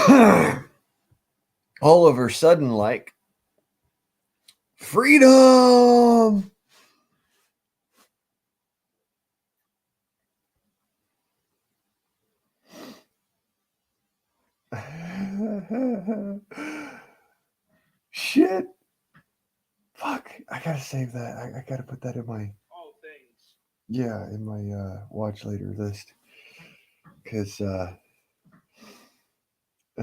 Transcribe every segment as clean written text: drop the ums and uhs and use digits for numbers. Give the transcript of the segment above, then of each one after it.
all of a sudden, like, freedom. Shit. Fuck. I gotta save that. I gotta put that in my in my watch later list. Because I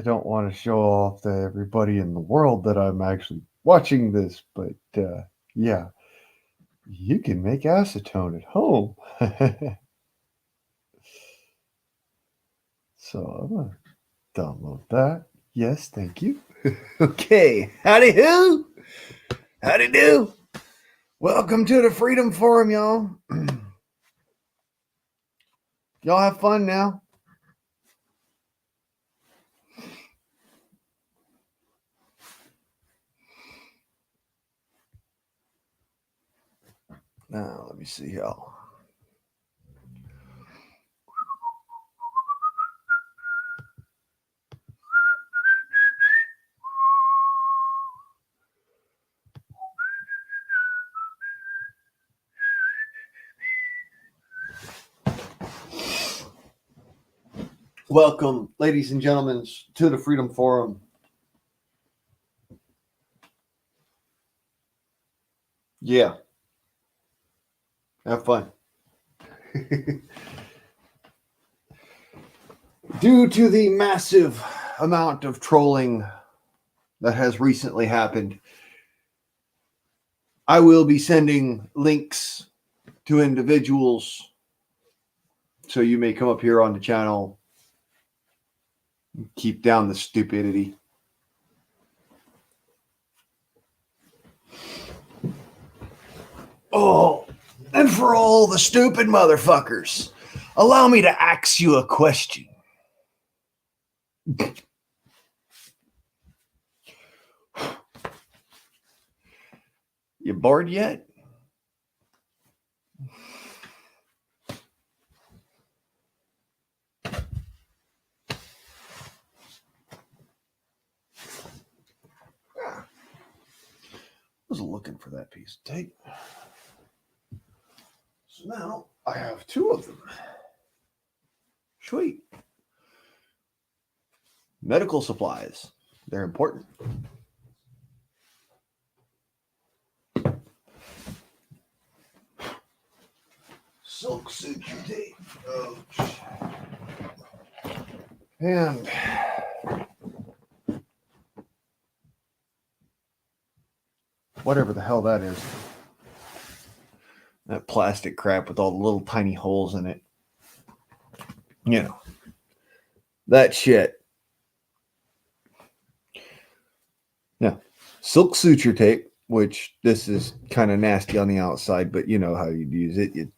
don't want to show off to everybody in the world that I'm actually watching this, but yeah, you can make acetone at home. So I'm gonna download that. Yes, thank you. Okay, howdy who? Howdy do. Welcome to the Freedom Forum, y'all. Y'all have fun now. Now, let me see y'all. Welcome, ladies and gentlemen, to the Freedom Forum. Yeah. Have fun. Due to the massive amount of trolling that has recently happened, I will be sending links to individuals so you may come up here on the channel and keep down the stupidity. Oh, and for all the stupid motherfuckers, allow me to ask you a question. You bored yet? I was looking for that piece of tape. So now I have two of them. Sweet. Medical supplies. They're important. Silk suture tape. Oh, and whatever the hell that is. That plastic crap with all the little tiny holes in it. You know, that shit. Yeah. Silk suture tape, which this is kind of nasty on the outside, but you know how you'd use it. You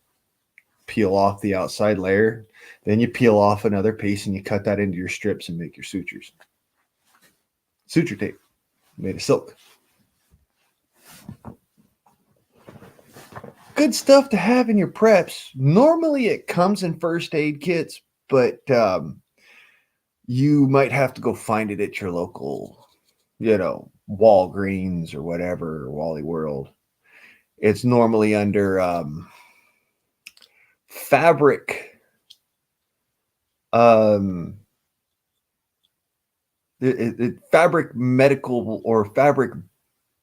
peel off the outside layer, then you peel off another piece and you cut that into your strips and make your sutures. Suture tape made of silk. Good stuff to have in your preps. Normally it comes in first aid kits, but you might have to go find it at your local, Walgreens or whatever, or Wally World. It's normally under fabric fabric medical or fabric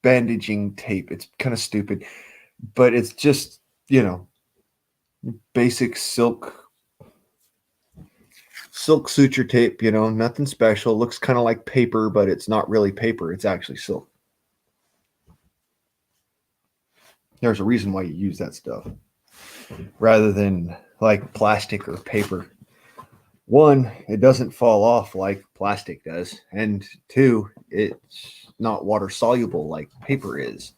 bandaging tape. It's kind of stupid, but it's just, basic silk suture tape, nothing special. Looks kind of like paper, but it's not really paper. It's actually silk. There's a reason why you use that stuff rather than like plastic or paper. One, it doesn't fall off like plastic does. And two, it's not water soluble like paper is.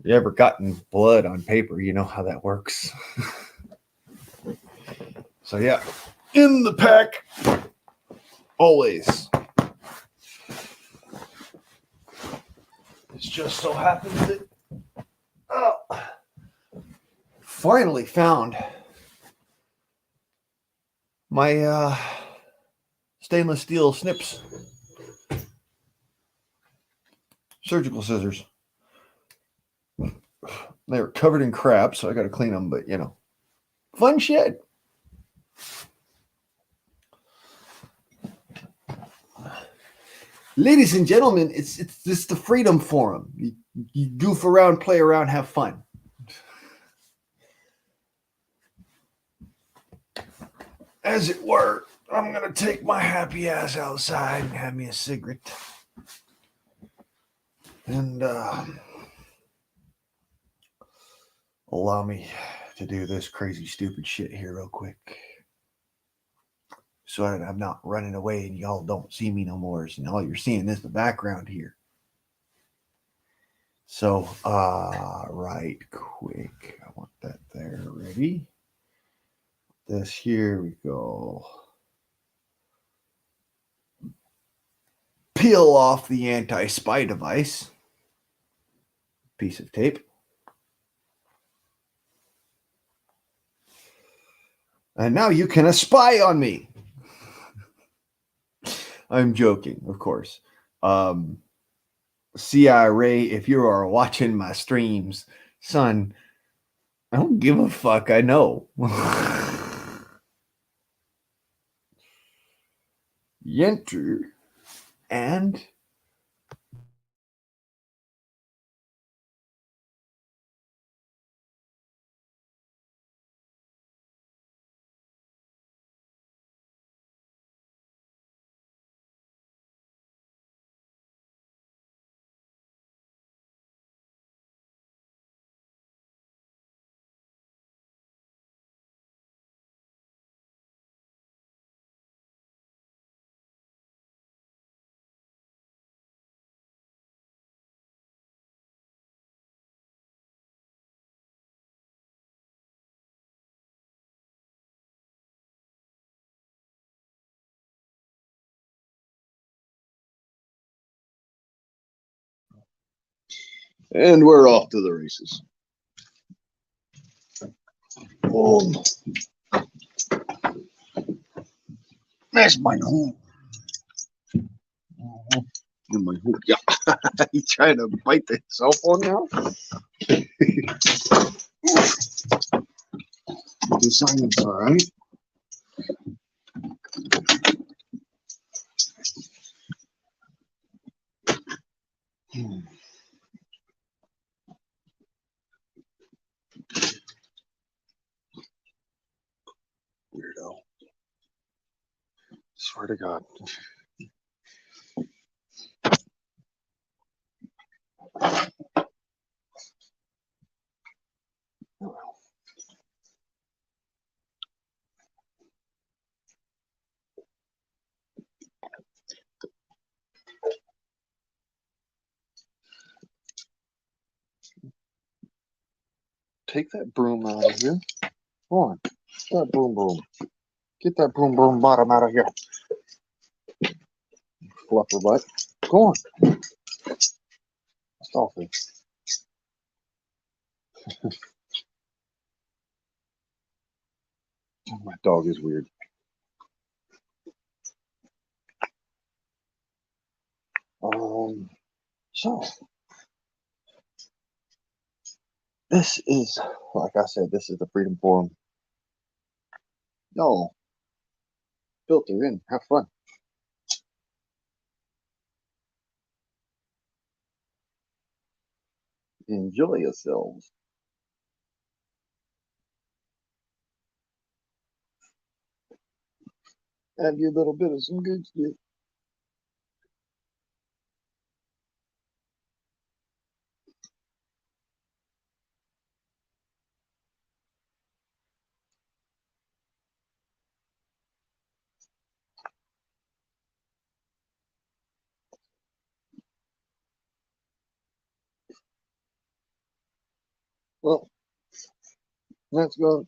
You ever gotten blood on paper? You know how that works. So yeah, in the pack, always. It just so happens that finally found my stainless steel snips, surgical scissors. They were covered in crap, so I got to clean them, but you know, fun shit. Ladies and gentlemen, it's the Freedom Forum. You goof around, play around, have fun. As it were, I'm going to take my happy ass outside and have me a cigarette. And allow me to do this crazy, stupid shit here real quick. So I'm not running away and y'all don't see me no more. And all you're seeing is the background here. So, right quick. I want that there ready. This here we go. Peel off the anti-spy device. Piece of tape. And now you can spy on me. I'm joking, of course. CIA, if you are watching my streams, son, I don't give a fuck. I know. Yenter and And we're off to the races. Oh, that's my home. In my home. Yeah. You trying to bite the cell phone now? The silence, all right? Weirdo. Swear to God. Take that broom out of here. Go on. That broom. Get that broom bottom out of here. Fluffer butt. Go on. Stop it. My dog is weird. So this is, like I said, this is the Freedom Forum. Y'all filter in, have fun. Enjoy yourselves. Have you a little bit of some good shit. Well, let's go.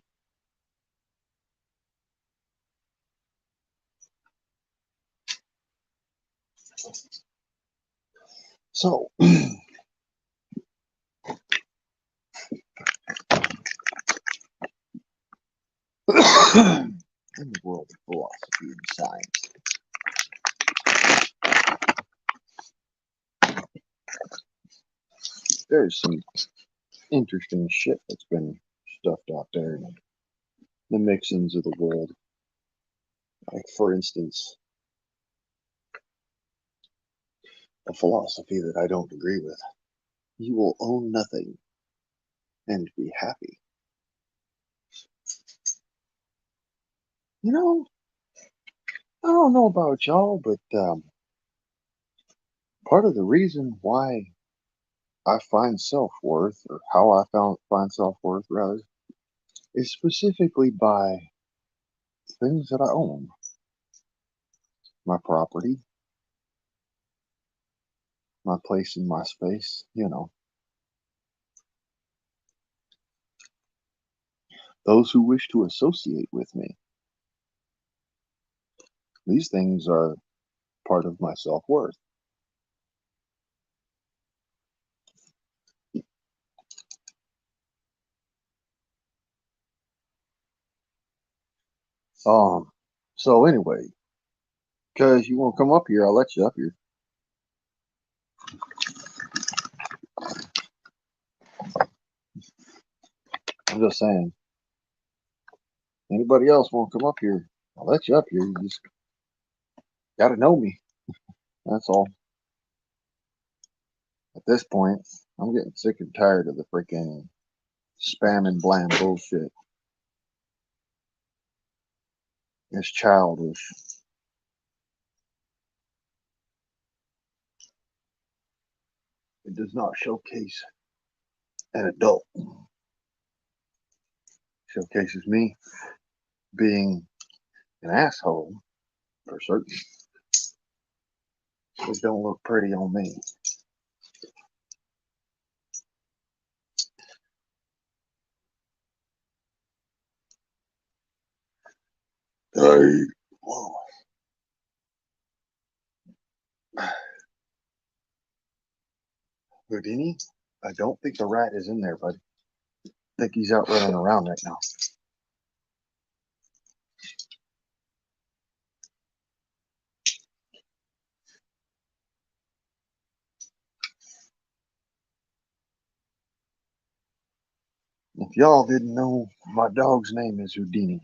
So, in the world of philosophy and science, there's some interesting shit that's been stuffed out there in the mix-ins of the world. Like, for instance, a philosophy that I don't agree with. You will own nothing and be happy. You know, I don't know about y'all, but part of the reason why I find self-worth, or how I find self-worth rather, is specifically by things that I own. My property, my place in my space, you know. Those who wish to associate with me. These things are part of my self-worth. So anyway, because you won't come up here, I'll let you up here. I'm just saying. Anybody else won't come up here, I'll let you up here. You just gotta know me. That's all. At this point, I'm getting sick and tired of the freaking spam and blam bullshit. It's childish. It does not showcase an adult. It showcases me being an asshole for certain. It don't look pretty on me. Hey, whoa. Houdini? I don't think the rat is in there, buddy. I think he's out running around right now. If y'all didn't know, my dog's name is Houdini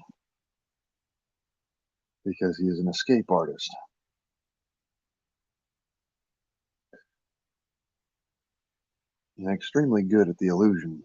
because he is an escape artist. He's extremely good at the illusion.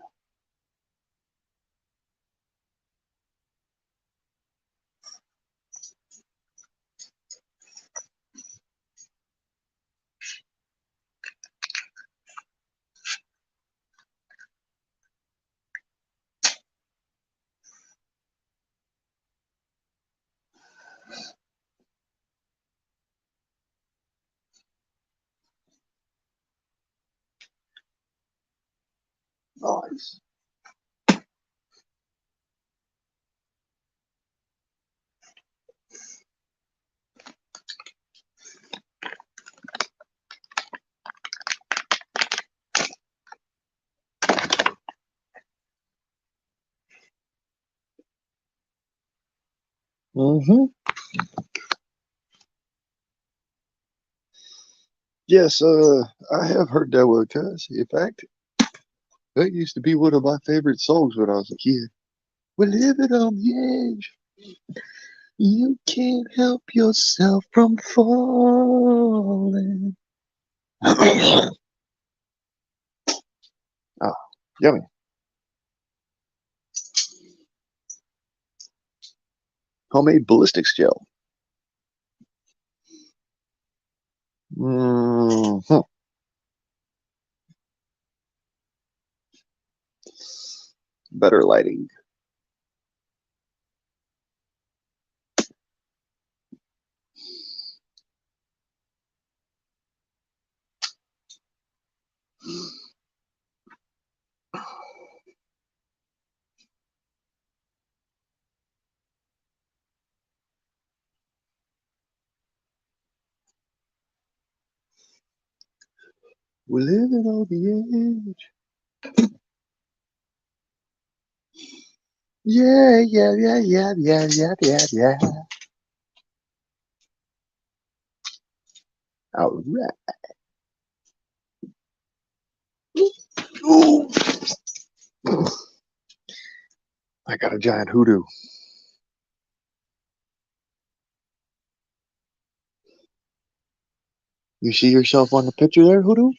Nice. Mm-hmm. Yes, I have heard that word, cuz. In fact, that used to be one of my favorite songs when I was a kid. We're living on the edge. You can't help yourself from falling. Ah, yummy. Homemade ballistics gel. Mm-hmm. Better lighting. We're living on the edge. Yeah, yeah, yeah, yeah, yeah, yeah, yeah, yeah. All right. Ooh. I got a giant hoodoo. You see yourself on the picture there, hoodoo?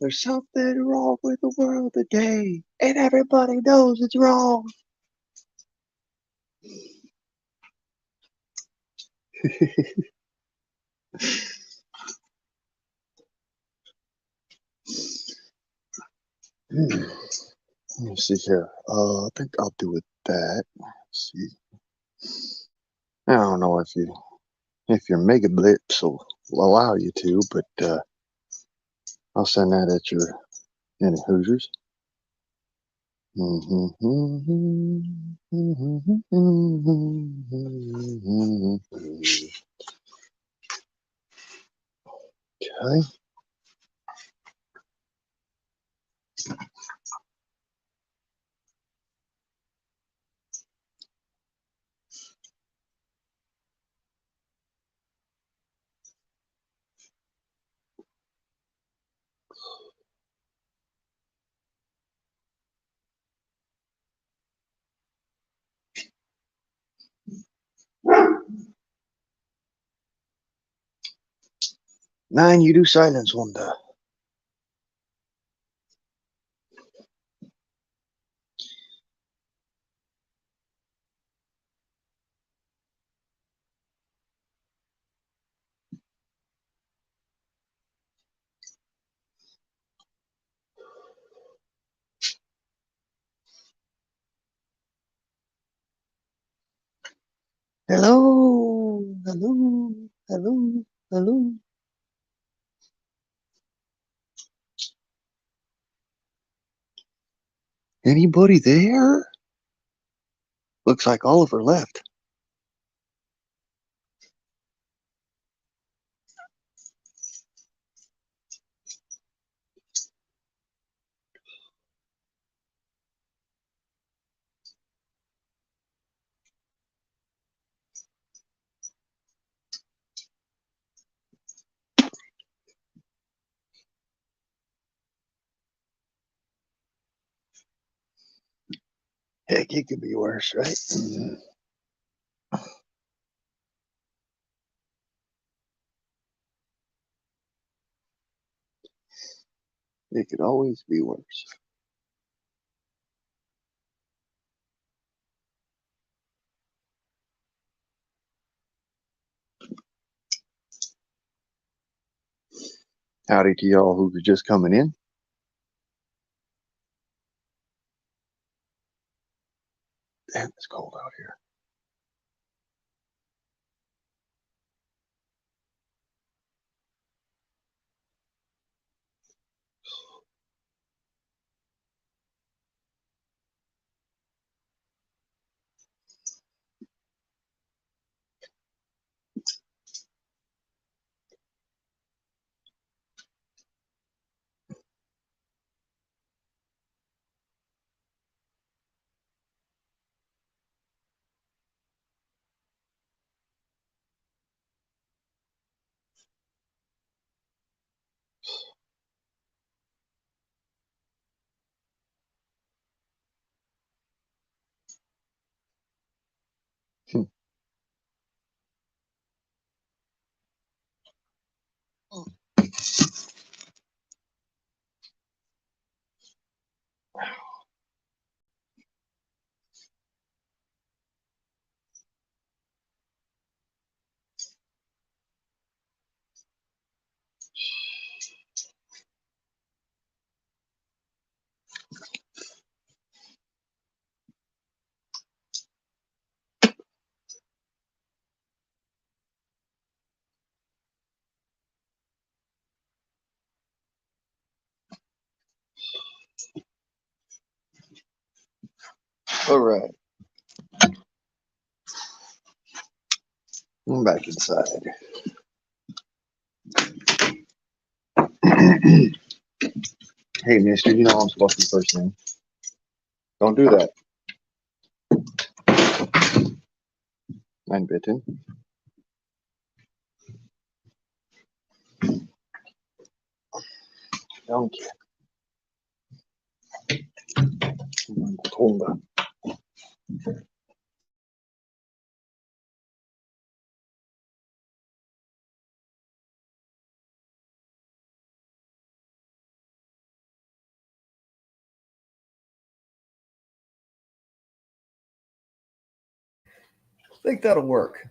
There's something wrong with the world today, and everybody knows it's wrong. Let me see here. I think I'll do it that. Let's see. I don't know if your Mega Blips will allow you to, but I'll send that at your any Hoosiers. Okay. Nine, you do silence wonder. Hello, hello, hello, hello. Anybody there? Looks like Oliver left. Heck, it could be worse, right? It could always be worse. Howdy to y'all who are just coming in. Damn, it's cold out here. All right. I'm back inside. Hey, mister, you know I'm supposed to be first name. Don't do that. I'm bitten. Don't you? Hold on. I think that'll work.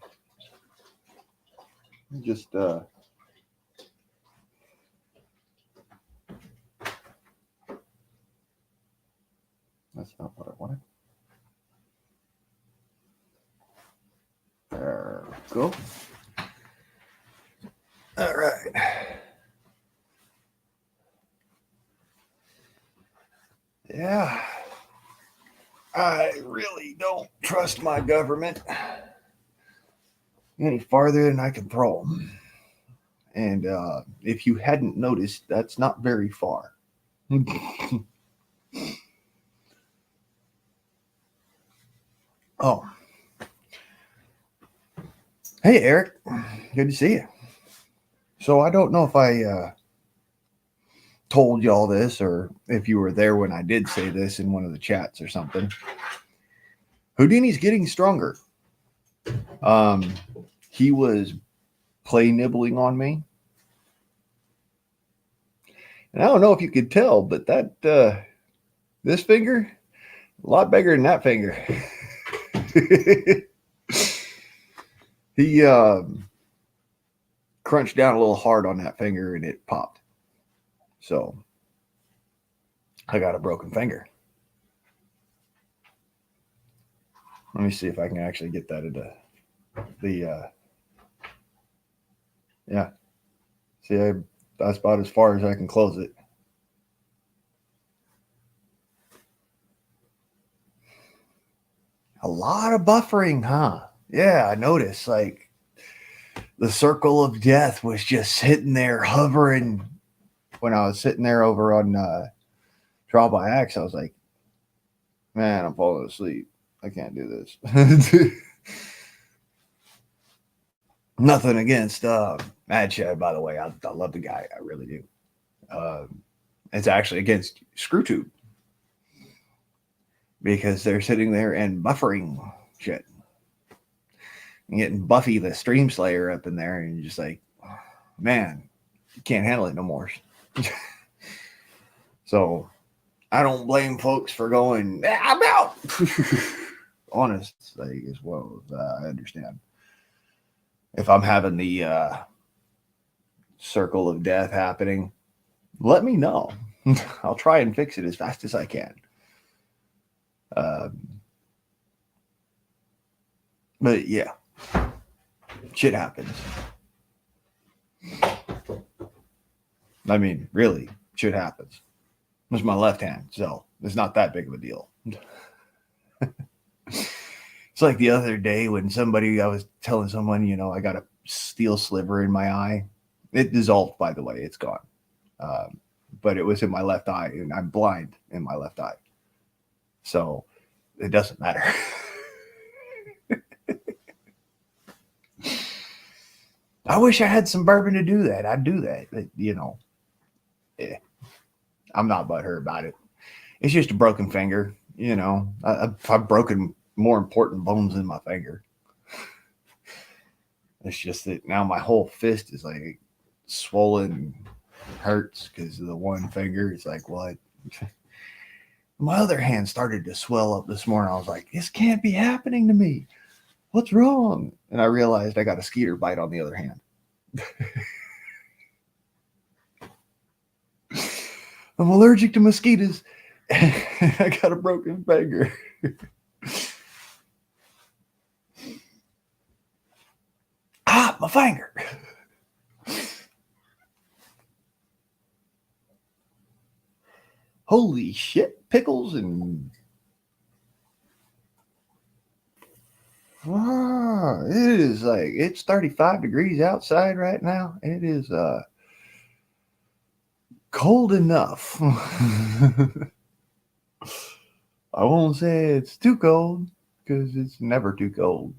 Just that's not what I wanted. There we go. All right. Yeah. I really don't trust my government any farther than I can throw them. And if you hadn't noticed, that's not very far. Oh. Hey, Eric. Good to see you. So I don't know if I told you all this or if you were there when I did say this in one of the chats or something. Houdini's getting stronger. He was play nibbling on me. And I don't know if you could tell, but that this finger, a lot bigger than that finger. He crunched down a little hard on that finger and it popped. So I got a broken finger. Let me see if I can actually get that into the yeah. See, that's about as far as I can close it. A lot of buffering, huh? Yeah, I noticed. Like the circle of death was just sitting there hovering. When I was sitting there over on Trial by Axe, I was like, man, I'm falling asleep. I can't do this. Nothing against Mad Shad, by the way. I love the guy. I really do. It's actually against ScrewTube because they're sitting there and buffering shit. And getting Buffy the Stream Slayer up in there, and you're just like, man, you can't handle it no more. So I don't blame folks for going, I'm out. Honest, like, as well as I understand. If I'm having the circle of death happening, let me know. I'll try and fix it as fast as I can. But yeah, shit happens. I mean, really, shit happens. It's my left hand, so it's not that big of a deal. It's like the other day when I was telling someone, I got a steel sliver in my eye. It dissolved, by the way. It's gone. But it was in my left eye, and I'm blind in my left eye. So it doesn't matter. I wish I had some bourbon to do that. I'd do that. But, I'm not butthurt about it. It's just a broken finger. I've broken more important bones in my finger. It's just that now my whole fist is like swollen, hurts because of the one finger. It's like, what? My other hand started to swell up this morning. I was like, this can't be happening to me. What's wrong? And I realized I got a skeeter bite on the other hand. I'm allergic to mosquitoes. I got a broken finger. My finger. Holy shit, pickles and it is like it's 35 degrees outside right now. It is cold enough. I won't say it's too cold because it's never too cold.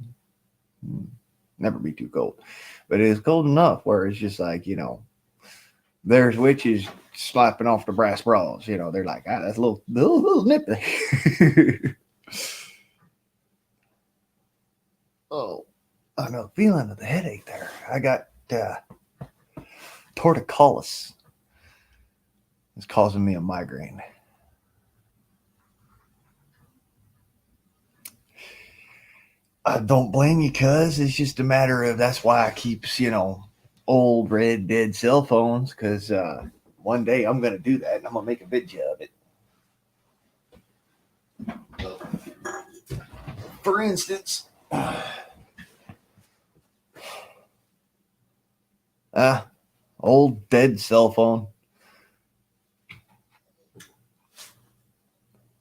Never be too cold. But it is cold enough where it's just like, there's witches slapping off the brass bras. They're like, that's a little nippy. Oh, I know, feeling of the headache there. I got torticollis. It's causing me a migraine. I don't blame you, cuz it's just a matter of that's why I keep, old red dead cell phones, because one day I'm going to do that and I'm going to make a video of it. For instance, old dead cell phone.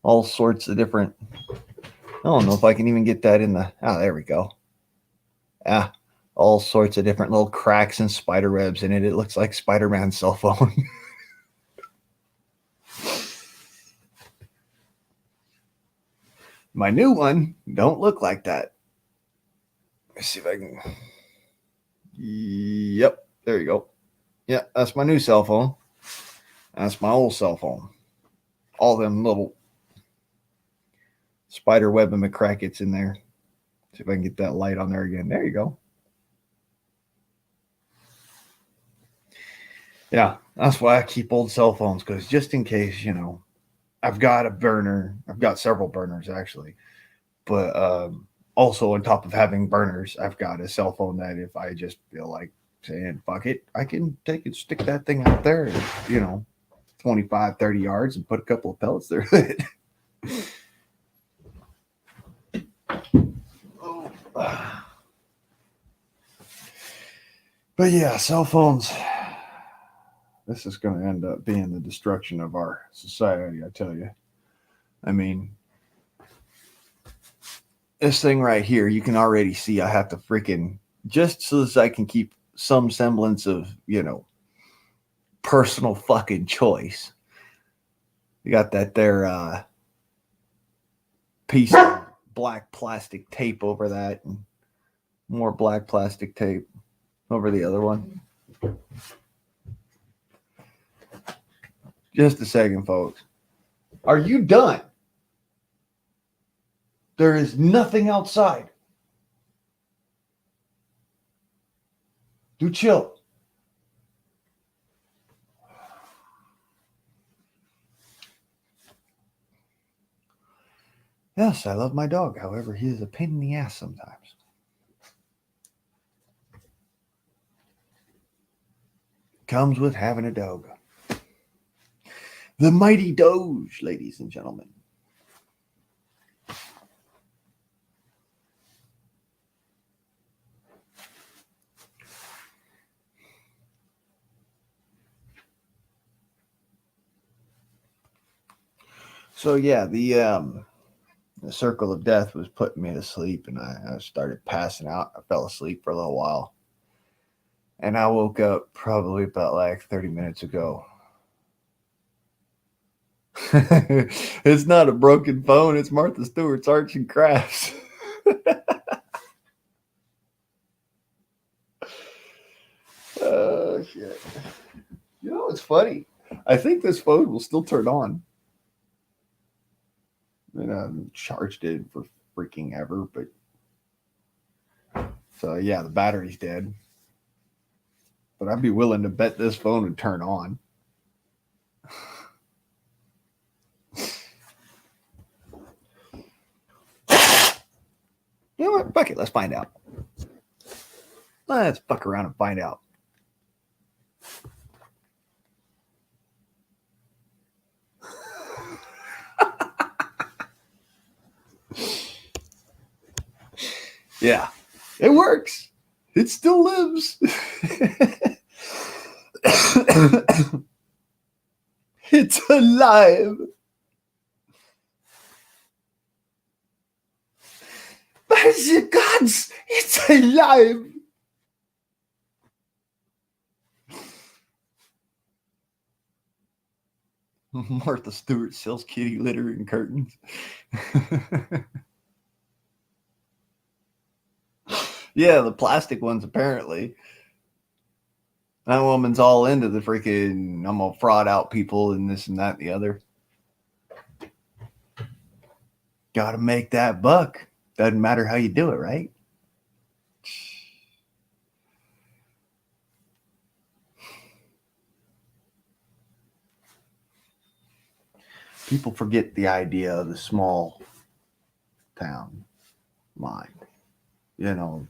All sorts of different. I don't know if I can even get that in the. Oh, there we go. All sorts of different little cracks and spider webs in it. It looks like Spider-Man's cell phone. My new one don't look like that. Let's see if I can. Yep, there you go. Yeah, that's my new cell phone. That's my old cell phone. All them little spider web and McCrackets in there. See if I can get that light on there again. There you go. Yeah, that's why I keep old cell phones, because just in case, I've got a burner. I've got several burners actually, but also on top of having burners, I've got a cell phone that if I just feel like saying fuck it, I can take and stick that thing out there, 25, 30 yards and put a couple of pellets there. But yeah, cell phones. This is going to end up being the destruction of our society, I tell you. I mean, this thing right here, you can already see I have to freaking, just so that I can keep some semblance of, personal fucking choice. You got that there piece of black plastic tape over that, and more black plastic tape over the other one. Just a second, folks. Are you done? There is nothing outside. Do chill. Yes, I love my dog. However, he is a pain in the ass sometimes. Comes with having a dog. The mighty Doge, ladies and gentlemen. So yeah, the circle of death was putting me to sleep, and I started passing out. I fell asleep for a little while, and I woke up probably about like 30 minutes ago. It's not a broken phone. It's Martha Stewart's Arts and Crafts. Oh shit! It's funny. I think this phone will still turn on. I mean, I haven't charged it for freaking ever, but so yeah, the battery's dead. But I'd be willing to bet this phone would turn on. You know what? Fuck it. Let's find out. Let's fuck around and find out. Yeah, it works. It still lives. It's alive. By the gods, it's alive. Martha Stewart sells kitty litter and curtains. Yeah, the plastic ones apparently. That woman's all into the freaking I'm gonna fraud out people and this and that and the other. Gotta make that buck. Doesn't matter how you do it, right? People forget the idea of the small town mind. You know,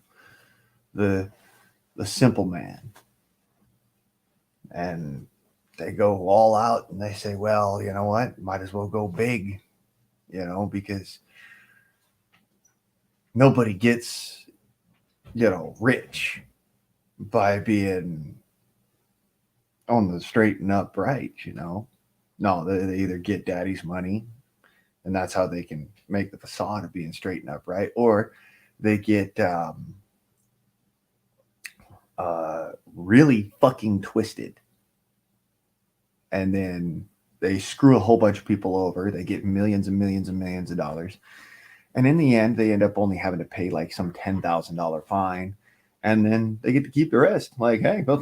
the simple man. And they go all out and they say, well, you know what? Might as well go big, because nobody gets, rich by being on the straight and upright. No, they either get daddy's money and that's how they can make the facade of being straight and upright, or they get really fucking twisted. And then they screw a whole bunch of people over. They get millions and millions and millions of dollars. And in the end, they end up only having to pay like some $10,000 fine. And then they get to keep the rest. Like, hey, go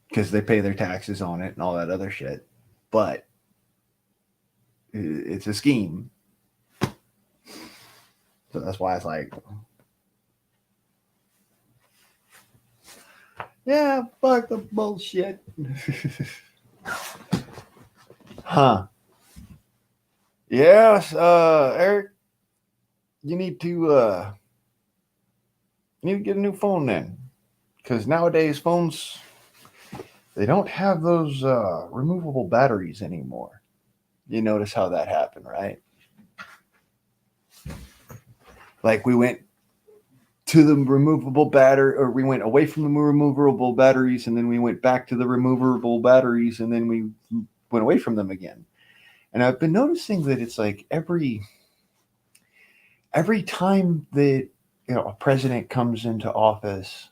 because they pay their taxes on it and all that other shit. But it's a scheme. So that's why it's like, yeah, fuck the bullshit. Huh. Yes, Eric, you need to get a new phone then. Because nowadays phones, they don't have those removable batteries anymore. You notice how that happened, right? Like we went to the removable battery, or we went away from the removable batteries, and then we went back to the removable batteries, and then we went away from them again. And I've been noticing that it's like every time that a president comes into office,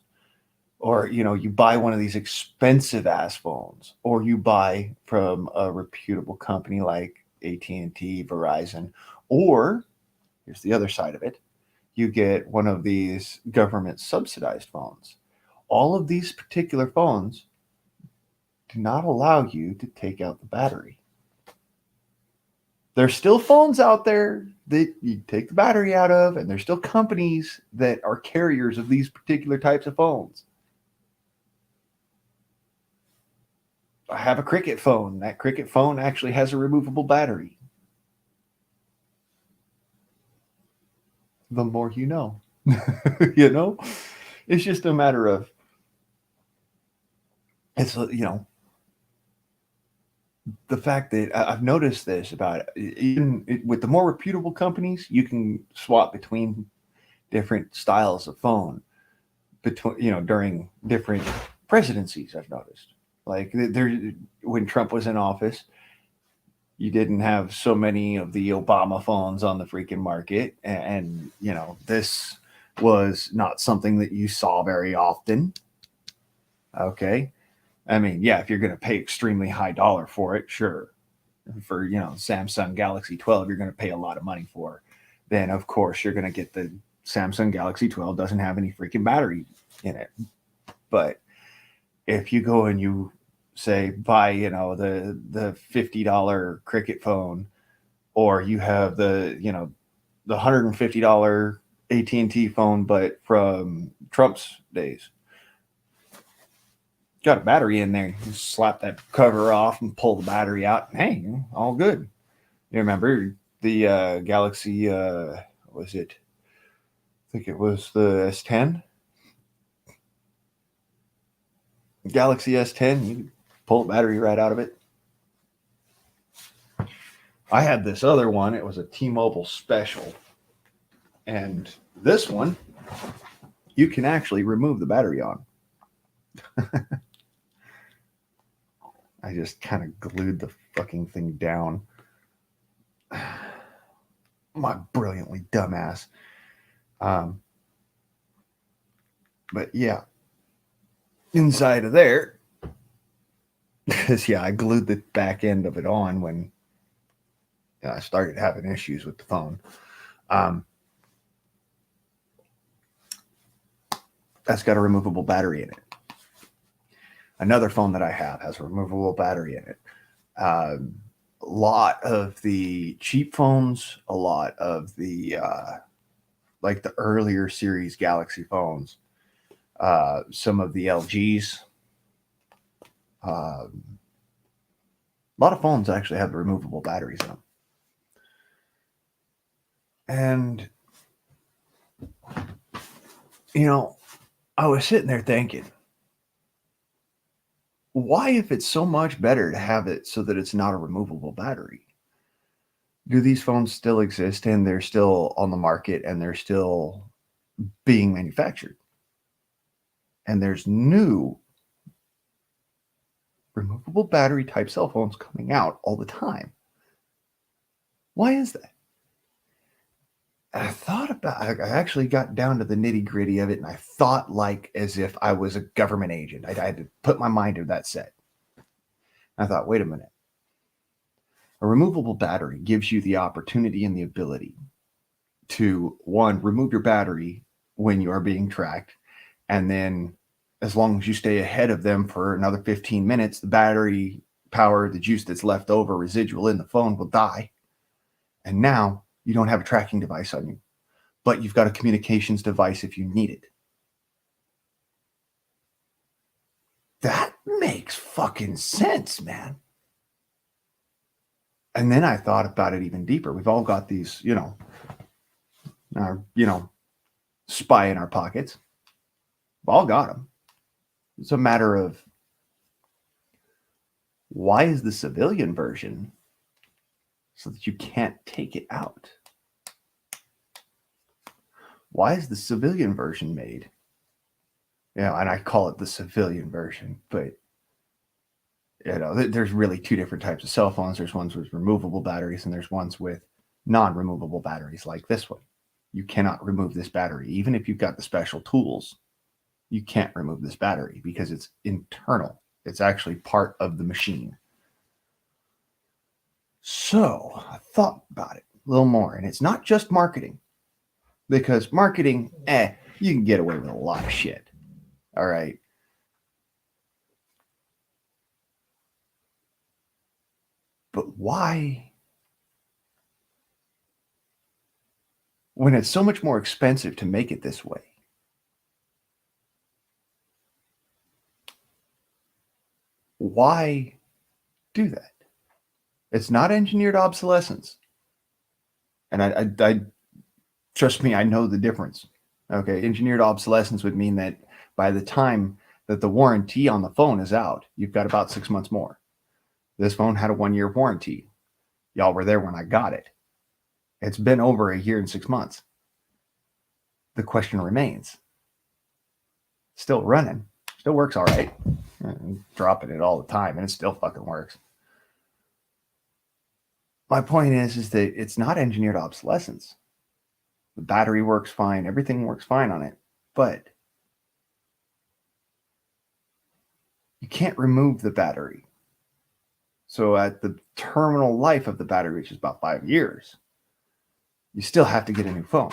or you buy one of these expensive ass phones, or you buy from a reputable company like AT&T, Verizon, or here's the other side of it, you get one of these government subsidized phones. All of these particular phones do not allow you to take out the battery. There's still phones out there that you take the battery out of, and there's still companies that are carriers of these particular types of phones. I have a Cricket phone. That Cricket phone actually has a removable battery. The more you know. It's just a matter of, it's, the fact that I've noticed this about even with the more reputable companies, you can swap between different styles of phone during different presidencies. I've noticed, like there, when Trump was in office, you didn't have so many of the Obama phones on the freaking market, and this was not something that you saw very often. Okay, I mean, yeah, if you're going to pay extremely high dollar for it, sure. For Samsung Galaxy 12, you're going to pay a lot of money for. Then of course you're going to get the Samsung Galaxy 12 doesn't have any freaking battery in it. But if you go and you say buy the $50 Cricket phone, or you have the $150 AT&T phone, but from Trump's days, got a battery in there. You slap that cover off and pull the battery out. And hey, all good. You remember the Galaxy? Was it? I think it was the S10, Galaxy S10. You pull the battery right out of it. I had this other one. It was a T-Mobile special, and this one you can actually remove the battery on. I just kind of glued the fucking thing down. My brilliantly dumbass. But yeah, inside of there. Because, yeah, I glued the back end of it on when I started having issues with the phone. That's got a removable battery in it. Another phone that I have has a removable battery in it. A lot of the cheap phones, a lot of the like the earlier series Galaxy phones, some of the LGs, a lot of phones actually have the removable batteries in them. And, I was sitting there thinking, why, if it's so much better to have it so that it's not a removable battery, do these phones still exist and they're still on the market and they're still being manufactured? And there's new removable battery type cell phones coming out all the time. Why is that? I actually got down to the nitty gritty of it, and I thought like as if I was a government agent. I had to put my mind to that set. I thought, wait a minute. A removable battery gives you the opportunity and the ability to, one, remove your battery when you are being tracked, and then as long as you stay ahead of them for another 15 minutes, the battery power, the juice that's left over, residual in the phone, will die. And now you don't have a tracking device on you, but you've got a communications device if you need it. That makes fucking sense, man. And then I thought about it even deeper. We've all got these, our, spy in our pockets. We've all got them. It's a matter of, why is the civilian version so that you can't take it out? Why is the civilian version made? And I call it the civilian version, but there's really two different types of cell phones. There's ones with removable batteries and there's ones with non-removable batteries like this one. You cannot remove this battery. Even if you've got the special tools, you can't remove this battery because it's internal. It's actually part of the machine. So I thought about it a little more, and it's not just marketing, because marketing, you can get away with a lot of shit. All right. But why, when it's so much more expensive to make it this way, why do that? It's not engineered obsolescence. And I trust me, I know the difference. Okay. Engineered obsolescence would mean that by the time that the warranty on the phone is out, you've got about 6 months more. This phone had a 1-year warranty. Y'all were there when I got it. It's been over a year and 6 months. The question remains, still running, still works all right. I'm dropping it all the time and it still fucking works. My point is that it's not engineered obsolescence. The battery works fine. Everything works fine on it. But you can't remove the battery. So at the terminal life of the battery, which is about 5 years, you still have to get a new phone.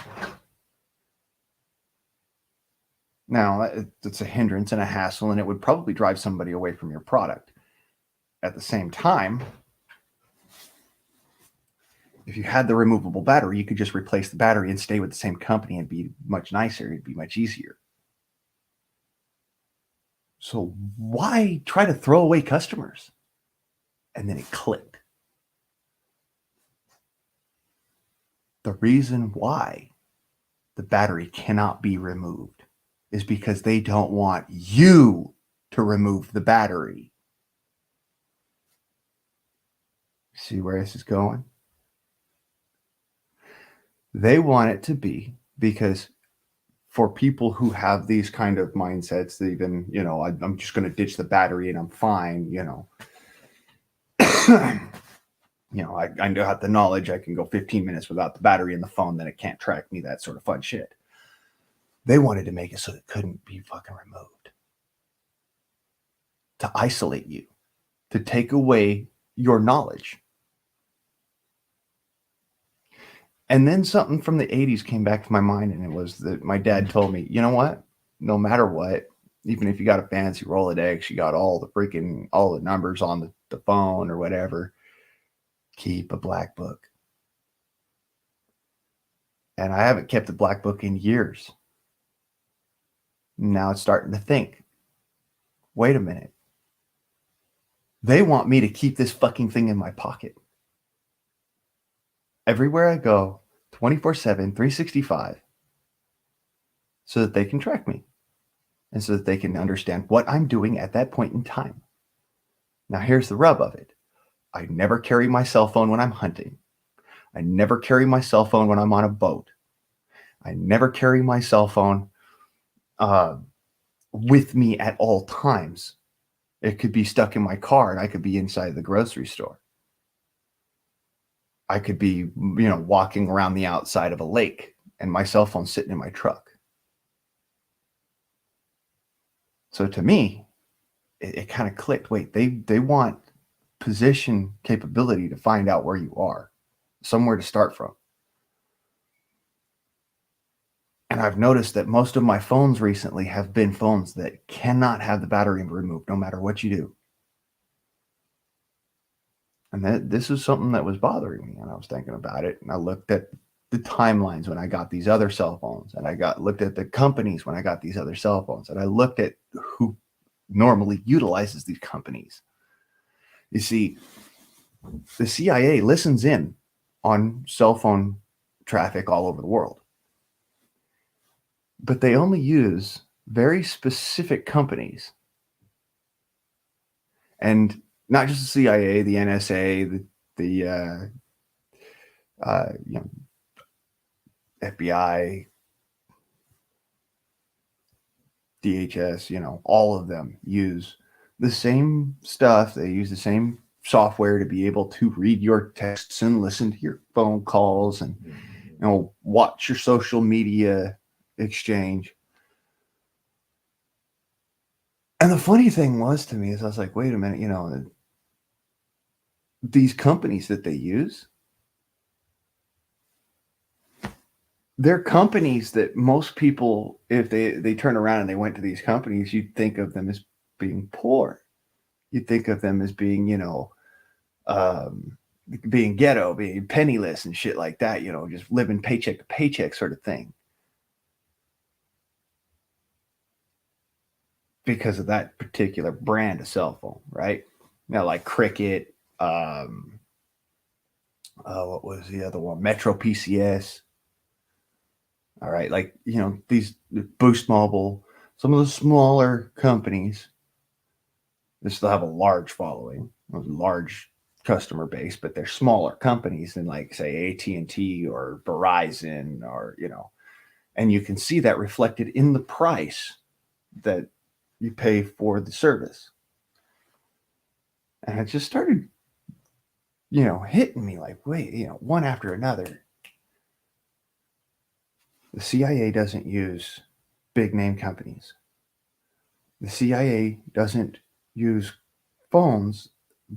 Now, it's a hindrance and a hassle, and it would probably drive somebody away from your product. At the same time, if you had the removable battery, you could just replace the battery and stay with the same company and be much nicer. It'd be much easier. So why try to throw away customers? And then it clicked. The reason why the battery cannot be removed is because they don't want you to remove the battery. See where this is going? They want it to be because for people who have these kind of mindsets, that even, I'm just going to ditch the battery and I'm fine, I know have the knowledge I can go 15 minutes without the battery in the phone, then it can't track me, that sort of fun shit. They wanted to make it so it couldn't be fucking removed. to isolate you, to take away your knowledge. And then something from the 80s came back to my mind, and it was that my dad told me, you know what? No matter what, even if you got a fancy Rolodex, you got all the numbers on the phone or whatever, keep a black book. And I haven't kept a black book in years. Now it's starting to think, wait a minute. They want me to keep this fucking thing in my pocket. Everywhere I go, 24/7, 365, so that they can track me and so that they can understand what I'm doing at that point in time. Now, here's the rub of it. I never carry my cell phone when I'm hunting. I never carry my cell phone when I'm on a boat. I never carry my cell phone with me at all times. It could be stuck in my car and I could be inside the grocery store. I could be, walking around the outside of a lake and my cell phone sitting in my truck. So to me, it kind of clicked. Wait, they want position capability to find out where you are, somewhere to start from. And I've noticed that most of my phones recently have been phones that cannot have the battery removed no matter what you do. And this is something that was bothering me, and I was thinking about it, and I looked at the timelines when I got these other cell phones, and looked at the companies when I got these other cell phones, and I looked at who normally utilizes these companies. You see, the CIA listens in on cell phone traffic all over the world, but they only use very specific companies. And not just the CIA, the NSA, the FBI, DHS, all of them use the same stuff. They use the same software to be able to read your texts and listen to your phone calls and, watch your social media exchange. And the funny thing was to me is I was like, wait a minute, these companies that they use, they're companies that most people, if they turn around and they went to these companies, you'd think of them as being poor. You'd think of them as being, being ghetto, being penniless and shit like that, just living paycheck to paycheck sort of thing. Because of that particular brand of cell phone, right? Like Cricket, what was the other one? Metro PCS. All right, these Boost Mobile, some of the smaller companies, they still have a large following, a large customer base, but they're smaller companies than say AT&T or Verizon or, and you can see that reflected in the price that you pay for the service. And it just started, hitting me like, wait, one after another. The CIA doesn't use big name companies. The CIA doesn't use phones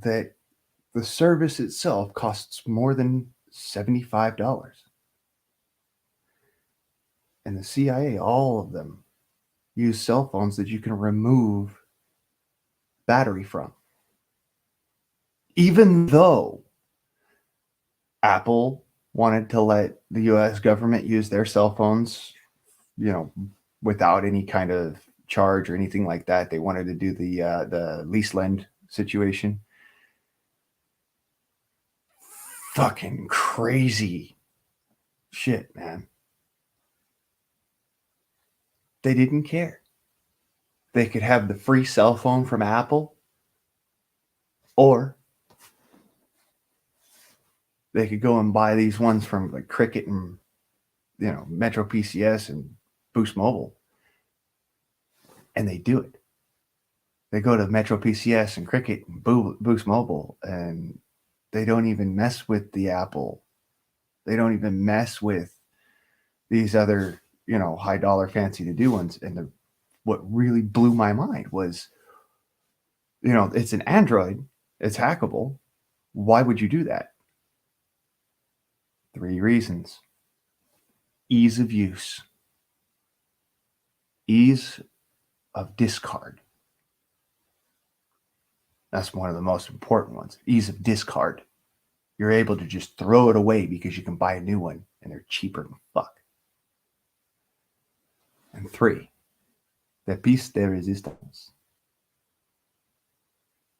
that the service itself costs more than $75. And the CIA, all of them, use cell phones that you can remove battery from. Even though Apple wanted to let the US government use their cell phones, without any kind of charge or anything like that. They wanted to do the lease lend situation. Fucking crazy shit, man. They didn't care. They could have the free cell phone from Apple, or they could go and buy these ones from Cricket and Metro PCS and Boost Mobile, and they do it. They go to Metro PCS and Cricket and Boost Mobile, and they don't even mess with the Apple. They don't even mess with these other, high dollar fancy to do ones. And what really blew my mind was It's an Android. It's hackable. Why would you do that? 3 reasons. Ease of use. Ease of discard. That's one of the most important ones. Ease of discard. You're able to just throw it away because you can buy a new one and they're cheaper than fuck. And 3, the piece de resistance.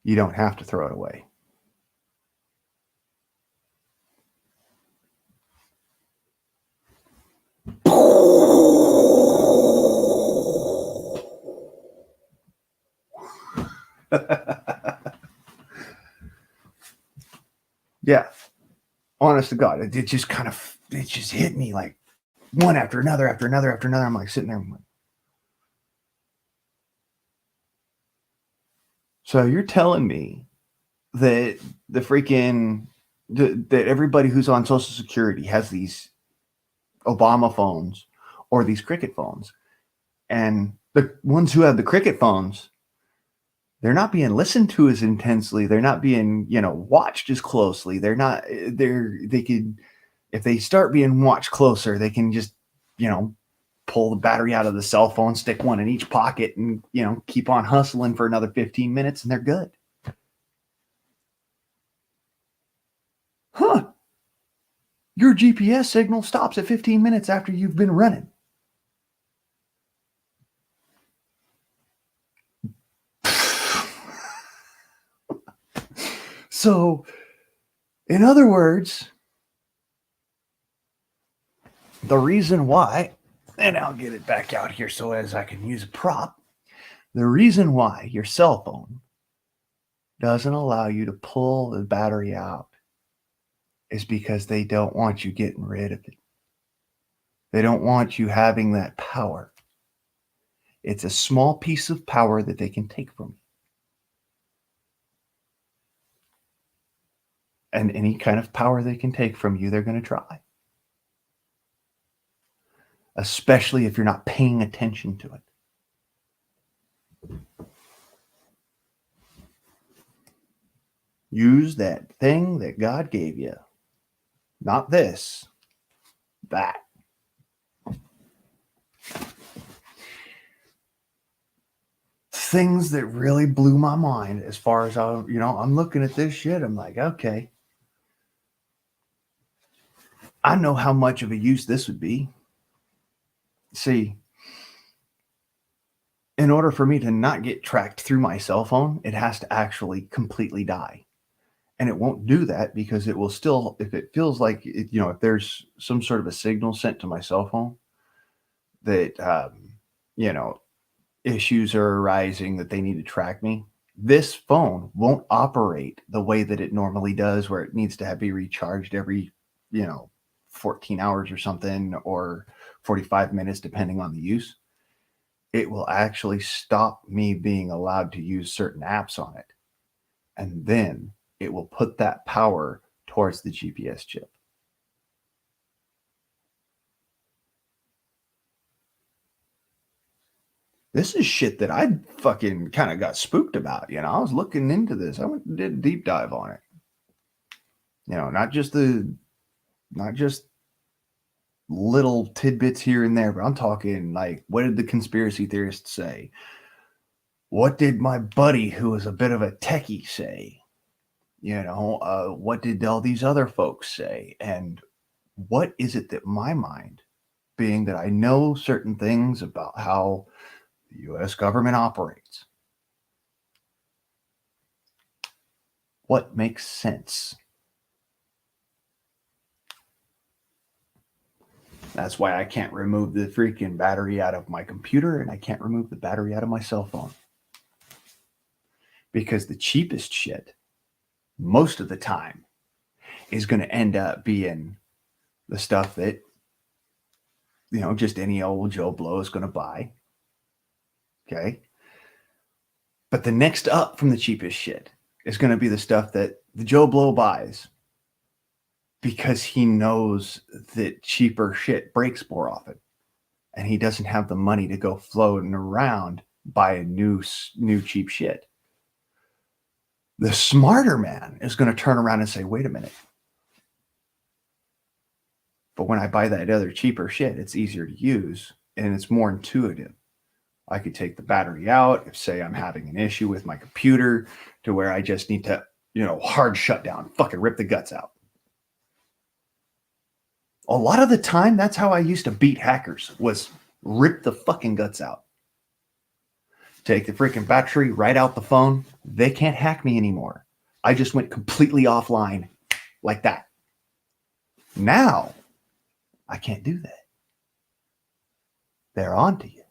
You don't have to throw it away. Yeah, honest to God, it just hit me like one after another, after another, after another. I'm like sitting there. I'm like, so you're telling me that that everybody who's on Social Security has these Obama phones or these Cricket phones, and the ones who have the Cricket phones, they're not being listened to as intensely. They're not being, watched as closely. They could, if they start being watched closer, they can just, pull the battery out of the cell phone, stick one in each pocket, and, keep on hustling for another 15 minutes, and they're good. Huh. Your GPS signal stops at 15 minutes after you've been running. So, in other words, the reason why, and I'll get it back out here so as I can use a prop, the reason why your cell phone doesn't allow you to pull the battery out is because they don't want you getting rid of it. They don't want you having that power. It's a small piece of power that they can take from you. And any kind of power they can take from you, they're going to try. Especially if you're not paying attention to it. Use that thing that God gave you. Not this, that. Things that really blew my mind as far as I'm looking at this shit. I'm like, okay, I know how much of a use this would be. See, in order for me to not get tracked through my cell phone, it has to actually completely die. And it won't do that because it will still, if it feels like, if there's some sort of a signal sent to my cell phone that, issues are arising that they need to track me, this phone won't operate the way that it normally does, where it needs to be recharged every, 14 hours or something, or 45 minutes, depending on the use. It will actually stop me being allowed to use certain apps on it. And then it will put that power towards the GPS chip. This is shit that I fucking kind of got spooked about. I was looking into this. I went and did a deep dive on it. Not just little tidbits here and there, but I'm talking like, what did the conspiracy theorists say? What did my buddy, who was a bit of a techie, say? What did all these other folks say? And what is it that my mind, being that I know certain things about how the U.S. government operates, what makes sense? That's why I can't remove the freaking battery out of my computer, and I can't remove the battery out of my cell phone. Because the cheapest shit, most of the time, is going to end up being the stuff that, just any old Joe Blow is going to buy. Okay. But the next up from the cheapest shit is going to be the stuff that the Joe Blow buys because he knows that cheaper shit breaks more often, and he doesn't have the money to go floating around buying new cheap shit. The smarter man is going to turn around and say, wait a minute. But when I buy that other cheaper shit, it's easier to use and it's more intuitive. I could take the battery out if, say, I'm having an issue with my computer to where I just need to, hard shut down, fucking rip the guts out. A lot of the time, that's how I used to beat hackers, was rip the fucking guts out. Take the freaking battery right out the phone. They can't hack me anymore. I just went completely offline like that. Now, I can't do that. They're on to you.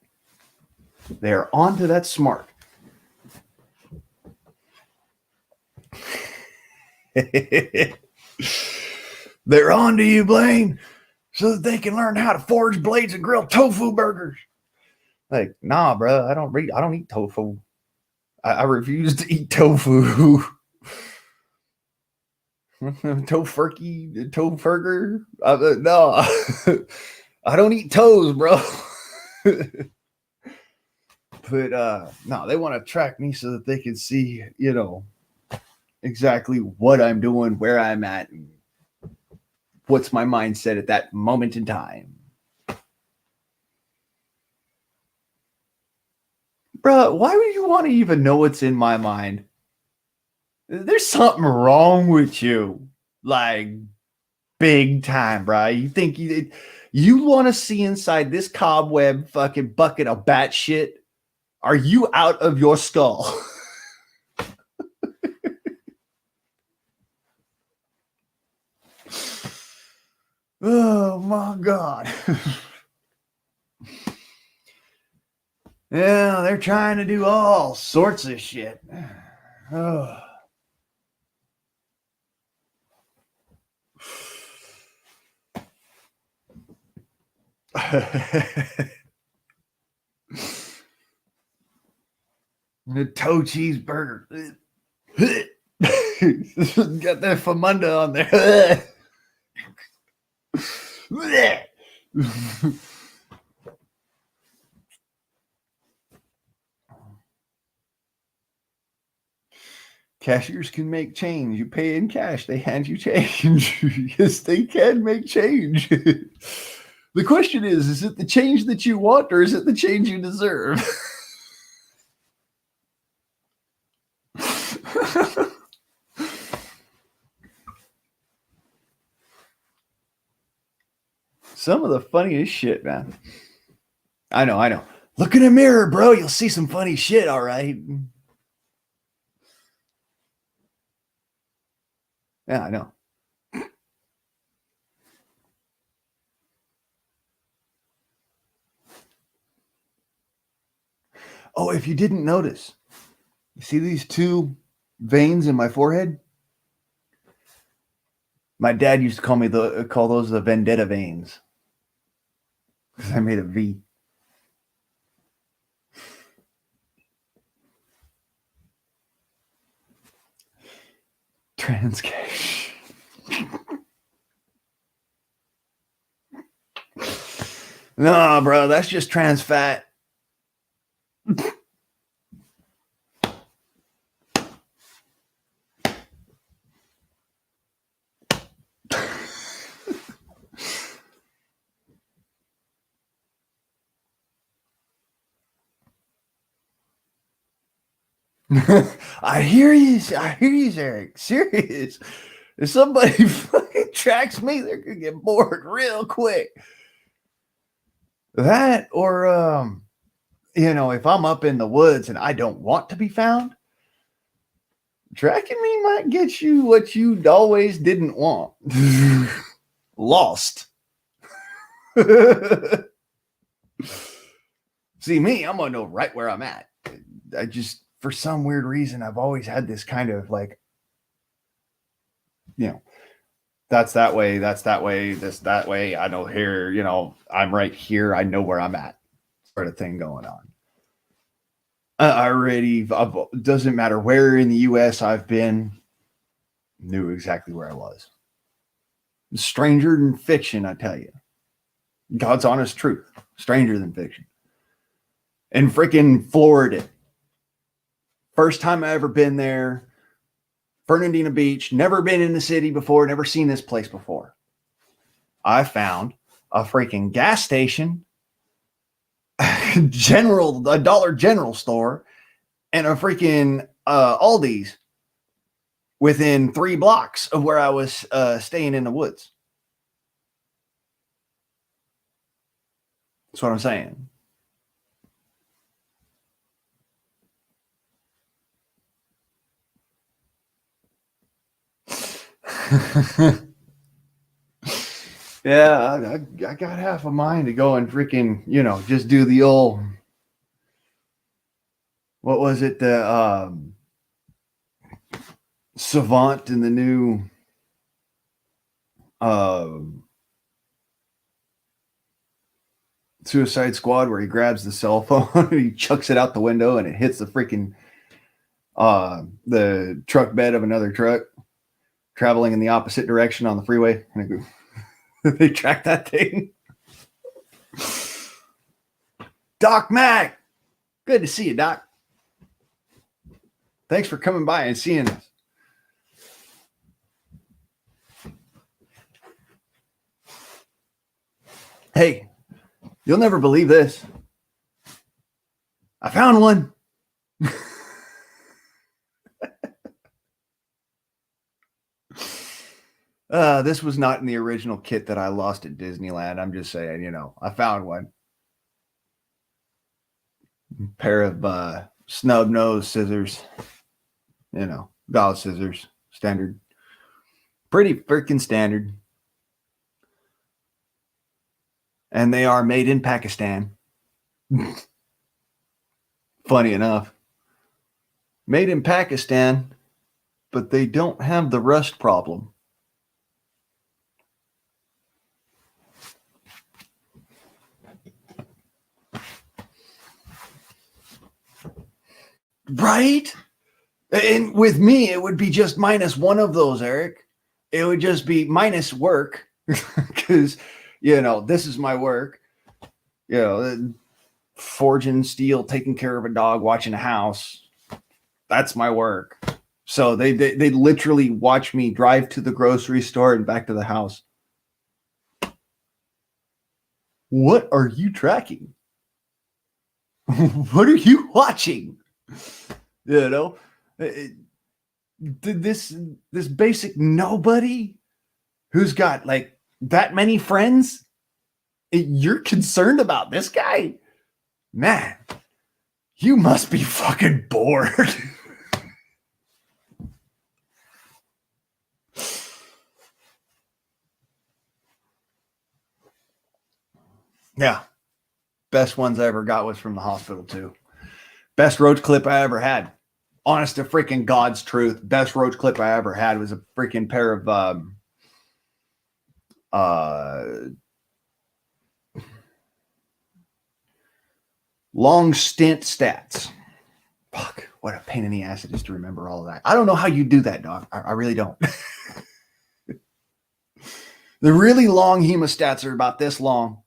They're on to that smart. They're on to you, Blaine, so that they can learn how to forge blades and grill tofu burgers. Like, nah, bro, I don't eat tofu. I refuse to eat tofu. Tofurkey, tofurger. No, I don't eat toes, bro. But no, they want to track me so that they can see, exactly what I'm doing, where I'm at, and what's my mindset at that moment in time. Bro, why would you want to even know what's in my mind? There's something wrong with you. Like, big time, bro. You think you want to see inside this cobweb fucking bucket of bat shit? Are you out of your skull? Oh my God. Yeah, they're trying to do all sorts of shit. Oh. The toe cheeseburger. Got that famunda on there. Cashiers can make change. You pay in cash, they hand you change. Yes, they can make change. The question is it the change that you want or is it the change you deserve? Some of the funniest shit, man. I know. Look in a mirror, bro. You'll see some funny shit, all right? Yeah, I know. Oh, if you didn't notice, you see these two veins in my forehead? My dad used to call those the vendetta veins because I made a V. Trans cash. Nah, bro, that's just trans fat. I hear you, Eric. Serious. If somebody fucking tracks me, they're gonna get bored real quick. That or if I'm up in the woods and I don't want to be found, tracking me might get you what you always didn't want. Lost. See me, I'm gonna know right where I'm at. I just, for some weird reason, I've always had this kind of like, that's that way, this that way. I know here, I'm right here. I know where I'm at, sort of thing going on. Doesn't matter where in the US I've been, knew exactly where I was. Stranger than fiction, I tell you. God's honest truth. Stranger than fiction. In freaking Florida. First time I ever been there. Fernandina Beach, never been in the city before, never seen this place before. I found a freaking gas station, a Dollar General store, and a freaking Aldi's within 3 blocks of where I was staying in the woods. That's what I'm saying. Yeah, I got half a mind to go and freaking, just do the old, what was it? The Savant in the new Suicide Squad, where he grabs the cell phone and he chucks it out the window and it hits the freaking the truck bed of another truck traveling in the opposite direction on the freeway. And they track that thing. Doc Mac, good to see you, Doc. Thanks for coming by and seeing us. Hey, you'll never believe this. I found one. This was not in the original kit that I lost at Disneyland. I'm just saying, I found one. A pair of snub nose scissors. Golf scissors. Standard. Pretty freaking standard. And they are made in Pakistan. Funny enough. Made in Pakistan, but they don't have the rust problem. Right? And with me, it would be just minus one of those, Eric. It would just be minus work because, this is my work. Forging steel, taking care of a dog, watching a house. That's my work. So they literally watch me drive to the grocery store and back to the house. What are you tracking? What are you watching? This basic nobody who's got like that many friends, you're concerned about this guy? Man, you must be fucking bored. Yeah. Best ones I ever got was from the hospital too. Best roach clip I ever had. Honest to freaking God's truth. Best roach clip I ever had was a freaking pair of long stint stats. Fuck, what a pain in the ass it is to remember all of that. I don't know how you do that, dog. I really don't. The really long hemostats are about this long,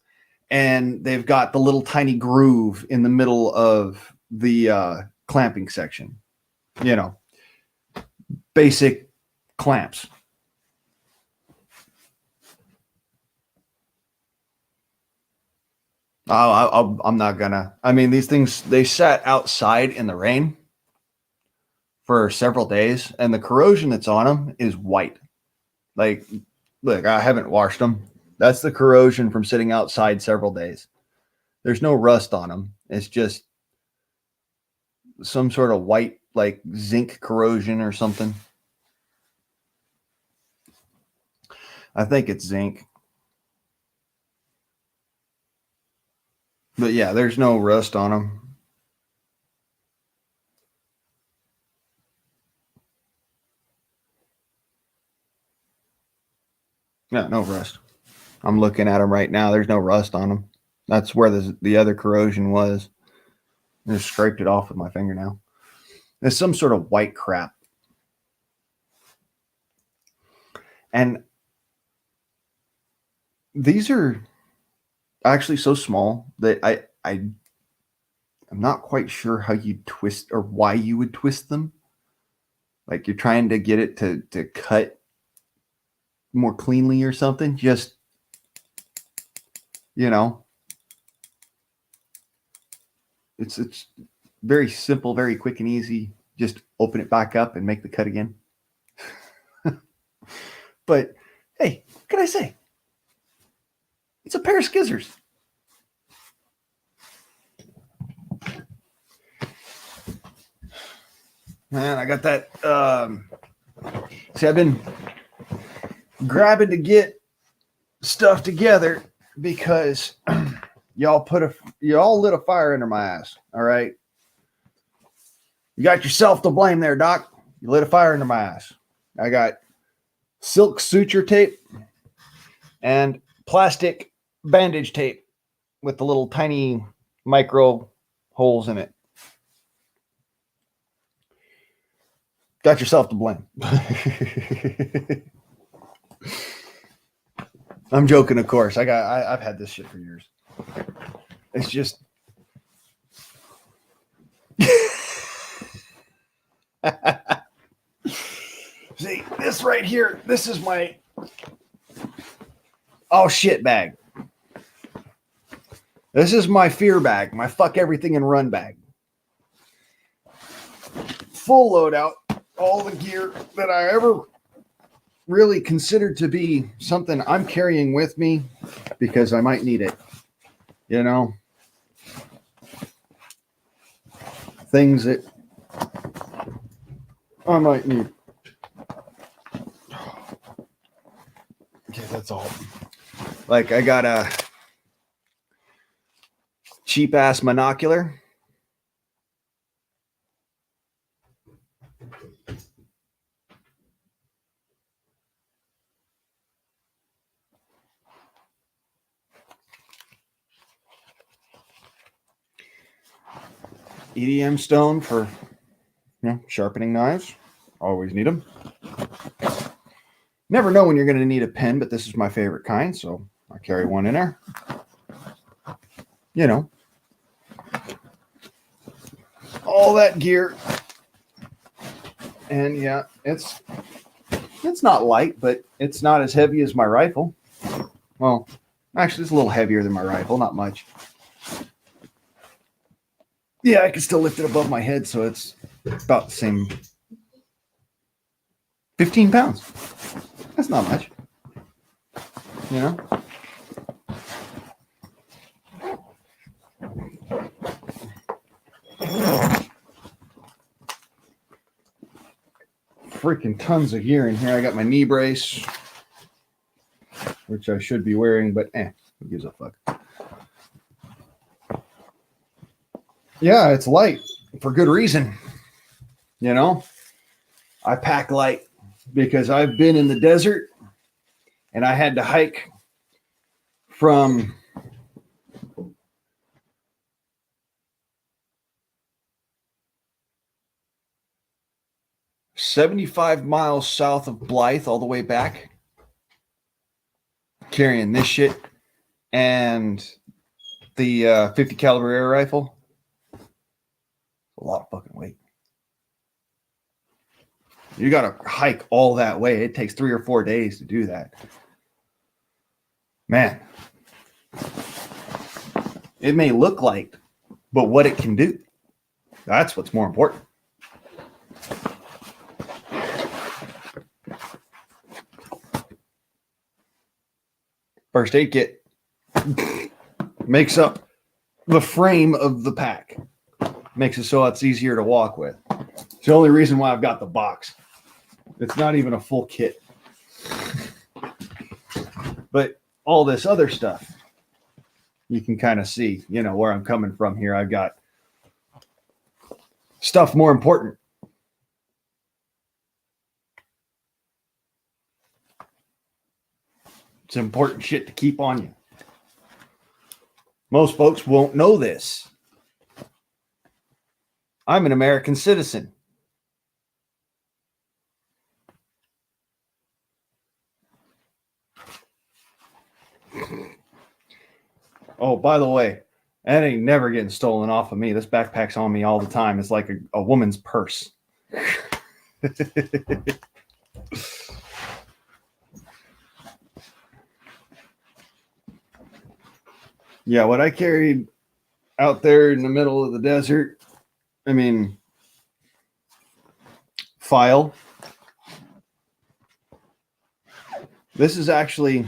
and they've got the little tiny groove in the middle of the clamping section. Basic clamps. I'm not gonna. I mean, these things, they sat outside in the rain for several days, and the corrosion that's on them is white. Like, look, I haven't washed them. That's the corrosion from sitting outside several days. There's no rust on them. It's just some sort of white, like zinc corrosion or something. I think it's zinc. But yeah, there's no rust on them. Yeah, no rust. I'm looking at them right now. There's no rust on them. That's where the other corrosion was. I just scraped it off with my fingernail. There's some sort of white crap. And these are actually so small that I'm not quite sure how you twist or why you would twist them. like you're trying to get it to cut more cleanly or something, just, you know, it's very simple, very quick and easy. Just open it back up and make the cut again. But hey, what can I say? It's a pair of skizzers. Man, I got that. See, I've been grabbing to get stuff together because y'all lit a fire under my ass. All right. You got yourself to blame there, Doc. You lit a fire under my ass. I got silk suture tape and plastic bandage tape with the little tiny micro holes in it. Got yourself to blame. I'm joking, of course. I've had this shit for years. It's just see, this right here, this is my oh shit bag. This is my fear bag, my fuck everything and run bag. Full loadout, all the gear that I ever really considered to be something I'm carrying with me because I might need it. You know? Things that I might need. Okay, that's all. Like I got a cheap ass monocular. EDM stone for, sharpening knives. Always need them. Never know when you're going to need a pen, but this is my favorite kind, so I carry one in there. You know, all that gear. And yeah, it's not light, but it's not as heavy as my rifle. Well, actually, it's a little heavier than my rifle, not much. Yeah, I can still lift it above my head, so it's about the same. 15 pounds. That's not much. You know? Freaking tons of gear in here. I got my knee brace, which I should be wearing, but who gives a fuck? Yeah, it's light for good reason. You know, I pack light because I've been in the desert and I had to hike from $75 miles south of Blythe all the way back, carrying this shit and the 50 caliber air rifle. A lot of fucking weight. You got to hike all that way. It takes 3 or 4 days to do that. Man, it may look light, but what it can do, that's what's more important. First aid kit makes up the frame of the pack. Makes it so it's easier to walk with. It's the only reason why I've got the box. It's not even a full kit. But all this other stuff, you can kind of see, where I'm coming from here. I've got stuff more important. It's important shit to keep on you. Most folks won't know this. I'm an American citizen. Oh, by the way, that ain't never getting stolen off of me. This backpack's on me all the time. It's like a woman's purse. Yeah, what I carried out there in the middle of the desert, I mean, file. This is actually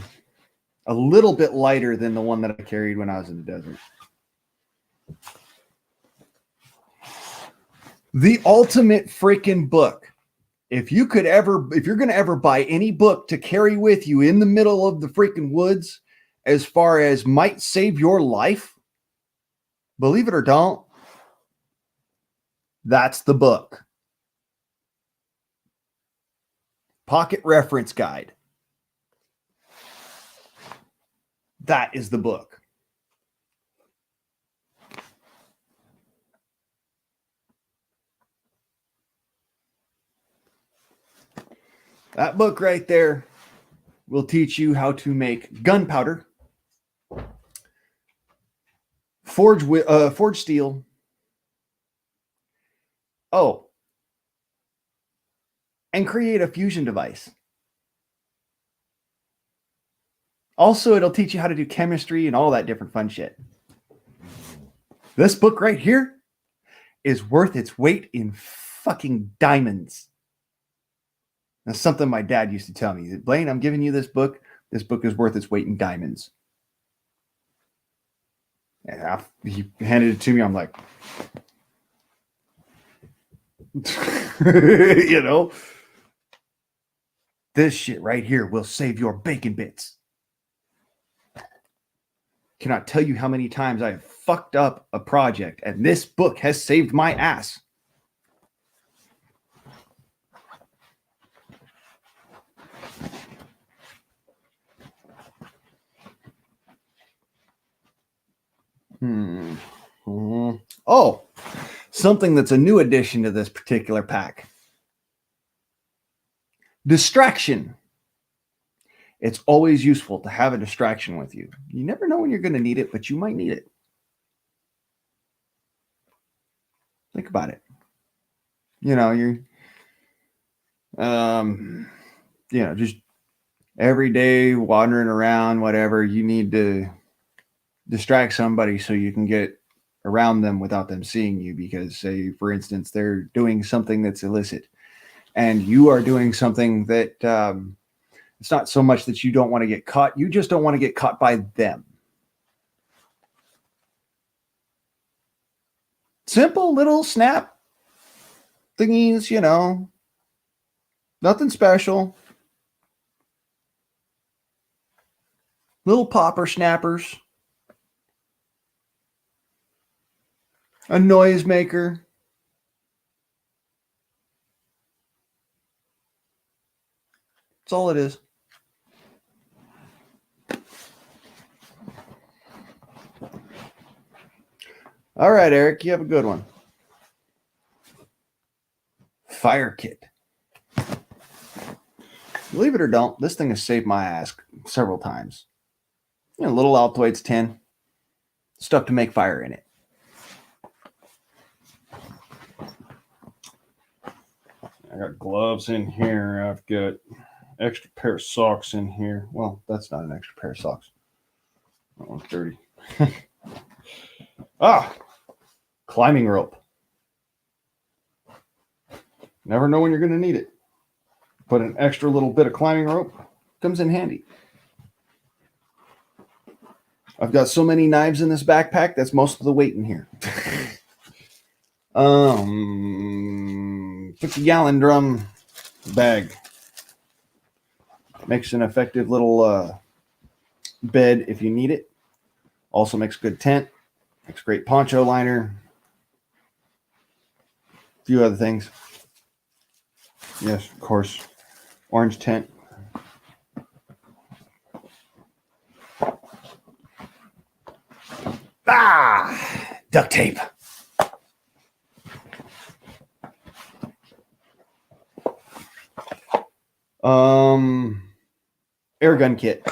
a little bit lighter than the one that I carried when I was in the desert. The ultimate freaking book. If you're going to ever buy any book to carry with you in the middle of the freaking woods, as far as might save your life, believe it or don't, that's the book. Pocket Reference Guide. That is the book. That book right there will teach you how to make gunpowder, forge steel. Oh, and create a fusion device. Also, it'll teach you how to do chemistry and all that different fun shit. This book right here is worth its weight in fucking diamonds. That's something my dad used to tell me. He said, Blaine, I'm giving you this book. This book is worth its weight in diamonds. And he handed it to me. I'm like, you know, this shit right here will save your bacon bits. Cannot tell you how many times I have fucked up a project, and this book has saved my ass. Oh, something that's a new addition to this particular pack. Distraction. It's always useful to have a distraction with you. You never know when you're going to need it, but you might need it. Think about it. You know, you're, just every day wandering around, whatever, you need to distract somebody so you can get around them without them seeing you, because say, for instance, they're doing something that's illicit and you are doing something that it's not so much that you don't want to get caught, you just don't want to get caught by them. Simple little snap thingies, you know, nothing special. Little popper snappers. A noise maker. That's all it is. All right, Eric, you have a good one. Fire kit. Believe it or don't, this thing has saved my ass several times. You know, little Altoids tin, stuff to make fire in it. I got gloves in here. I've got extra pair of socks in here. Well, that's not an extra pair of socks. That one's dirty. Climbing rope. Never know when you're going to need it. But an extra little bit of climbing rope comes in handy. I've got so many knives in this backpack, that's most of the weight in here. 50-gallon drum bag. Makes an effective little bed if you need it. Also makes a good tent. Makes a great poncho liner. A few other things. Yes, of course. Orange tent. Duct tape. Air gun kit.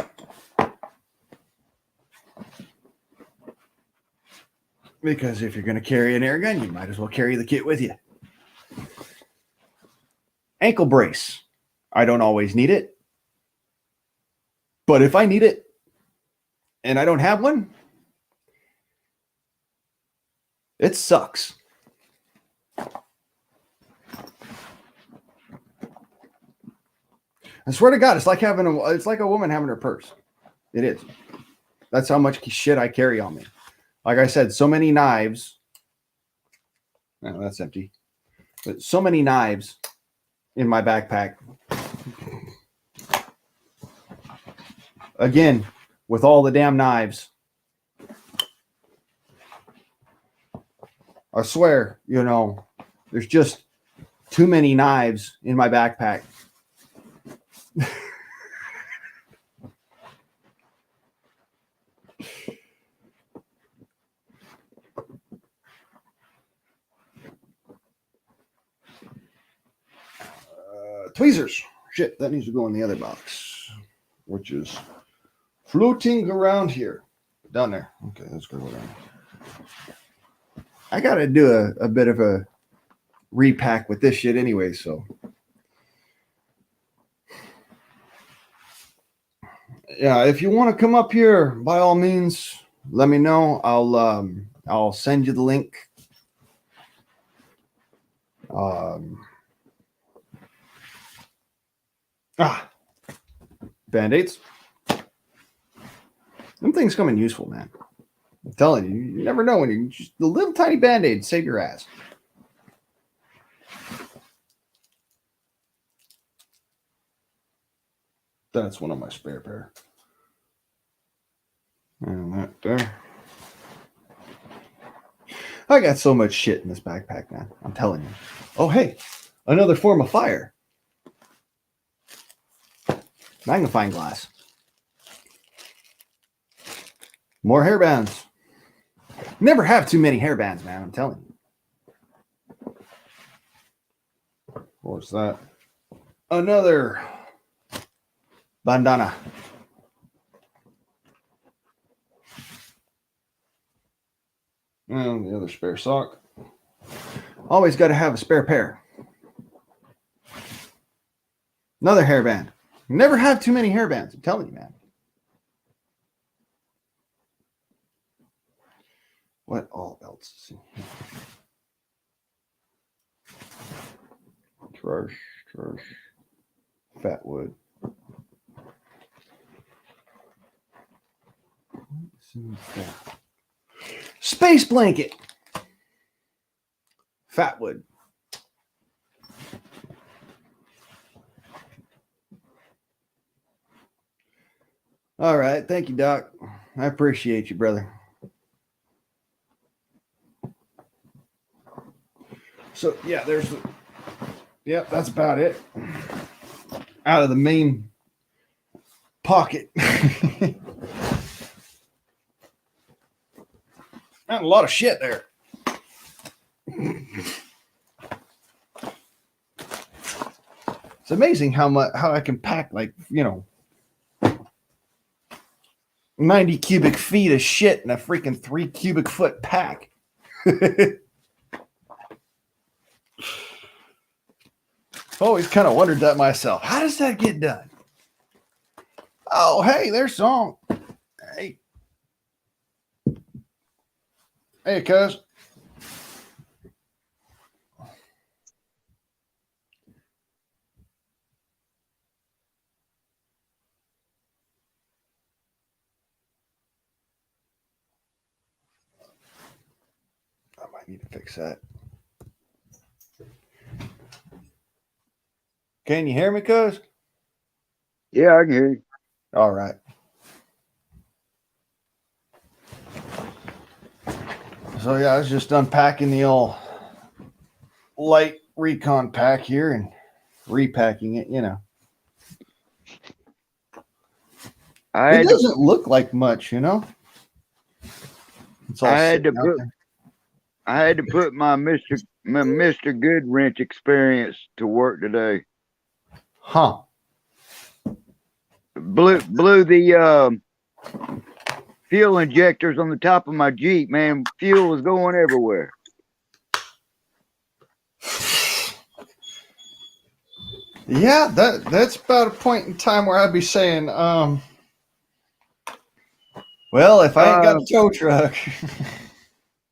Because if you're going to carry an air gun, you might as well carry the kit with you. Ankle brace. I don't always need it. But if I need it and I don't have one, it sucks. I swear to God, it's like a woman having her purse. It is. That's how much shit I carry on me. Like I said, so many knives. Oh, that's empty. But so many knives in my backpack. Again, with all the damn knives. I swear, there's just too many knives in my backpack. Tweezers. Shit, that needs to go in the other box, which is floating around here. Down there. Okay, let's go down. I got to do a bit of a repack with this shit anyway, so. Yeah, if you want to come up here, by all means, let me know. I'll send you the link. Band-Aids. Them things come in useful, man. I'm telling you, you never know when you just the little tiny Band-Aid save your ass. That's one of my spare pair. And that there. I got so much shit in this backpack, man. I'm telling you. Oh, hey, another form of fire. Magnifying glass. More hairbands. Never have too many hairbands, man. I'm telling you. What's that? Another bandana. And the other spare sock. Always got to have a spare pair. Another hairband. Never have too many hairbands. I'm telling you, man. What all else is in here? Trash. Fat wood. Space blanket. Fat wood. All right. Thank you, Doc. I appreciate you, brother. So, yeah, that's about it. Out of the main pocket. Not a lot of shit there. It's amazing how I can pack 90 cubic feet of shit in a freaking 3 cubic foot pack. Always kind of wondered that myself. How does that get done? Oh, hey, there's Song. Hey, cuz. I might need to fix that. Can you hear me, cuz? Yeah, I can hear you. All right. So, yeah, I was just unpacking the old light recon pack here and repacking it, It doesn't look like much, It's all I had to put my Mr. Goodwrench experience to work today. Huh. Blew the fuel injectors on the top of my Jeep, man. Fuel was going everywhere. Yeah, that's about a point in time where I'd be saying, well, if I ain't got a tow truck.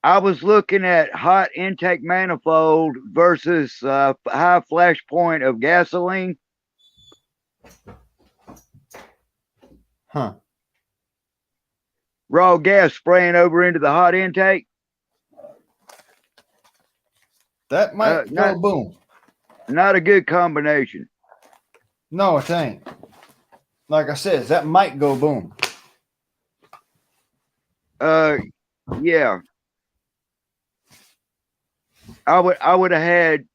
I was looking at hot intake manifold versus high flash point of gasoline. Huh. Raw gas spraying over into the hot intake. That might go boom. Not a good combination. No, it ain't. Like I said, that might go boom. Yeah. I would have had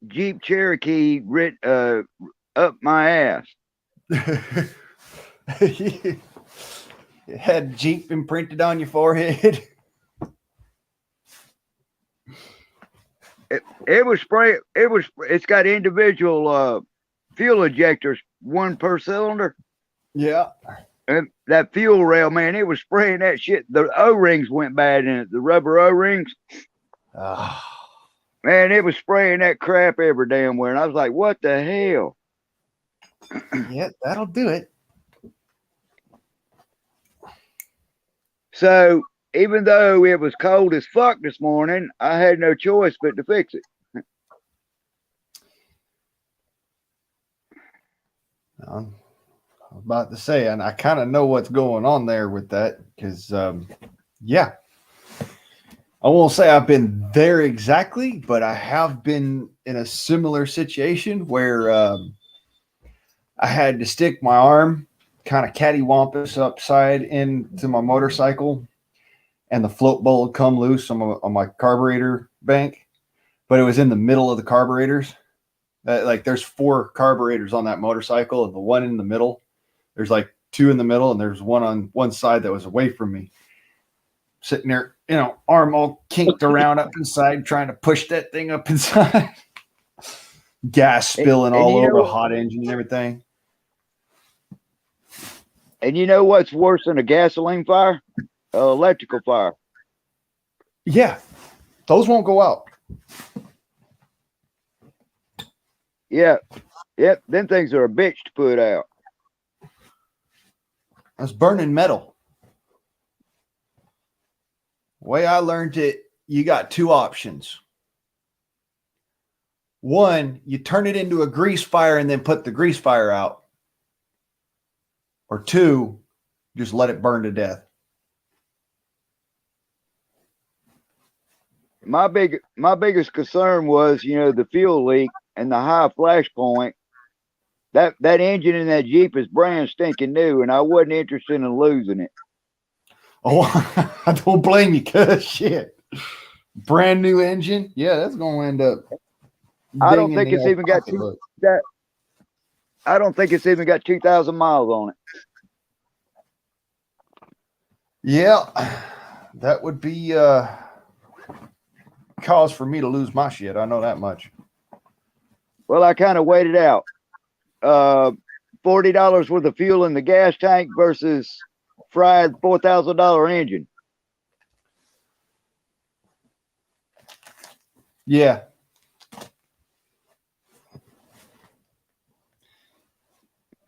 Jeep Cherokee up my ass. You had Jeep imprinted on your forehead. It was spray. It's got individual fuel ejectors, one per cylinder. Yeah. And that fuel rail, man, it was spraying that shit. The O-rings went bad in it. The rubber O-rings. Man, it was spraying that crap every damn where. And I was like, what the hell? Yeah, that'll do it. So even though it was cold as fuck this morning, I had no choice but to fix it. I was about to say, and I kind of know what's going on there with that because, yeah, I won't say I've been there exactly, but I have been in a similar situation where I had to stick my arm kind of cattywampus upside into my motorcycle, and the float bowl had come loose on my carburetor bank, but it was in the middle of the carburetors. Like there's 4 carburetors on that motorcycle, and the one in the middle, there's like 2 in the middle, and there's one on one side that was away from me. Sitting there, arm all kinked around up inside, trying to push that thing up inside. Gas spilling all over, hot engine and everything. And you know what's worse than a gasoline fire? Electrical fire. Yeah, those won't go out. Yeah, yep. Them things are a bitch to put out. That's burning metal. The way I learned it, you got 2 options. One, you turn it into a grease fire and then put the grease fire out. Or 2, just let it burn to death. My biggest concern was, the fuel leak and the high flash point. That engine in that Jeep is brand stinking new, and I wasn't interested in losing it. Oh, I don't blame you, cuz shit. Brand new engine. Yeah, that's going to end up. I don't think it's even got I don't think it's even got 2,000 miles on it. Yeah, that would be cause for me to lose my shit. I know that much. Well, I kind of weighed it out. $40 worth of fuel in the gas tank versus fried $4,000 engine. Yeah.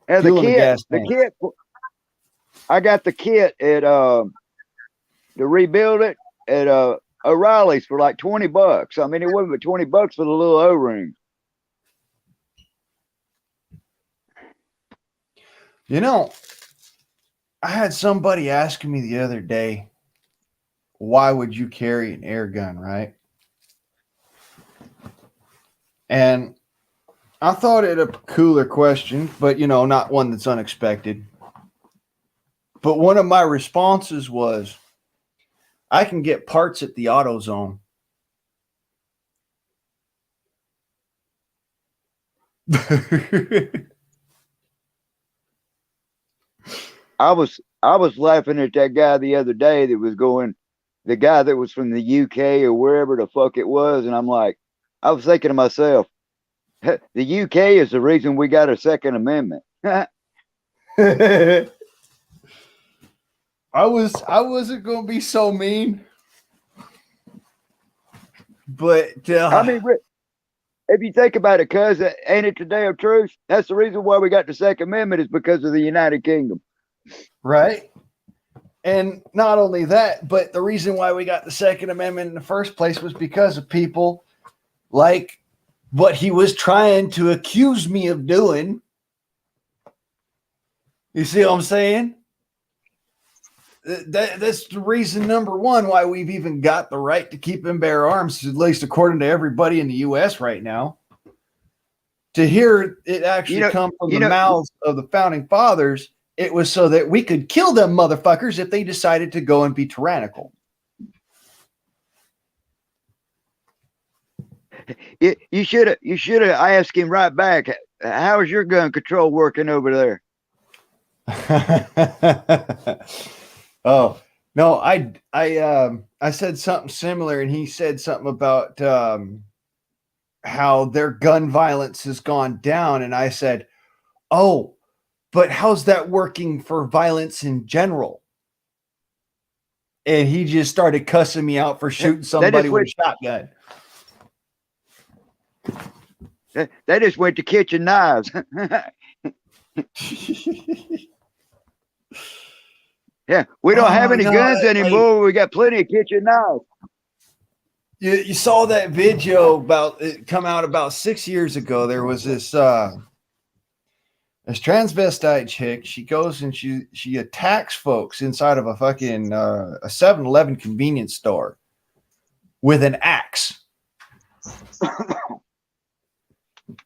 And the kit, I got the kit at to rebuild it at O'Reilly's for like $20. I mean, it wasn't but $20 for the little O-ring. I had somebody asking me the other day, why would you carry an air gun, right? And I thought it a cooler question, but not one that's unexpected. But one of my responses was, I can get parts at the AutoZone. I was laughing at that guy the other day that was going, the guy that was from the UK or wherever the fuck it was, and I'm like, I was thinking to myself, the UK is the reason we got a Second Amendment. I wasn't gonna be so mean, but I mean, if you think about it, cuz, ain't it the day of truth? That's the reason why we got the Second Amendment is because of the United Kingdom. Right. And not only that, but the reason why we got the Second Amendment in the first place was because of people like what he was trying to accuse me of doing. You see what I'm saying? That's the reason number one why we've even got the right to keep and bear arms, at least according to everybody in the U.S. right now. To hear it actually come from the mouths of the founding fathers, it was so that we could kill them motherfuckers if they decided to go and be tyrannical. You should have asked him right back. How is your gun control working over there? Oh no, I said something similar, and he said something about how their gun violence has gone down, and I said, "Oh, but how's that working for violence in general?" And he just started cussing me out for shooting somebody with a shotgun. They just went to kitchen knives. Yeah, we don't have any guns anymore. We got plenty of kitchen knives. You saw that video about it come out about 6 years ago. There was this transvestite chick. She goes and she attacks folks inside of a fucking a 7-Eleven convenience store with an axe.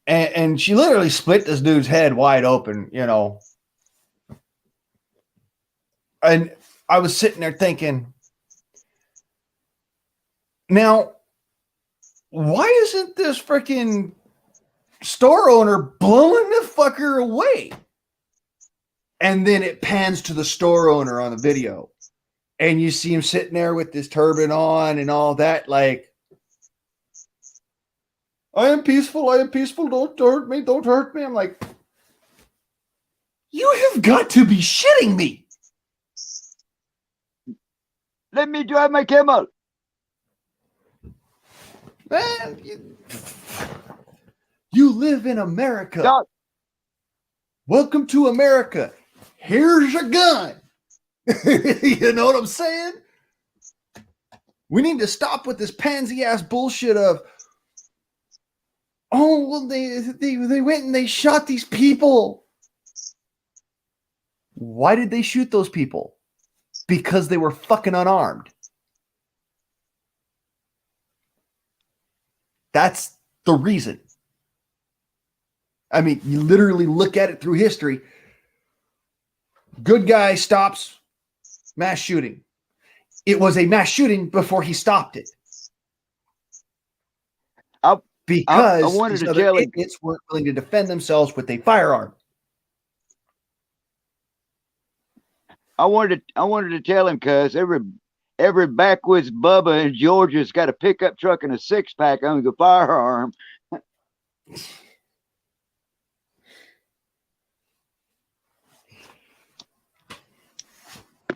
And she literally split this dude's head wide open, you know. And I was sitting there thinking, now, why isn't this freaking store owner blowing the fucker away? And then it pans to the store owner on the video. And you see him sitting there with this turban on and all that, like, I am peaceful, don't hurt me, don't hurt me. I'm like, you have got to be shitting me. Let me drive my camel. Man, you live in America. Stop. Welcome to America. Here's your gun. You know what I'm saying? We need to stop with this pansy ass bullshit of, oh, well, they went and they shot these people. Why did they shoot those people? Because they were fucking unarmed. That's the reason. I mean, you literally look at it through history. Good guy stops mass shooting. It was a mass shooting before he stopped it. Because I wanted these to other tell him, idiots weren't willing to defend themselves with a firearm. I wanted to tell him, cuz every backwoods Bubba in Georgia's got a pickup truck and a 6-pack on the firearm.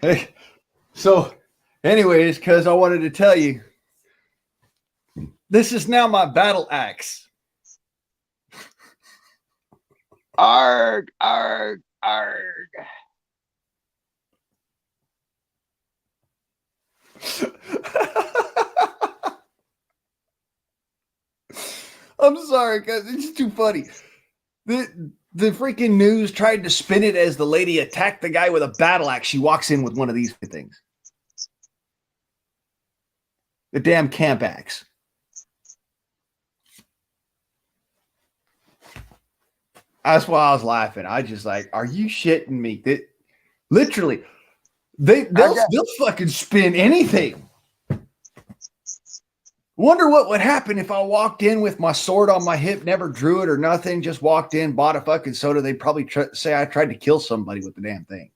Hey, so anyways, because I wanted to tell you, this is now my battle axe. Arg, arg, arg. I'm sorry, guys. It's too funny. The freaking news tried to spin it as the lady attacked the guy with a battle axe. She walks in with one of these things. The damn camp axe. That's why I was laughing. I just like, are you shitting me? Literally, they'll fucking spin anything. Wonder what would happen if I walked in with my sword on my hip, never drew it or nothing, just walked in, bought a fucking soda. They'd probably say I tried to kill somebody with the damn thing.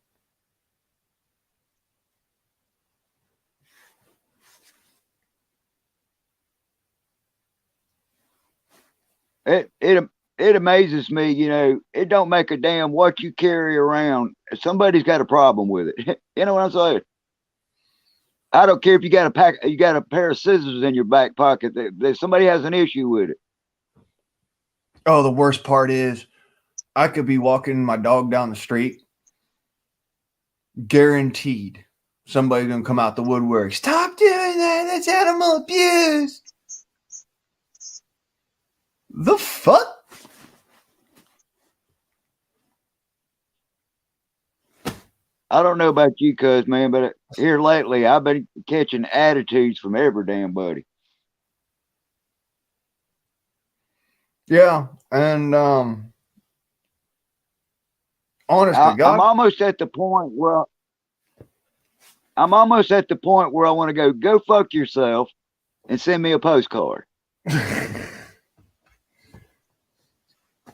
It amazes me, you know, it don't make a damn what you carry around. Somebody's got a problem with it. You know what I'm saying? I don't care if you got a pair of scissors in your back pocket. Somebody has an issue with it. Oh, the worst part is I could be walking my dog down the street. Guaranteed somebody's gonna come out the woodwork. Stop doing that. That's animal abuse. The fuck? I don't know about you, cuz man, but here lately I've been catching attitudes from every damn buddy. Yeah, and honest to I'm God, almost at the point where I want to go fuck yourself and send me a postcard.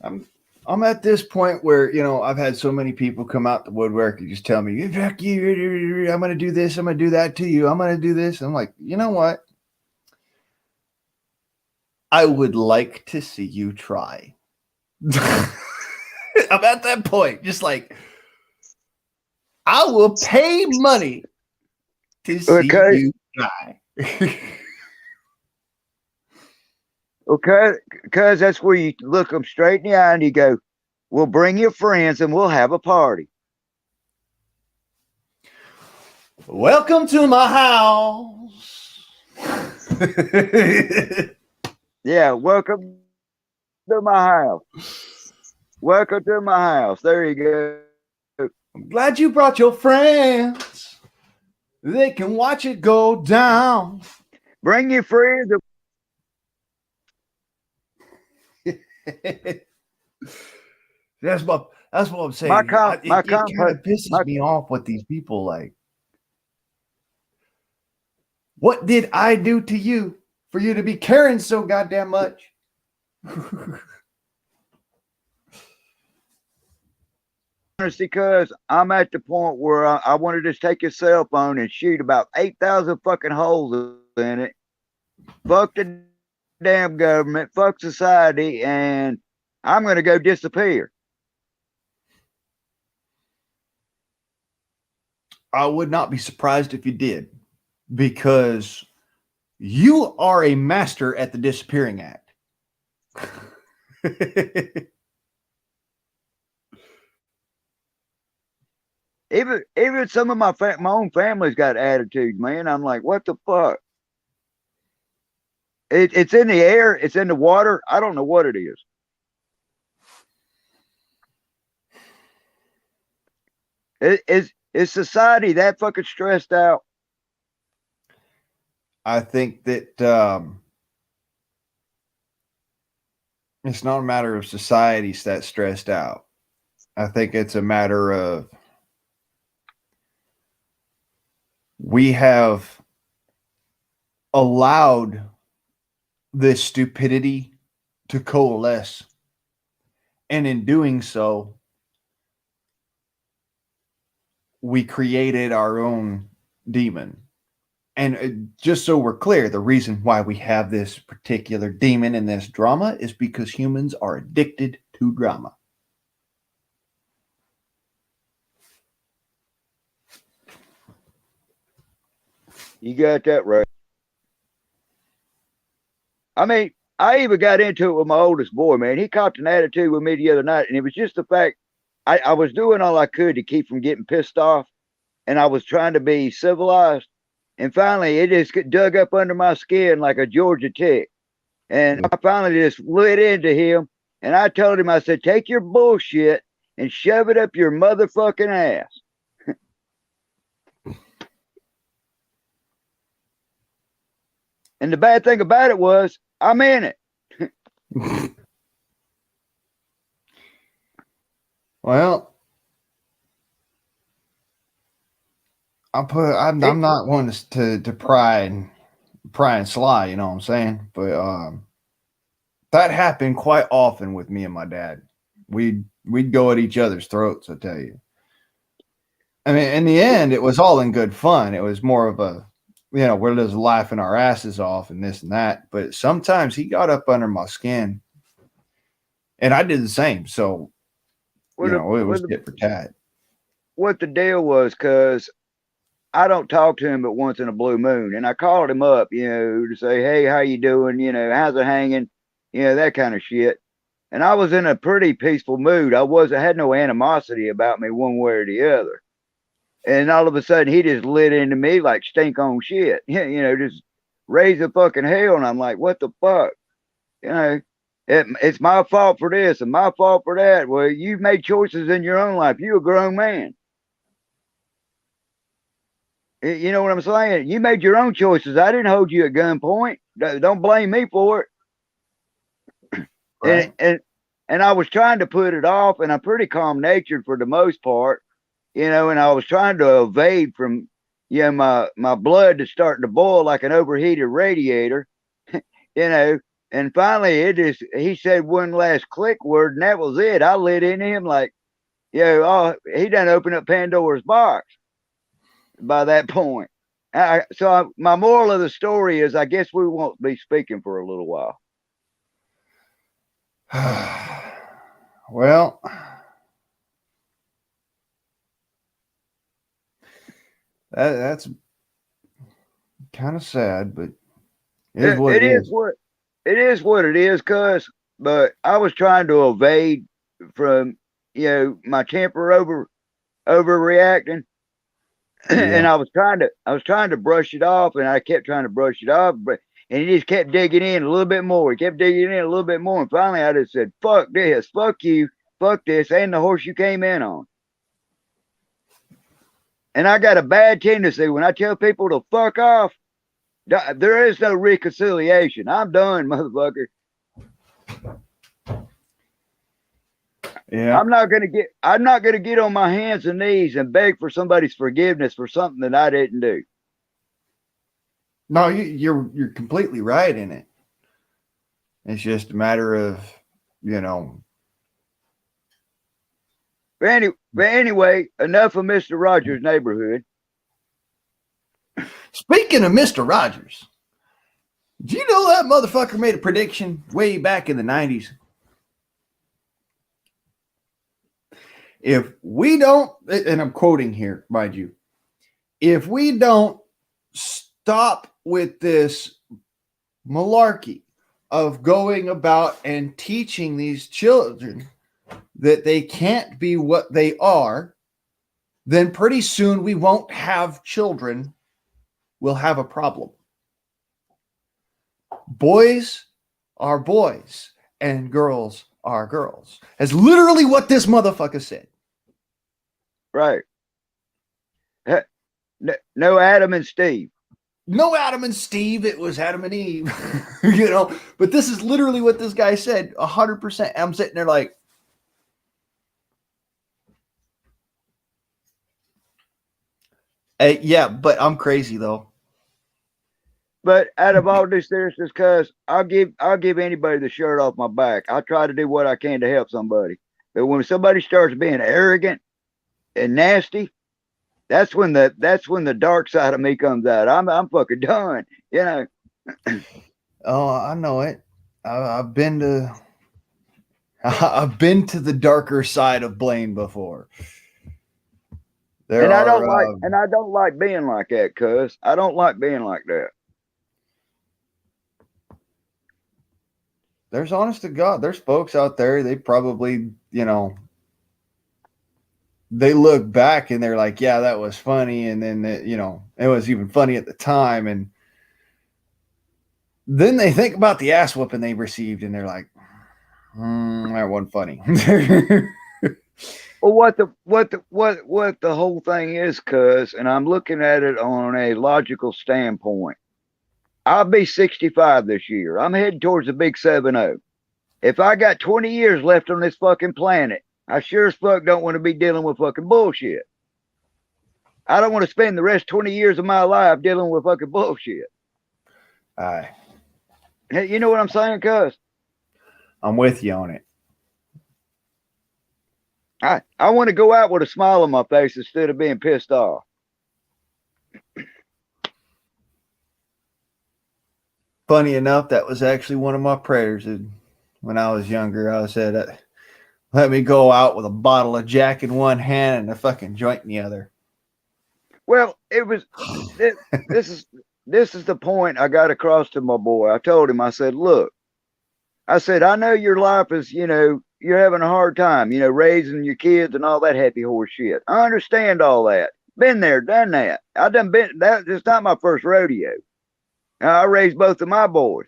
I'm at this point where, you know, I've had so many people come out the woodwork and just tell me, fuck you, I'm gonna do this, I'm gonna do that to you, I'm gonna do this. I'm like, you know what? I would like to see you try. I'm at that point, just like, I will pay money to see you try. Okay, because that's where you look them straight in the eye and you go, "We'll bring your friends and we'll have a party." Welcome to my house. Yeah, welcome to my house. Welcome to my house. There you go. I'm glad you brought your friends. They can watch it go down. Bring your friends. That's what I'm saying. My it kind of pisses my me off with these people. Like, what did I do to you for you to be caring so goddamn much? Because I'm at the point where I want to just take a cell phone and shoot about 8,000 fucking holes in it. Fuck the damn government, fuck society, and I'm going to go disappear. I would not be surprised if you did, because you are a master at the disappearing act. Even some of my own family's got attitudes, man. I'm like, what the fuck? It's in the air. It's in the water. I don't know what it is. Is society that fucking stressed out? I think that it's not a matter of society's that stressed out. I think it's a matter of we have allowed this stupidity to coalesce. And in doing so, we created our own demon. And just so we're clear, the reason why we have this particular demon in this drama is because humans are addicted to drama. You got that right. I mean, I even got into it with my oldest boy, man. He copped an attitude with me the other night, and it was just the fact I was doing all I could to keep from getting pissed off, and I was trying to be civilized. And finally, it just dug up under my skin like a Georgia tick. And I finally just lit into him, and I told him, I said, take your bullshit and shove it up your motherfucking ass. And the bad thing about it was, I'm in it. Well, I'm not one to pry and sly, you know what I'm saying? But that happened quite often with me and my dad. We'd go at each other's throats, I tell you. I mean, in the end, it was all in good fun. It was more of a, you know, we're just laughing our asses off and this and that. But sometimes he got up under my skin, and I did the same. So, it was tit for tat. What the deal was, because I don't talk to him but once in a blue moon, and I called him up, to say, hey, how you doing? How's it hanging? That kind of shit. and I was in a pretty peaceful mood. I had no animosity about me one way or the other. And all of a sudden, he just lit into me like stink on shit. You know, just raise the fucking hell. And I'm like, what the fuck? You know, it's my fault for this and my fault for that. Well, you've made choices in your own life. You're a grown man. You know what I'm saying? You made your own choices. I didn't hold you at gunpoint. Don't blame me for it. Right. And I was trying to put it off, and I'm pretty calm natured for the most part, you know, and I was trying to evade from, you know, my blood to starting to boil like an overheated radiator, you know. And finally, he said one last click word, and that was it. I lit into him like, you know, oh, he done opened up Pandora's box by that point. My moral of the story is, I guess we won't be speaking for a little while. Well, that's kind of sad, but it is what it is. It is what it is, cuz. But I was trying to evade from, you know, my temper overreacting. And Yeah. I was trying to brush it off, and I kept trying to brush it off, and he just kept digging in a little bit more. He kept digging in a little bit more, and finally I just said, "Fuck this, fuck you, fuck this, and the horse you came in on." And I got a bad tendency when I tell people to fuck off. There is no reconciliation. I'm done, motherfucker. Yeah. I'm not gonna get on my hands and knees and beg for somebody's forgiveness for something that I didn't do. No, you're completely right in it. It's just a matter of, you know. But anyway, enough of Mr. Rogers' neighborhood. Speaking of Mr. Rogers, did you know that motherfucker made a prediction way back in the 90s? If we don't, and I'm quoting here, mind you, if we don't stop with this malarkey of going about and teaching these children that they can't be what they are, then pretty soon we won't have children. We'll have a problem. Boys are boys and girls are girls. That's literally what this motherfucker said. Right. No Adam and Steve. No Adam and Steve. It was Adam and Eve. You know, but this is literally what this guy said. 100%. I'm sitting there like, hey, yeah, but I'm crazy though. But out of all this seriousness, cuz I'll give anybody the shirt off my back. I try to do what I can to help somebody. But when somebody starts being arrogant and nasty, that's when the dark side of me comes out. I'm fucking done, you know. Oh, I know it. I've been to the darker side of Blaine before. I don't like being like that, cuz I don't like being like that. There's honest to God, there's folks out there, they probably, you know, they look back and they're like, yeah, that was funny. And then, you know, it was even funny at the time. And then they think about the ass whooping they received and they're like, that wasn't funny. Well, what the whole thing is, cuz, and I'm looking at it on a logical standpoint. I'll be 65 this year. I'm heading towards the big 7-0. If I got 20 years left on this fucking planet, I sure as fuck don't want to be dealing with fucking bullshit. I don't want to spend the rest 20 years of my life dealing with fucking bullshit. Aye. You know what I'm saying, cuz? I'm with you on it. I want to go out with a smile on my face instead of being pissed off. Funny enough, that was actually one of my prayers when I was younger. I said, let me go out with a bottle of Jack in one hand and a fucking joint in the other. Well, this is the point I got across to my boy. I told him, I said, look, I said, I know your life is, you're having a hard time, raising your kids and all that happy horse shit. I understand all that. Been there, done that. I done been that. It's not my first rodeo. I raised both of my boys.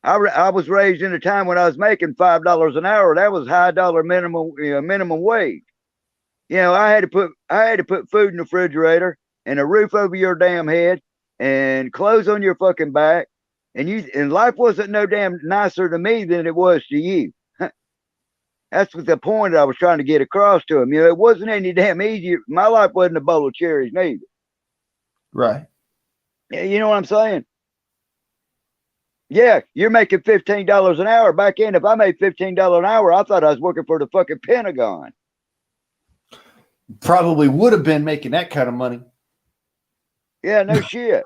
I was raised in a time when I was making $5 an hour. That was high dollar minimum wage. I had to put food in the refrigerator and a roof over your damn head and clothes on your fucking back. And life wasn't no damn nicer to me than it was to you. That's what the point I was trying to get across to him. It wasn't any damn easier. My life wasn't a bowl of cherries neither. Right. You know what I'm saying? Yeah, you're making $15 an hour. Back in, if I made $15 an hour, I thought I was working for the fucking Pentagon. Probably would have been making that kind of money. Yeah, no shit.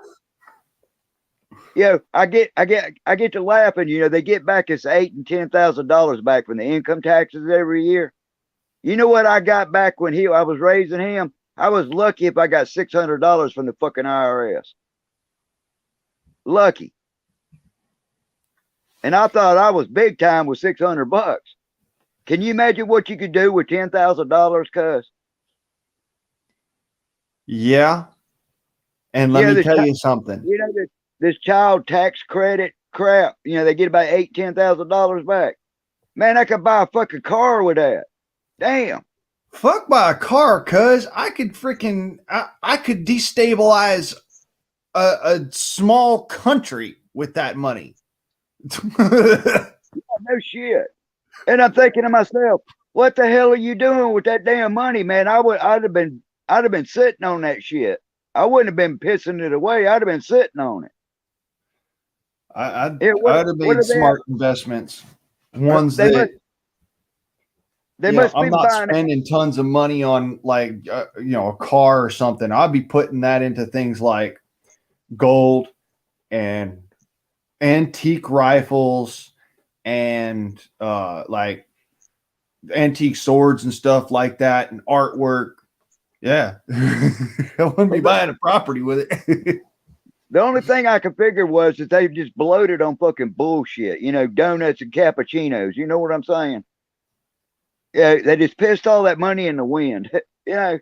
I get to laughing. They get back us $8,000 and $10,000 back from the income taxes every year. You know what I got back when I was raising him? I was lucky if I got $600 from the fucking IRS. Lucky. And I thought I was big time with $600. Can you imagine what you could do with $10,000, cuz? Yeah. And let me tell you something. This child tax credit crap, they get about $8,000, $10,000 back. Man, I could buy a fucking car with that. Damn. Fuck buy a car, cuz I could I could destabilize a small country with that money. No shit. And I'm thinking to myself, what the hell are you doing with that damn money, man? I'd have been sitting on that shit. I wouldn't have been pissing it away. I'd have been sitting on it. I'd have made smart investments. Ones they that must I'm be not buying spending tons of money on, like a car or something. I'd be putting that into things like gold and antique rifles and like antique swords and stuff like that, and artwork. Yeah. I wouldn't be buying a property with it. The only thing I could figure was that they just bloated on fucking bullshit, donuts and cappuccinos. You know what I'm saying? Yeah, they just pissed all that money in the wind. Yeah.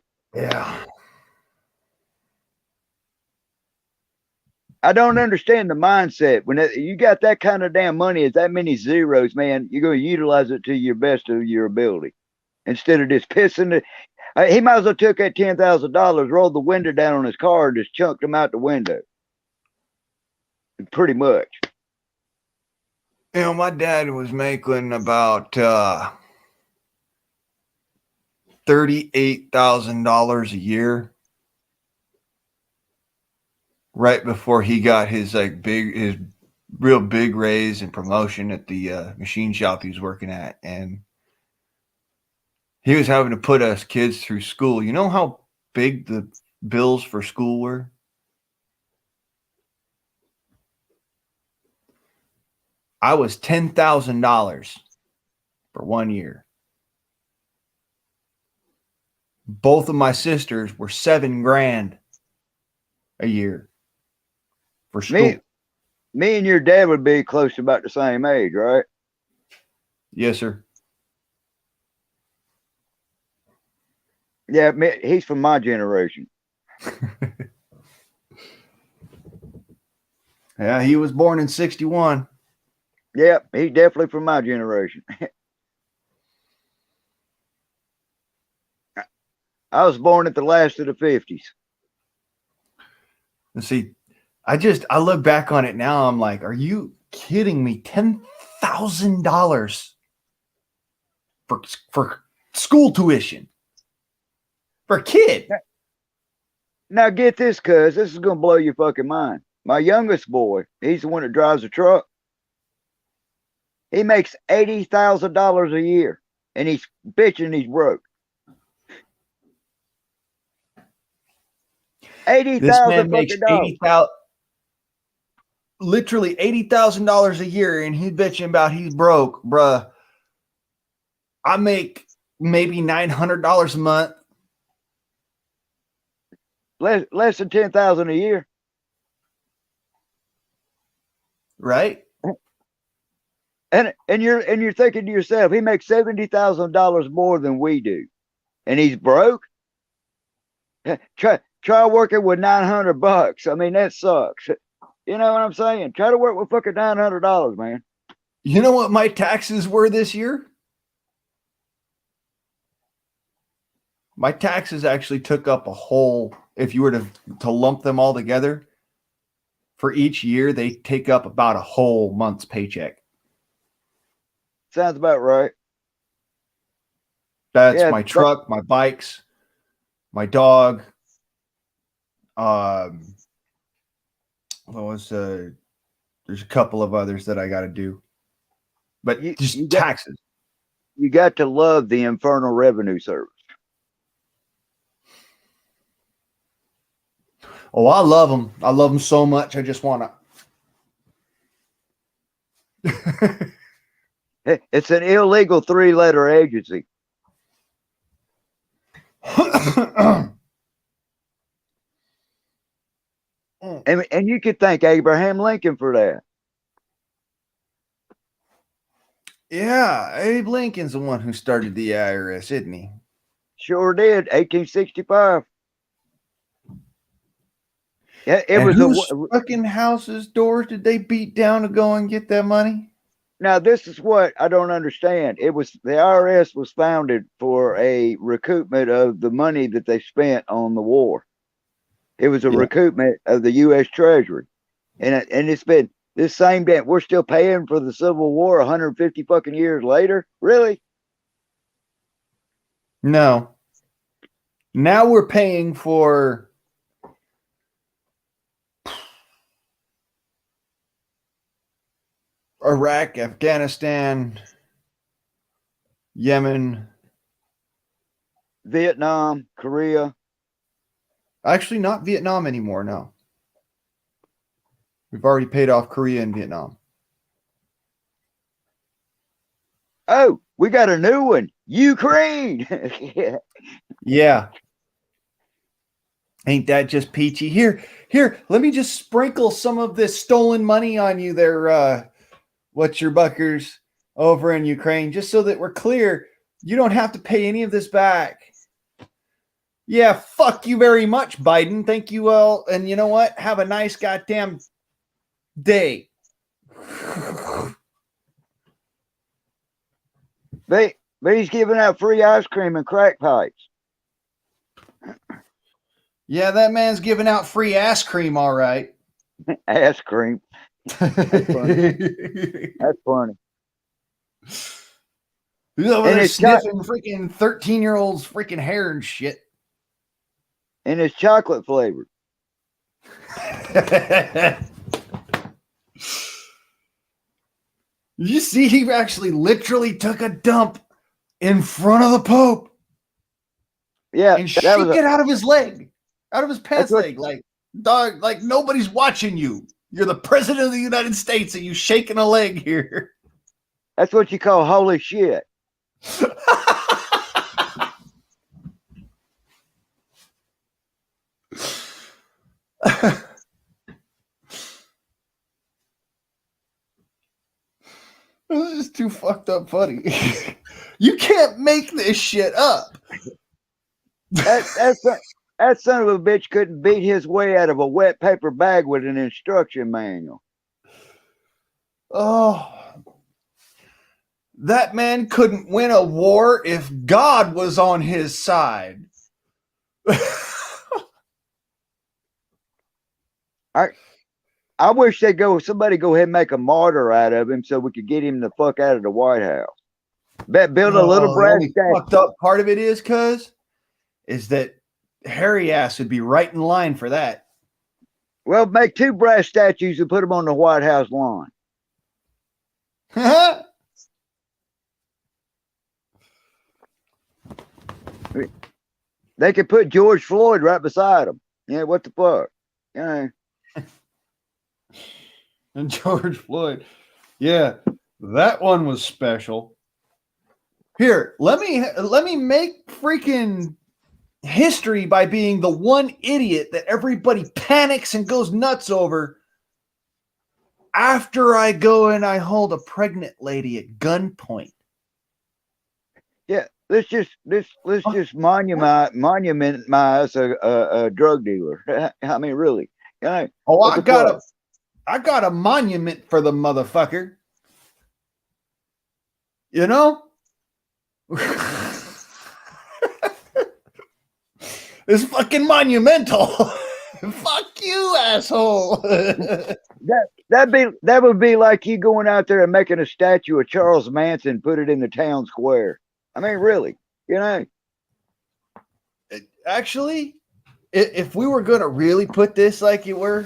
I don't understand the mindset. When you got that kind of damn money, it's that many zeros, man, you're going to utilize it to your best of your ability. Instead of just pissing it. He might as well took that $10,000, rolled the window down on his car, and just chunked them out the window. Pretty much. My dad was making about $38,000 a year right before he got his real big raise and promotion at the machine shop he was working at, and he was having to put us kids through school. You know how big the bills for school were? I was $10,000 for 1 year. Both of my sisters were $7,000 a year for school. Me and your dad would be close to about the same age, right? Yes, sir. Yeah, he's from my generation. Yeah, he was born in 61. Yep, he's definitely from my generation. I was born at the last of the 50s. And see, I look back on it now. I'm like, are you kidding me? $10,000 for school tuition for a kid. Now get this, cuz this is gonna blow your fucking mind. My youngest boy, he's the one that drives a truck. He makes $80,000 a year, and he's bitching he's broke. $80,000 fucking dollars. Literally $80,000 a year, and he's bitching about he's broke, bruh. I make maybe $900 a month. Less than $10,000 a year, right? And you're thinking to yourself, he makes $70,000 more than we do, and he's broke. Try working with $900. I mean, that sucks. You know what I'm saying? Try to work with fucking $900, man. You know what my taxes were this year? My taxes actually took up a whole, if you were to lump them all together, for each year, they take up about a whole month's paycheck. Sounds about right. That's my truck, my bikes, my dog. What was there's a couple of others that I got to do, but just taxes. You got to love the Infernal Revenue Service. Oh, I love them. I love them so much. I just want to. It's an illegal 3-letter agency. And you could thank Abraham Lincoln for that. Yeah, Abe Lincoln's the one who started the IRS, isn't he? Sure did, 1865. Yeah, it and was whose fucking house's doors did they beat down to go and get that money? Now, this is what I don't understand. It was the IRS was founded for a recoupment of the money that they spent on the war. It was a recoupment of the U.S. Treasury, and it's been this same debt. We're still paying for the Civil War 150 fucking years later. Really? No. Now we're paying for Iraq, Afghanistan, Yemen, Vietnam, Korea. Actually, not Vietnam anymore. No. We've already paid off Korea and Vietnam. Oh, we got a new one. Ukraine. Yeah. Ain't that just peachy? Here, let me just sprinkle some of this stolen money on you there, what's your buckers over in Ukraine, just so that we're clear. You don't have to pay any of this back. Yeah, fuck you very much, Biden. Thank you all. And you know what? Have a nice goddamn day. But he's giving out free ice cream and crack pipes. Yeah, that man's giving out free ass cream, all right. Ass cream. That's funny. That's funny. He's over there sniffing freaking 13-year-olds' freaking hair and shit. And it's chocolate flavored. You see, he actually literally took a dump in front of the Pope. Yeah. And shit it out of his leg, out of his pants leg. Like, dog, like nobody's watching you. You're the president of the United States and you shaking a leg here. That's what you call holy shit. This is too fucked up funny. You can't make this shit up. That son of a bitch couldn't beat his way out of a wet paper bag with an instruction manual. Oh, that man couldn't win a war if God was on his side. I wish somebody go ahead and make a martyr out of him so we could get him the fuck out of the White House. Build a little brass statue. Fucked up part of it is that hairy ass would be right in line for that. Well, make 2 brass statues and put them on the White House lawn. They could put George Floyd right beside him. Yeah, what the fuck? Yeah. And George Floyd. Yeah, that one was special. Here, let me make freaking history by being the one idiot that everybody panics and goes nuts over. after I go and I hold a pregnant lady at gunpoint. Yeah, let's just monumentize a drug dealer. I mean, really. Yeah. Oh, What the fuck? I got a monument for the motherfucker. You know? It's fucking monumental. Fuck you, asshole. That would be like you going out there and making a statue of Charles Manson, put it in the town square. I mean, really, you know. Actually, if we were gonna really put this like it were,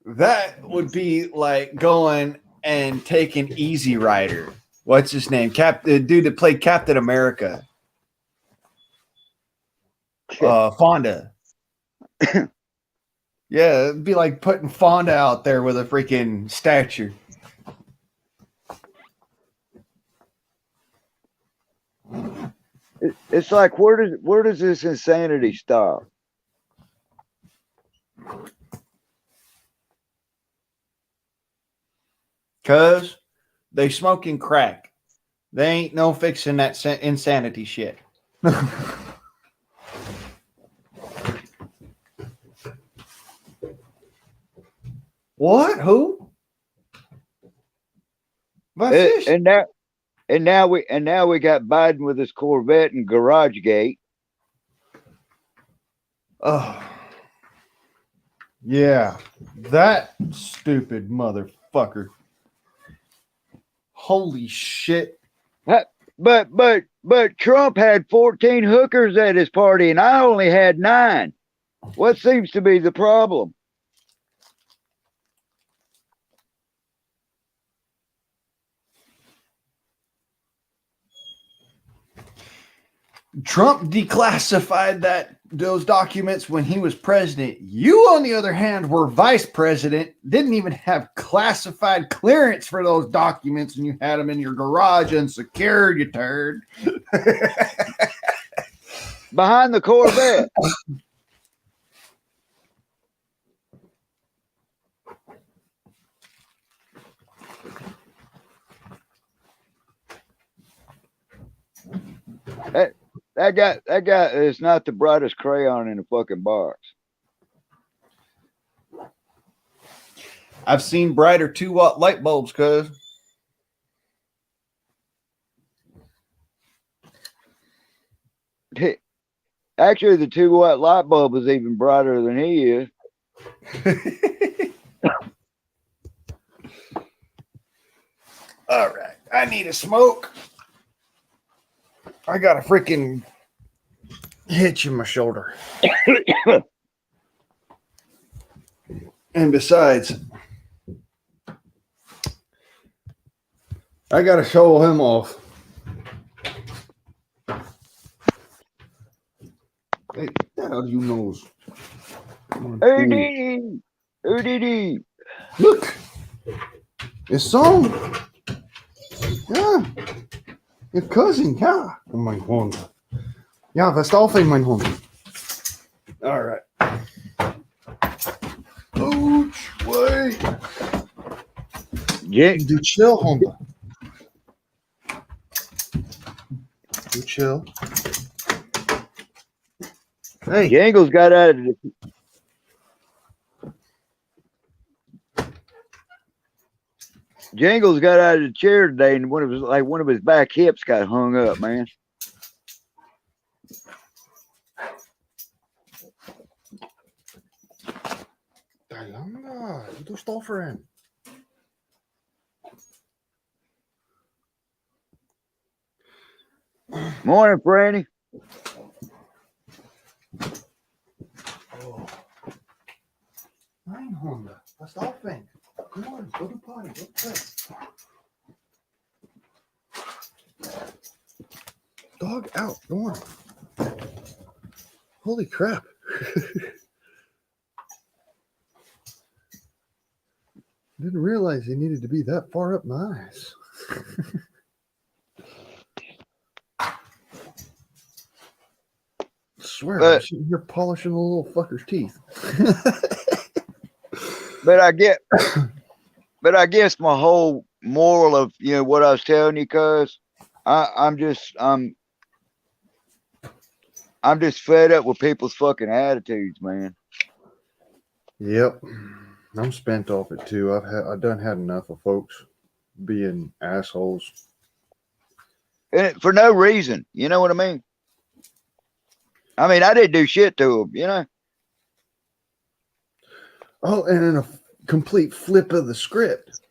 that would be like going and taking Easy Rider. What's his name? The dude that played Captain America. Fonda. Yeah, it'd be like putting Fonda out there with a freaking statue. It's like, where does this insanity stop? Cause they smoking crack. They ain't no fixing that insanity shit. What? Who? And now we got Biden with his Corvette and Garage Gate. Oh, yeah, that stupid motherfucker. Holy shit! But Trump had 14 hookers at his party, and I only had 9. What seems to be the problem? Trump declassified those documents when he was president. You, on the other hand, were vice president, didn't even have classified clearance for those documents, and you had them in your garage unsecured, you turd. Behind the Corvette. That guy is not the brightest crayon in the fucking box. I've seen brighter 2-watt light bulbs, cuz. Actually, the 2-watt light bulb is even brighter than he is. All right. I need a smoke. I got a freaking hitch in my shoulder. And besides, I got to show him off. Hey, what the hell do you nose? Who did he? Look, it's song. Ja, ihr cousin, ja. Oh, mein Hund. Ja, was auf in mein Hund. All right. Ouch, wait. Du chill, Honda. Du chill. Hey. Jingles got out of the chair today, and one of his back hips got hung up, man. Dalanga, du stofferen. Morning, Franny. Oh. Nein, Honda. Was aufhängt. Come on, go to potty. Go play. Dog out. Go on. Holy crap. Didn't realize he needed to be that far up my eyes. I swear, I'm sitting here polishing the little fucker's teeth. but I guess my whole moral of what I was telling you, cuz I'm just fed up with people's fucking attitudes, man. Yep. I'm spent off it too. I've done had enough of folks being assholes. And for no reason. You know what I mean? I mean, I didn't do shit to them, Oh, and in a complete flip of the script,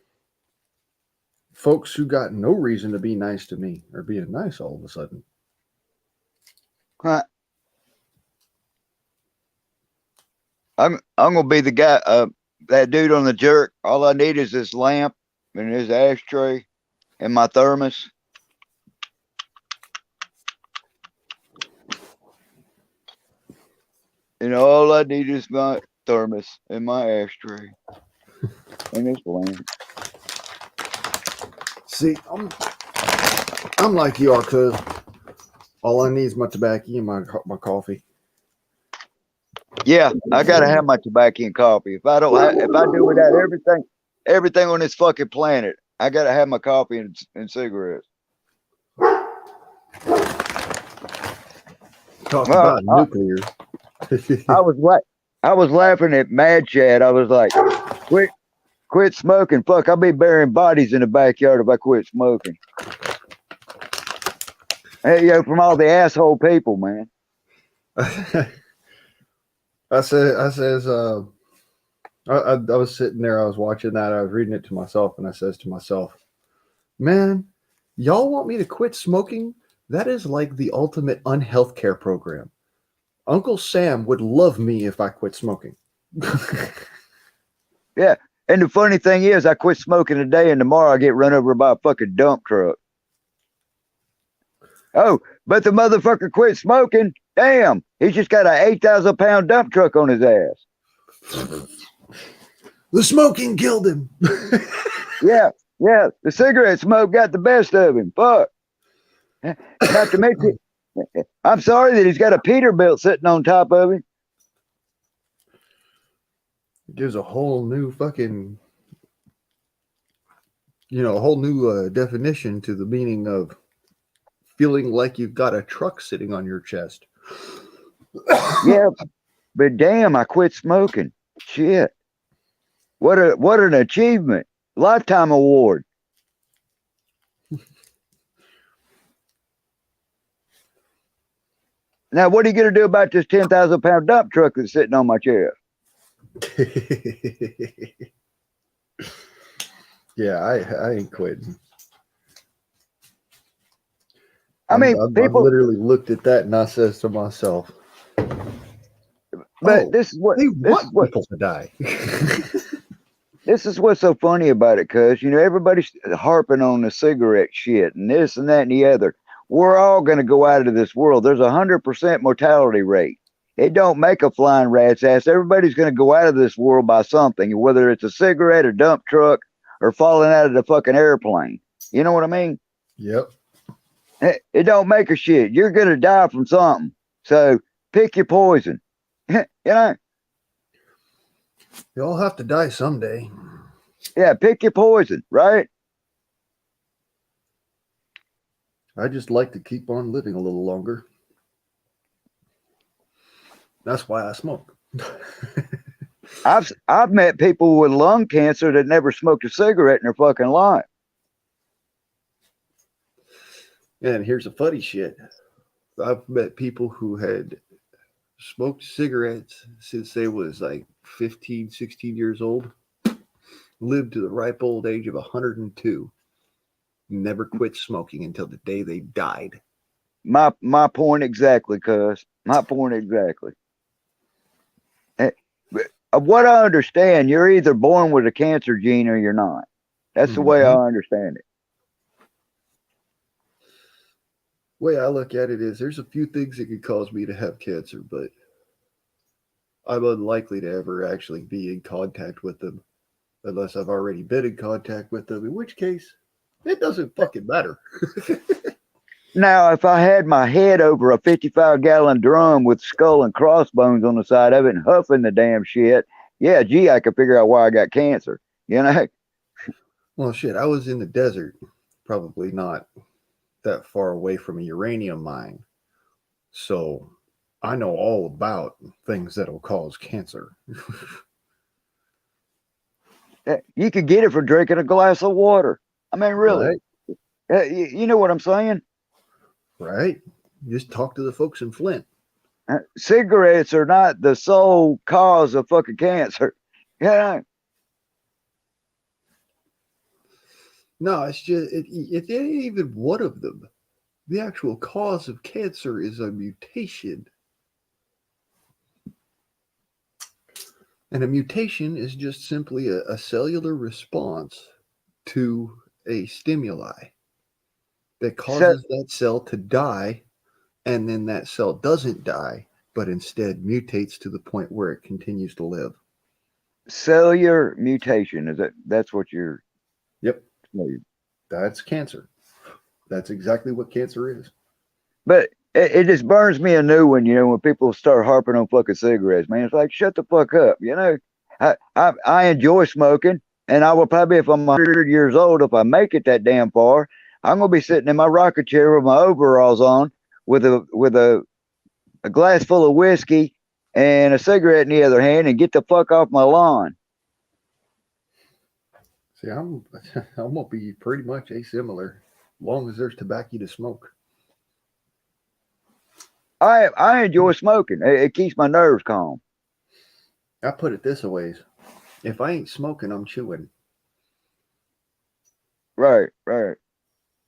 folks who got no reason to be nice to me are being nice all of a sudden. Huh. I'm gonna be the guy, that dude on the jerk. All I need is this lamp and this ashtray and my thermos. And all I need is my thermos and my ashtray and this lamp. See, I'm like you are, cuz all I need is my tobacco and my coffee. Yeah, I gotta have my tobacco and coffee. If I do without everything on this fucking planet, I gotta have my coffee and cigarettes. Talk about nuclear. I was laughing at Mad Chad. I was like, quit smoking. Fuck, I'll be burying bodies in the backyard if I quit smoking. Hey, from all the asshole people, man. I was sitting there, I was watching that, I was reading it to myself, and I says to myself, man, y'all want me to quit smoking? That is like the ultimate unhealth care program. Uncle Sam would love me if I quit smoking. Yeah. And the funny thing is, I quit smoking today, and tomorrow I get run over by a fucking dump truck. Oh, but the motherfucker quit smoking. Damn, he's just got an 8,000 pound dump truck on his ass. The smoking killed him. Yeah, the cigarette smoke got the best of him. Fuck. Not to mention, I'm sorry that he's got a Peterbilt sitting on top of him. It gives a whole new fucking, a whole new definition to the meaning of feeling like you've got a truck sitting on your chest. Yeah, but damn, I quit smoking. Shit. What an achievement. Lifetime award. Now, what are you going to do about this 10,000 pound dump truck that's sitting on my chair? Yeah, I ain't quitting. I mean, people I literally looked at that and I says to myself, but this is what they want people to die. This is what's so funny about it, cuz everybody's harping on the cigarette shit and this and that and the other. We're all going to go out of this world. There's 100% mortality rate. It don't make a flying rat's ass. Everybody's going to go out of this world by something, whether it's a cigarette, a dump truck, or falling out of the fucking airplane. You know what I mean? Yep. It don't make a shit. You're going to die from something. So pick your poison. You all have to die someday. Yeah, pick your poison, right? I just like to keep on living a little longer. That's why I smoke. I've met people with lung cancer that never smoked a cigarette in their fucking life. And here's the funny shit. I've met people who had smoked cigarettes since they was like 15, 16 years old, lived to the ripe old age of 102, never quit smoking until the day they died. My point exactly, cuz. My point exactly. What I understand, you're either born with a cancer gene or you're not. That's the way I understand it. The way I look at it is there's a few things that could cause me to have cancer, but I'm unlikely to ever actually be in contact with them unless I've already been in contact with them, in which case it doesn't fucking matter. Now, if I had my head over a 55-gallon drum with skull and crossbones on the side of it and huffing the damn shit, yeah, gee, I could figure out why I got cancer. You know? Well, shit, I was in the desert, probably not that far away from a uranium mine. So I know all about things that'll cause cancer. You could get it for drinking a glass of water. I mean, really. Right? You know what I'm saying? Right? Just talk to the folks in Flint. Cigarettes are not the sole cause of fucking cancer. Yeah. No, it's just, it ain't even one of them. The actual cause of cancer is a mutation. And a mutation is just simply a cellular response to a stimuli that causes that cell to die, and then that cell doesn't die, but instead mutates to the point where it continues to live. Cellular mutation, is that's what you're... Yep. That's cancer. That's exactly what cancer is. But it just burns me a new one, you know, when people start harping on fucking cigarettes, man. It's like, shut the fuck up, you know. I enjoy smoking, and I will probably, if I'm 100 years old, if I make it that damn far, I'm gonna be sitting in my rocket chair with my overalls on, with a glass full of whiskey and a cigarette in the other hand, and get the fuck off my lawn. See, I'm gonna be pretty much asimilar, as long as there's tobacco to smoke. I enjoy smoking. It keeps my nerves calm. I put it this way: if I ain't smoking, I'm chewing. Right.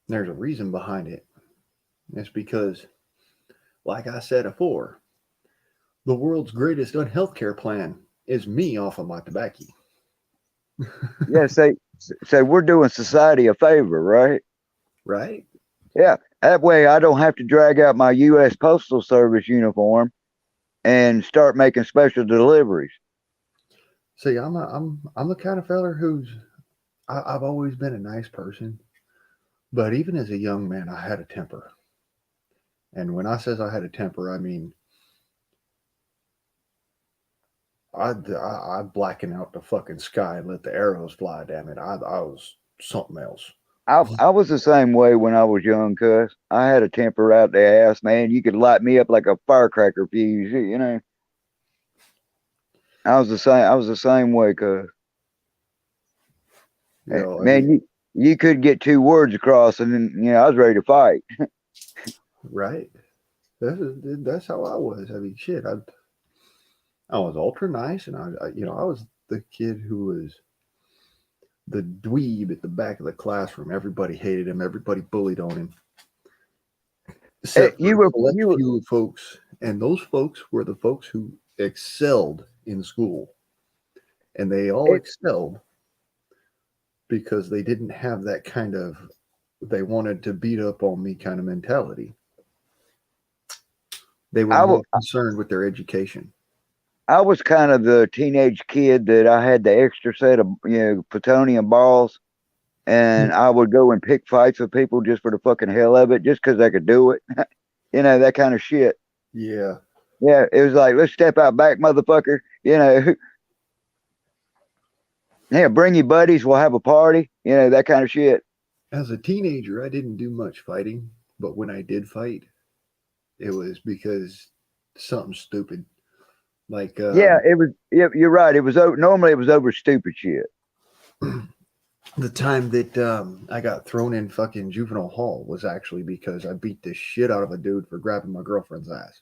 There's a reason behind it. It's because, like I said before, the world's greatest unhealthcare plan is me off of my tobacco. Yeah, say we're doing society a favor, right? Right? Yeah. That way I don't have to drag out my U.S. Postal Service uniform and start making special deliveries. See, I'm the kind of feller who's I've always been a nice person, but even as a young man, I had a temper. And when I says I had a temper, I mean I'd blacken out the fucking sky and let the arrows fly. Damn it, I was something else. I was the same way when I was young, cuz I had a temper out the ass, man. You could light me up like a firecracker fuse, you know. I was the same way, cuz You know, man, you could get two words across, and then I was ready to fight. right? That's how I was. I mean, shit, I was ultra nice, and I was the kid who was the dweeb at the back of the classroom. Everybody hated him. Everybody bullied on him. Except You for were few folks, and those folks were the folks who excelled in school, and they all excelled because they didn't have that kind of they wanted to beat up on me kind of mentality. They were more concerned with their education. I was kind of the teenage kid that I had the extra set of plutonium balls, and I would go and pick fights with people just for the fucking hell of it, just because I could do it. That kind of shit. Yeah. Yeah, it was like, let's step out back, motherfucker. Yeah, bring your buddies, we'll have a party. That kind of shit. As a teenager, I didn't do much fighting, but when I did fight, it was because something stupid. Like it was. You're right. It was normally it was over stupid shit. The time that I got thrown in fucking juvenile hall was actually because I beat the shit out of a dude for grabbing my girlfriend's ass.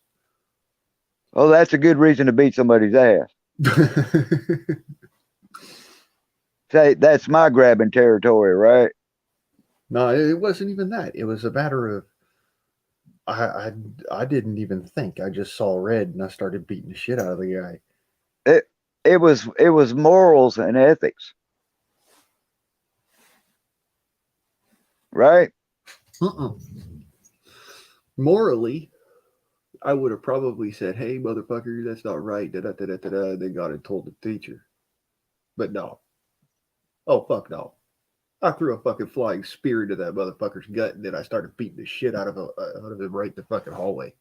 Oh, that's a good reason to beat somebody's ass. Say, that's my grabbing territory, right? No, it wasn't even that. It was a matter of I didn't even think. I just saw red and I started beating the shit out of the guy. It was morals and ethics, right? Morally, I would have probably said, "Hey, motherfucker, that's not right." They got it told the teacher, but no. Oh fuck no! I threw a fucking flying spear into that motherfucker's gut, and then I started beating the shit out of him right in the fucking hallway.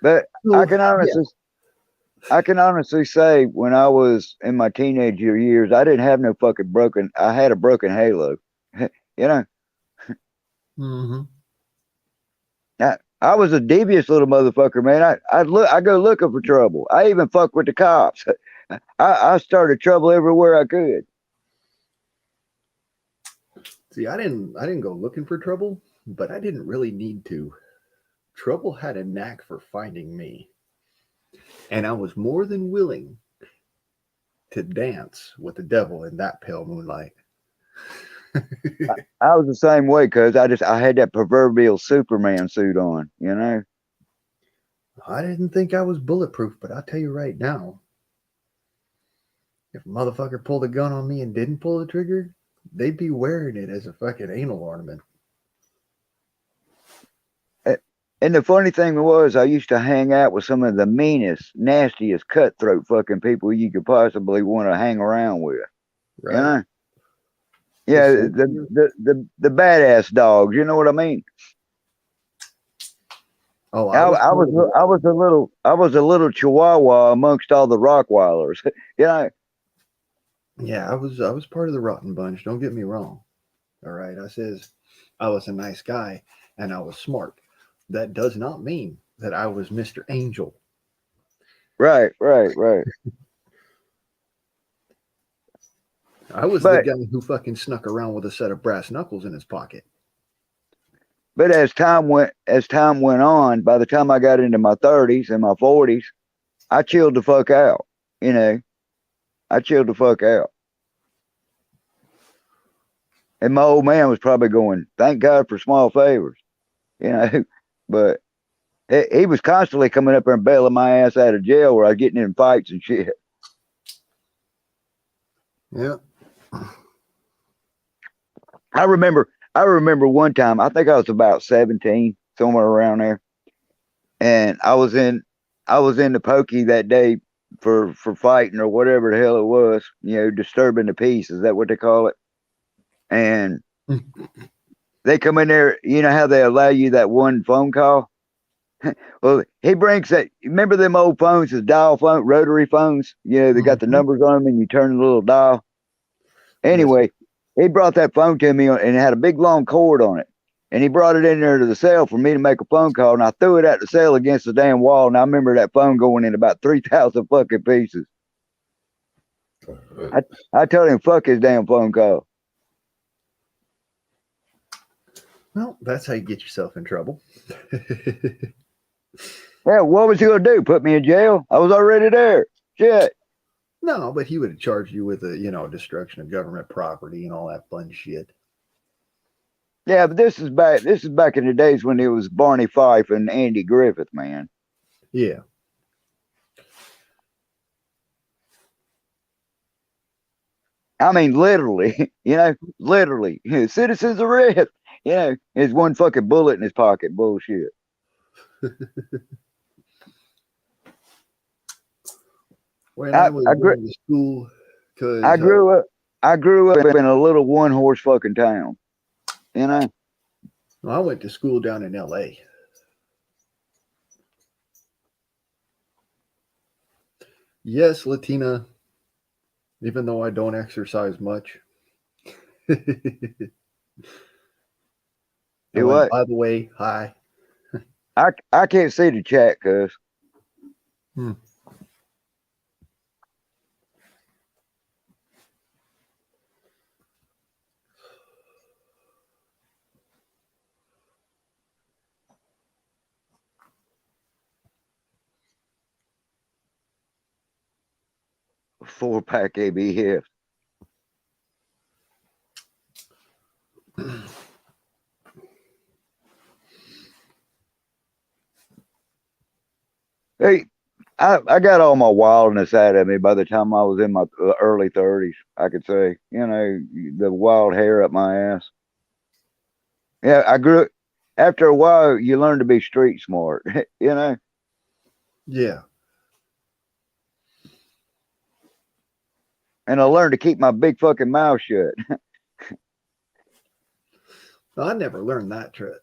But I can honestly, I can honestly say when I was in my teenager years, I didn't have no fucking broken. I had a broken halo. You know, Mm-hmm. I was a devious little motherfucker, man. I go looking for trouble. I even fuck with the cops. I started trouble everywhere I could. See, I didn't go looking for trouble, but I didn't really need to. Trouble had a knack for finding me, and I was more than willing to dance with the devil in that pale moonlight. I was the same way because I had that proverbial Superman suit on. You know. I didn't think I was bulletproof, but I'll tell you right now, if a motherfucker pulled a gun on me and didn't pull the trigger, they'd be wearing it as a fucking anal ornament. And the funny thing was, I used to hang out with some of the meanest, nastiest, cutthroat fucking people you could possibly want to hang around with. Right? You know? Yeah, the badass dogs. You know what I mean? Oh, I was a little chihuahua amongst all the Rockwilders. You know? yeah, I was part of the rotten bunch. Don't get me wrong. All right, I says I was a nice guy and I was smart. That does not mean that I was Mr. Angel. Right. I was the But guy who fucking snuck around with a set of brass knuckles in his pocket. but as time went on, by the time I got into my 30s and my 40s, I chilled the fuck out. You know, I chilled the fuck out. And my old man was probably going, "Thank God for small favors," you know. But he was constantly coming up there and bailing my ass out of jail where I was getting in fights and shit. Yeah. I remember one time, I think I was about 17, somewhere around there. And I was in the pokey that day for fighting or whatever the hell it was, you know, disturbing the peace. Is that what they call it? And they come in there, you know how they allow you that one phone call? Well, he brings that. Remember them old phones, the dial phone, rotary phones? You know, they got the numbers on them and you turn the little dial. Yes. Anyway, he brought that phone to me and it had a big long cord on it. And he brought it in there to the cell for me to make a phone call. And I threw it at the cell against the damn wall. And I remember that phone going in about 3,000 fucking pieces. I told him, fuck his damn phone call. Well, that's how you get yourself in trouble. Yeah, what was he going to do? Put me in jail? I was already there. Shit. No, but he would have charged you with destruction of government property and all that fun shit. Yeah, but this is back in the days when it was Barney Fife and Andy Griffith, man. Yeah. I mean, literally, literally, citizens arrest. There's one fucking bullet in his pocket. Bullshit. When I was going to school, because I grew up in a little one horse fucking town. I went to school down in L.A. Yes, Latina, even though I don't exercise much. Do what? By the way, hi. I can't see the chat, cuz. Four-pack ABF. Hey, I got all my wildness out of me by the time I was in my early 30s, I could say. The wild hair up my ass. Yeah, after a while, you learn to be street smart, Yeah. And I learned to keep my big fucking mouth shut. I never learned that trick.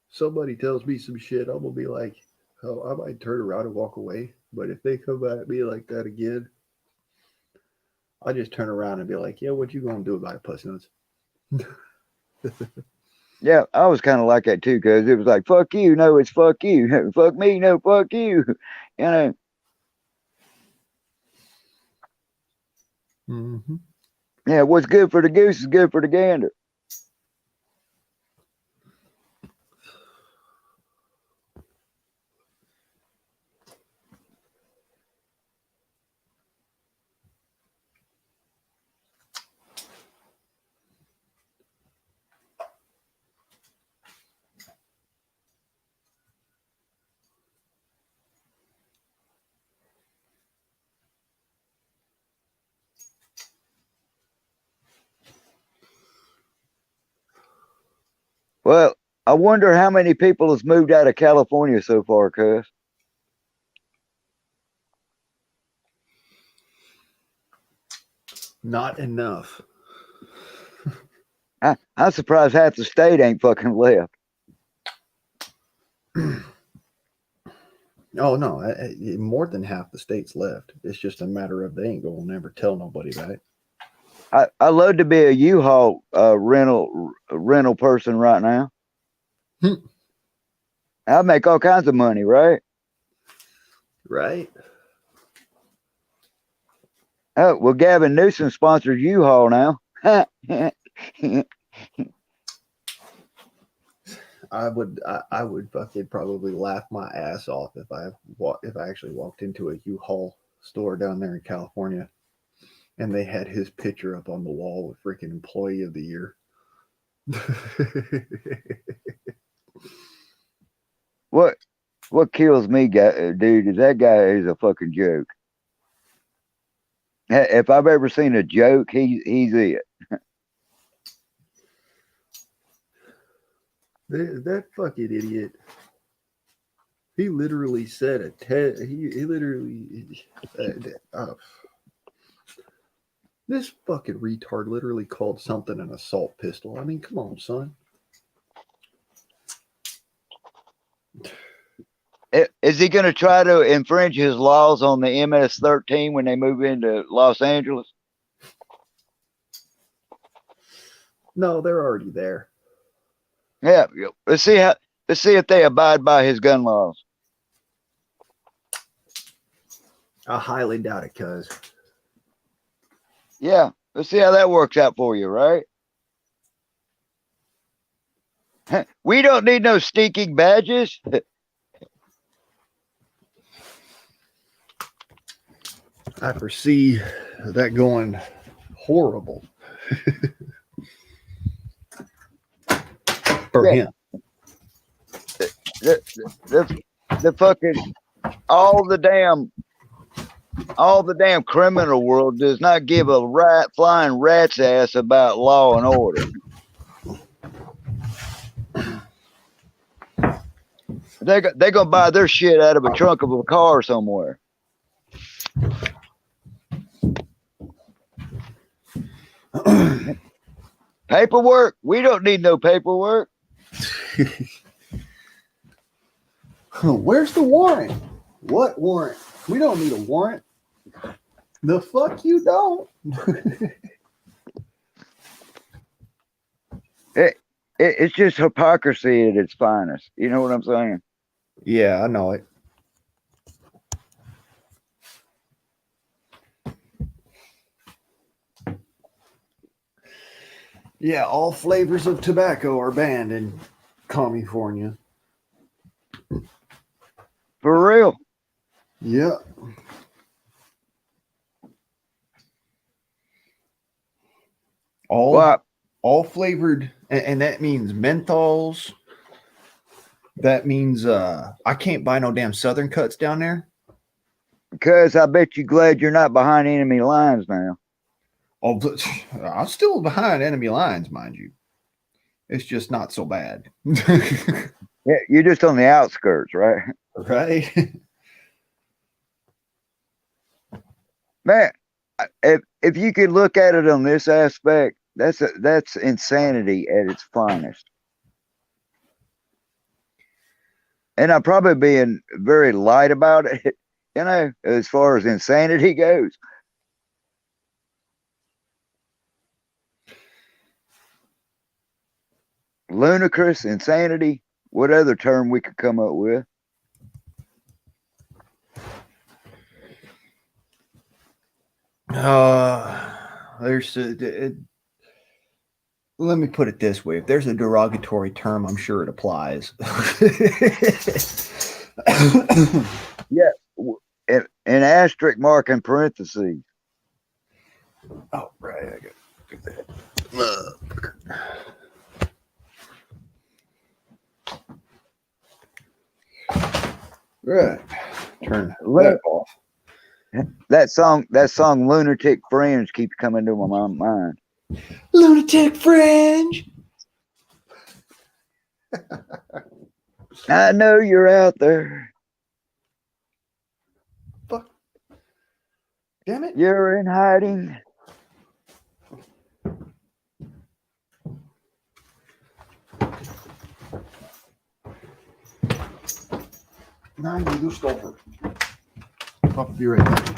Somebody tells me some shit, I'm gonna be like, hell, I might turn around and walk away. But if they come at me like that again, I'll just turn around and be like, yeah, what you gonna do about it, puss nuts? Yeah, I was kind of like that too, because it was like, fuck you, no, it's fuck you. Fuck me, no, fuck you. You know, Mm-hmm. yeah, what's good for the goose is good for the gander. Well, I wonder how many people has moved out of California so far, cuz. Not enough. I'm surprised half the state ain't fucking left. Oh no, more than half the states left. It's just a matter of they ain't gonna never tell nobody about it. I love to be a U-Haul rental person right now. I make all kinds of money, right? Right? Oh, well, Gavin Newsom sponsors U-Haul now. I would fucking probably laugh my ass off if I actually walked into a U-Haul store down there in California and they had his picture up on the wall with freaking employee of the year. What kills me, dude, is that guy is a fucking joke. If I've ever seen a joke, he's it. That fucking idiot. He literally said he literally this fucking retard literally called something an assault pistol. I mean, come on, son. Is he going to try to infringe his laws on the MS-13 when they move into Los Angeles? No, they're already there. Yeah, let's see if they abide by his gun laws. I highly doubt it, cuz. Yeah, let's see how that works out for you, right? We don't need no stinking badges. I foresee that going horrible for him. The fucking all the damn criminal world does not give a flying rat's ass about law and order. They're gonna buy their shit out of a trunk of a car somewhere. Paperwork? We don't need no paperwork. Where's the warrant? What warrant? We don't need a warrant. The fuck you don't. It's just hypocrisy at its finest. You know what I'm saying? Yeah, I know it. Yeah, all flavors of tobacco are banned in California. For real. Yeah. All flavored, and that means menthols. That means I can't buy no damn Southern Cuts down there. Because I bet you glad you're not behind enemy lines now. Oh, but I'm still behind enemy lines, mind you. It's just not so bad. Yeah, you're just on the outskirts, right? Right? Man, if you could look at it on this aspect, that's insanity at its finest. and I'm probably being very light about it, as far as insanity goes. Ludicrous, insanity, what other term we could come up with? Let me put it this way. If there's a derogatory term, I'm sure it applies. Yeah, an asterisk mark in parentheses. Oh, right. I got to do that. Right. Turn that off. That song Lunatic Fringe keeps coming to my mind. Lunatic Fringe. I know you're out there. Fuck. Damn it. You're in hiding. Nein, du Stoffer. I'll be right back.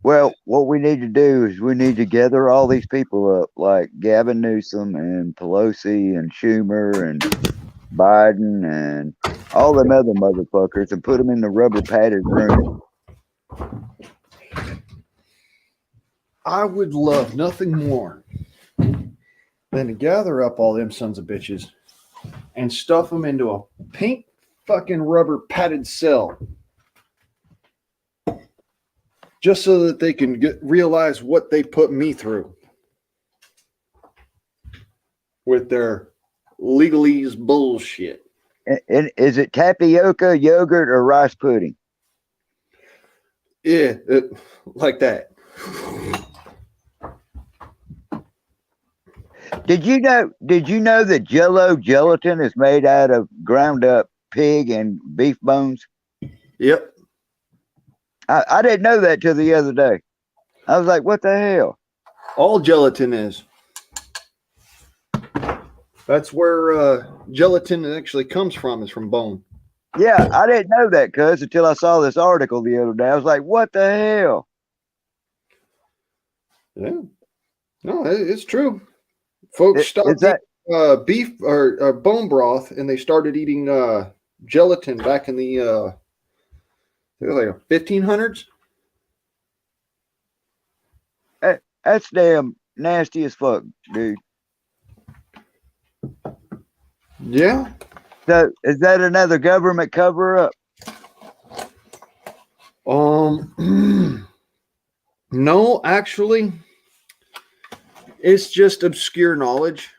Well, what we need to do is we need to gather all these people up, like Gavin Newsom and Pelosi and Schumer and Biden and all them other motherfuckers, and put them in the rubber padded room. I would love nothing more than to gather up all them sons of bitches and stuff them into a pink fucking rubber padded cell, just so that they can realize what they put me through with their legalese bullshit. And is it tapioca, yogurt, or rice pudding? Yeah, like that. Did you know that Jello gelatin is made out of ground up pig and beef bones? Yep. I didn't know that till the other day. I was like, what the hell? All gelatin is. That's where gelatin actually comes from, is from bone. Yeah, I didn't know that, cuz, until I saw this article the other day. I was like, what the hell? Yeah. No, it's true. Folks stopped eating beef or bone broth, and they started eating gelatin back in the like 1500s. That's damn nasty as fuck, dude. Yeah. So is that another government cover up? No, actually, it's just obscure knowledge.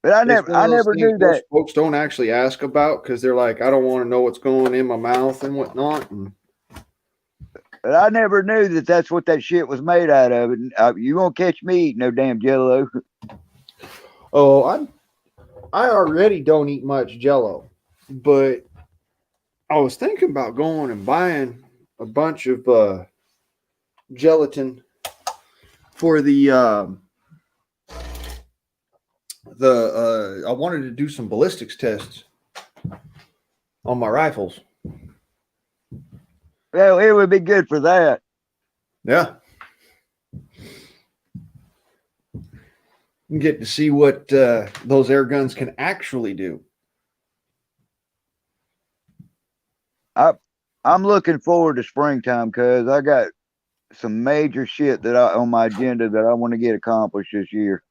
But I never knew that. Folks don't actually ask about, because they're like, I don't want to know what's going in my mouth and whatnot. But I never knew that that's what that shit was made out of. And you won't catch me eating no damn Jello. Oh, I already don't eat much Jello, but I was thinking about going and buying a bunch of gelatin for I wanted to do some ballistics tests on my rifles. Well, it would be good for that. Yeah. You get to see what those air guns can actually do. I'm looking forward to springtime, because I got some major shit on my agenda that I want to get accomplished this year.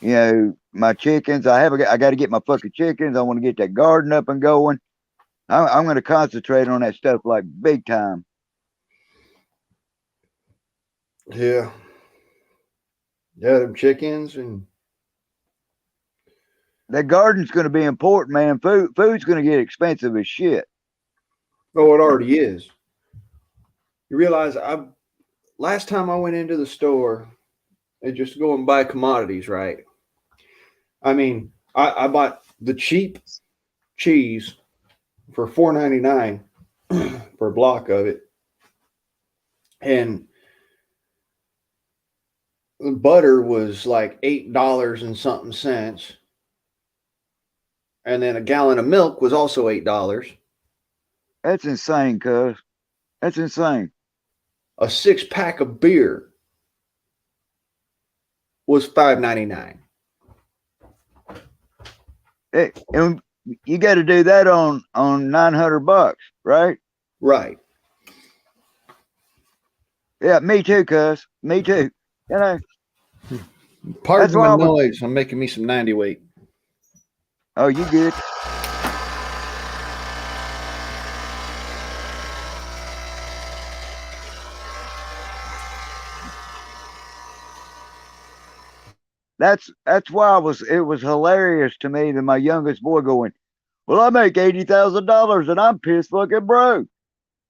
You know, my chickens. I got to get my fucking chickens. I want to get that garden up and going. I'm going to concentrate on that stuff like big time. Yeah. Yeah, them chickens and that garden's going to be important, man. Food's going to get expensive as shit. Oh, it already is. You realize last time I went into the store and just go and buy commodities, right? I mean, I bought the cheap cheese for $4.99 for a block of it. And butter was like $8 and something cents. And then a gallon of milk was also $8. That's insane, cuz. That's insane. A 6-pack of beer was $5.99. And you got to do that on $900, right? Right. Yeah, me too, cuz. Me too. You know. Pardon my noise. I'm making me some 90 weight. Oh, you good? That's why it was hilarious to me that my youngest boy going, well, I make $80,000 and I'm pissed fucking broke.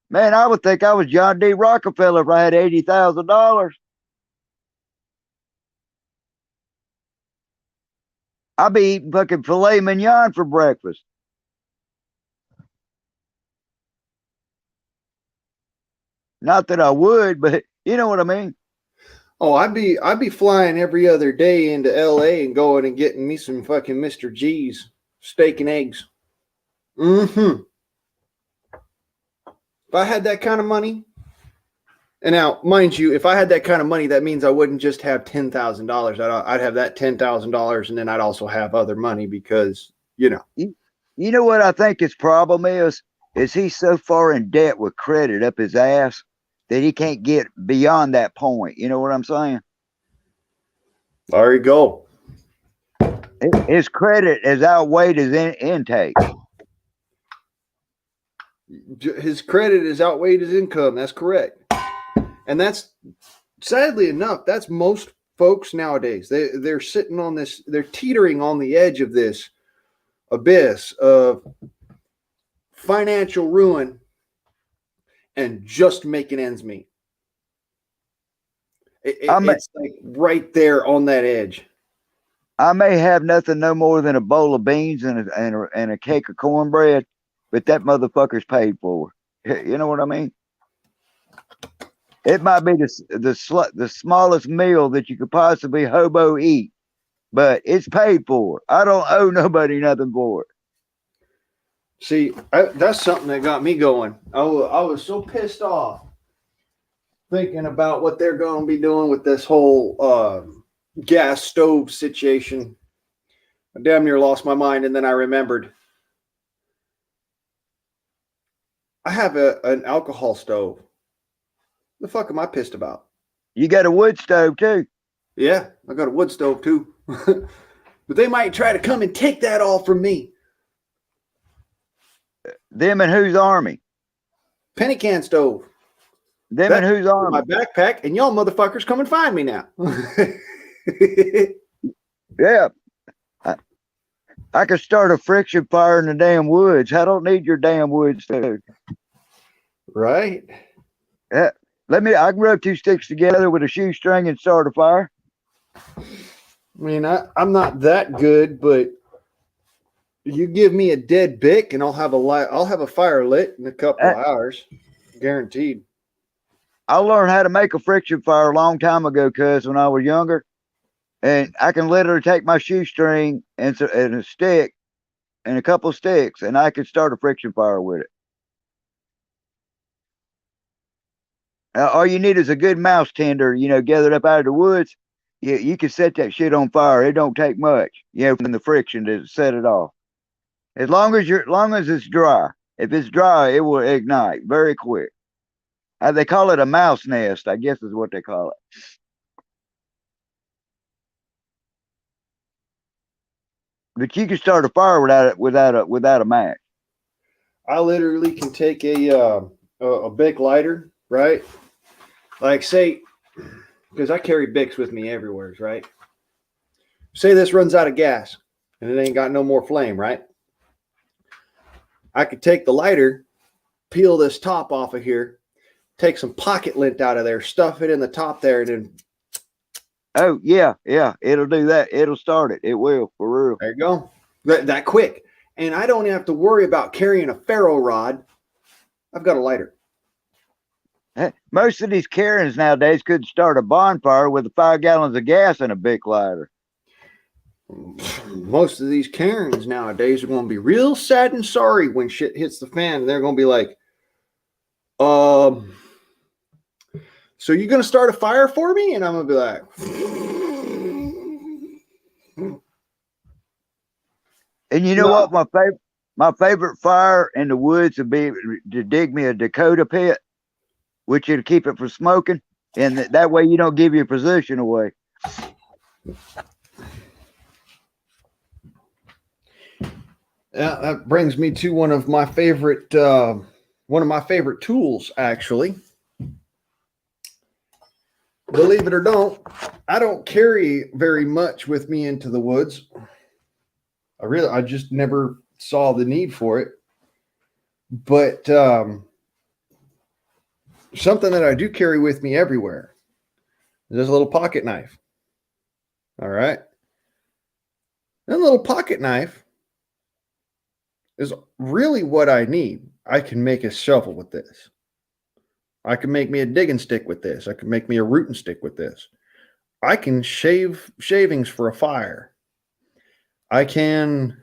Man, I would think I was John D. Rockefeller if I had $80,000. I'd be eating fucking filet mignon for breakfast. Not that I would, but you know what I mean. Oh, I'd be flying every other day into LA and going and getting me some fucking Mr. G's steak and eggs. Mm-hmm. If I had that kind of money, and now, mind you, if I had that kind of money, that means I wouldn't just have $10,000. I'd have that $10,000, and then I'd also have other money because, you know. You know what I think his problem is? Is he's so far in debt with credit up his ass that he can't get beyond that point. You know what I'm saying? There you go. His credit has outweighed his intake. His credit has outweighed his income. That's correct. And that's, sadly enough, that's most folks nowadays. They're sitting on this, they're teetering on the edge of this abyss of financial ruin and just making ends meet. It's like right there on that edge. I may have nothing no more than a bowl of beans and a cake of cornbread, but that motherfucker's paid for. You know what I mean? It might be the smallest meal that you could possibly hobo eat, but it's paid for. I don't owe nobody nothing for it. See, that's something that got me going. I was so pissed off thinking about what they're going to be doing with this whole gas stove situation. I damn near lost my mind, and then I remembered I have an alcohol stove. The fuck am I pissed about? You got a wood stove too? Yeah, I got a wood stove too. But they might try to come and take that all from me. Them and whose army? Penny can stove. Them and whose army? My backpack, and y'all motherfuckers come and find me now. Yeah. I could start a friction fire in the damn woods. I don't need your damn wood stove. Right? Yeah. I can rub two sticks together with a shoestring and start a fire. I mean, I'm not that good, but you give me a dead bick and I'll have a fire lit in a couple of hours. Guaranteed. I learned how to make a friction fire a long time ago, cuz when I was younger. And I can literally take my shoestring and a stick and a couple of sticks, and I can start a friction fire with it. All you need is a good mouse tinder, gathered up out of the woods. You can set that shit on fire. It don't take much, from the friction to set it off. As long as it's dry. If it's dry, it will ignite very quick. They call it a mouse nest, I guess is what they call it. But you can start a fire without a match. I literally can take a Bic lighter, right? Like say, because I carry Bics with me everywhere, right? Say this runs out of gas and it ain't got no more flame, right? I could take the lighter, peel this top off of here, take some pocket lint out of there, stuff it in the top there, and then. Oh, yeah. It'll do that. It'll start it. It will, for real. There you go. That quick. And I don't have to worry about carrying a ferro rod. I've got a lighter. Most of these Karens nowadays could start a bonfire with 5 gallons of gas and a Bic lighter. Most of these Karens nowadays are going to be real sad and sorry when shit hits the fan. They're going to be like, so you going to start a fire for me? And I'm going to be like, and you know what? My favorite fire in the woods would be to dig me a Dakota pit, which would keep it from smoking. And that way you don't give your position away. Yeah, that brings me to one of my favorite tools, actually. Believe it or don't, I don't carry very much with me into the woods. I just never saw the need for it. But something that I do carry with me everywhere is this little pocket knife. All right. That little pocket knife is really what I need. I can make a shovel with this. I can make me a digging stick with this. I can make me a rooting stick with this. I can shave shavings for a fire. I can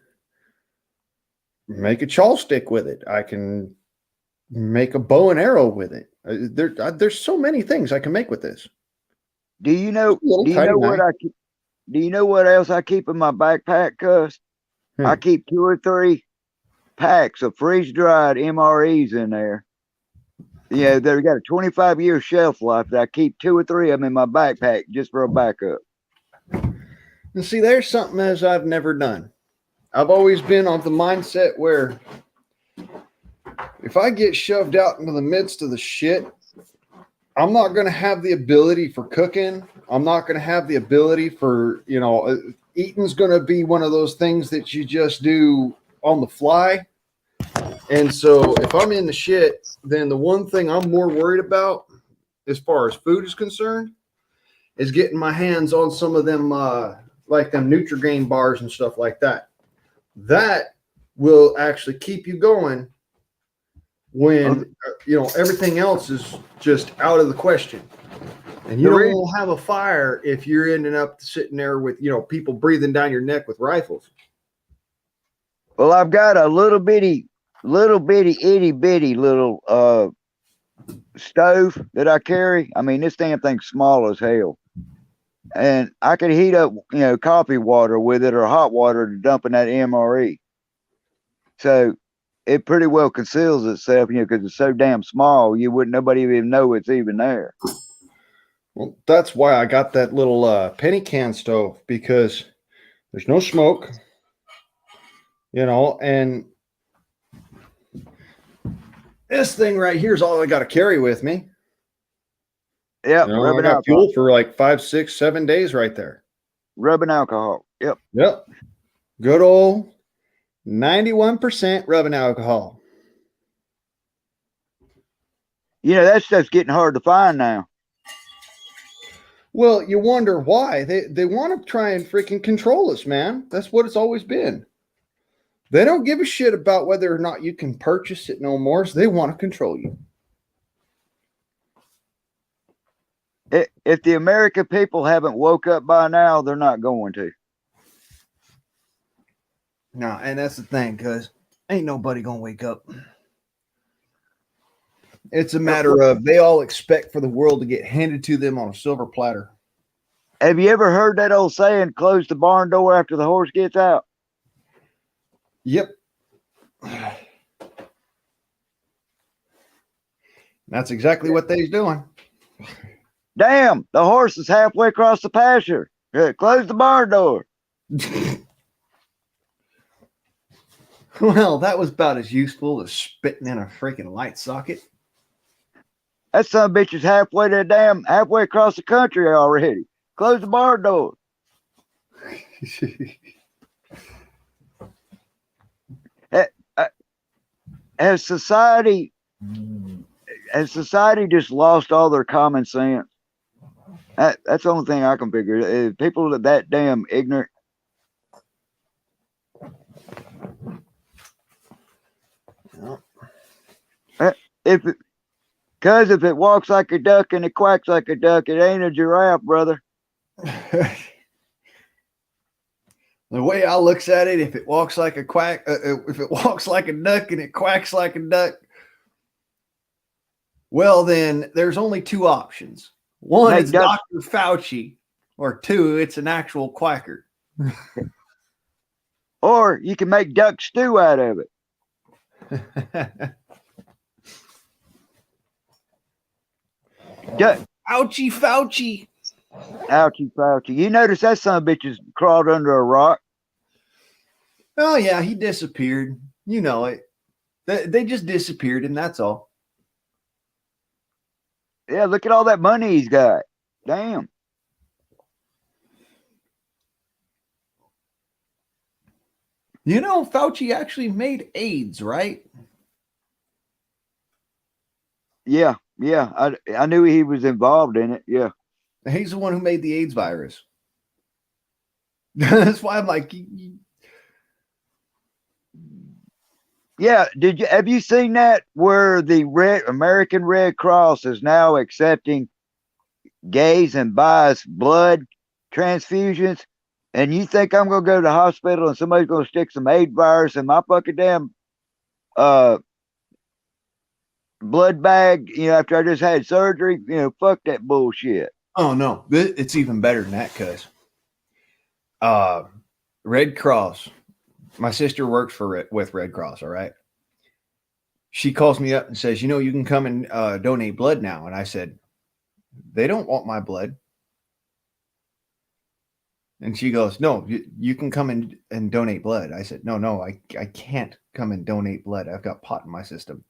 make a chaw stick with it. I can make a bow and arrow with it. There's so many things I can make with this. Do you know what else I keep in my backpack, Cuz? I keep 2 or 3 packs of freeze-dried MREs in there. Yeah, they've got a 25-year shelf life. That I keep 2 or 3 of them in my backpack just for a backup. And see, there's something as I've never done. I've always been of the mindset where if I get shoved out into the midst of the shit, I'm not going to have the ability for cooking. I'm not going to have the ability for, eating's going to be one of those things that you just do on the fly. And so if I'm in the shit, then the one thing I'm more worried about as far as food is concerned is getting my hands on some of them, like them Nutri-Grain bars and stuff like that. That will actually keep you going when, everything else is just out of the question. And you don't have a fire if you're ending up sitting there with, people breathing down your neck with rifles. Well, I've got a little bitty, itty bitty little stove that I carry. I mean, this damn thing's small as hell. And I could heat up, coffee water with it or hot water to dump in that MRE. So it pretty well conceals itself, because it's so damn small, nobody even know it's even there. Well, that's why I got that little penny can stove, because there's no smoke, and this thing right here is all I got to carry with me. Yeah, I got fuel for like 5, 6, 7 days right there. Rubbing alcohol. Yep. Good old 91% rubbing alcohol. That stuff's getting hard to find now. Well, you wonder why. They want to try and freaking control us, man. That's what it's always been. They don't give a shit about whether or not you can purchase it no more. So they want to control you. If the American people haven't woke up by now, they're not going to. No, and that's the thing, because ain't nobody going to wake up. It's a matter of they all expect for the world to get handed to them on a silver platter. Have you ever heard that old saying, close the barn door after the horse gets out? Yep. That's exactly what they's doing. Damn, the horse is halfway across the pasture. Close the barn door. Well, that was about as useful as spitting in a freaking light socket. That son of a bitch is halfway across the country already. Close the barn door. Has society just lost all their common sense? That's the only thing I can figure. People are that damn ignorant. Cause if it walks like a duck and it quacks like a duck, it ain't a giraffe, brother. The way I looks at it, if it walks like a quack, if it walks like a duck and it quacks like a duck, well, then there's only two options. One, Make it's ducks. Dr. Fauci, or two, it's an actual quacker. Or you can make duck stew out of it. Duck. Ouchie Fauci. Ouchie Fauci. You notice that son of a bitch has crawled under a rock. Oh, yeah, he disappeared. You know it. They just disappeared, and that's all. Yeah, look at all that money he's got. Damn. You know, Fauci actually made AIDS, right? Yeah, yeah. I knew he was involved in it. Yeah. He's the one who made the AIDS virus. That's why I'm like, Yeah. Have you seen that where the American Red Cross is now accepting gays and bis blood transfusions? And you think I'm gonna go to the hospital and somebody's gonna stick some AIDS virus in my fucking damn blood bag, after I just had surgery? Fuck that bullshit. oh no, it's even better than that, cuz Red Cross. My sister works with Red Cross, all right? She calls me up and says, you can come and donate blood now. And I said, they don't want my blood. And she goes, no, you can come and donate blood. I said, no, I can't come and donate blood. I've got pot in my system.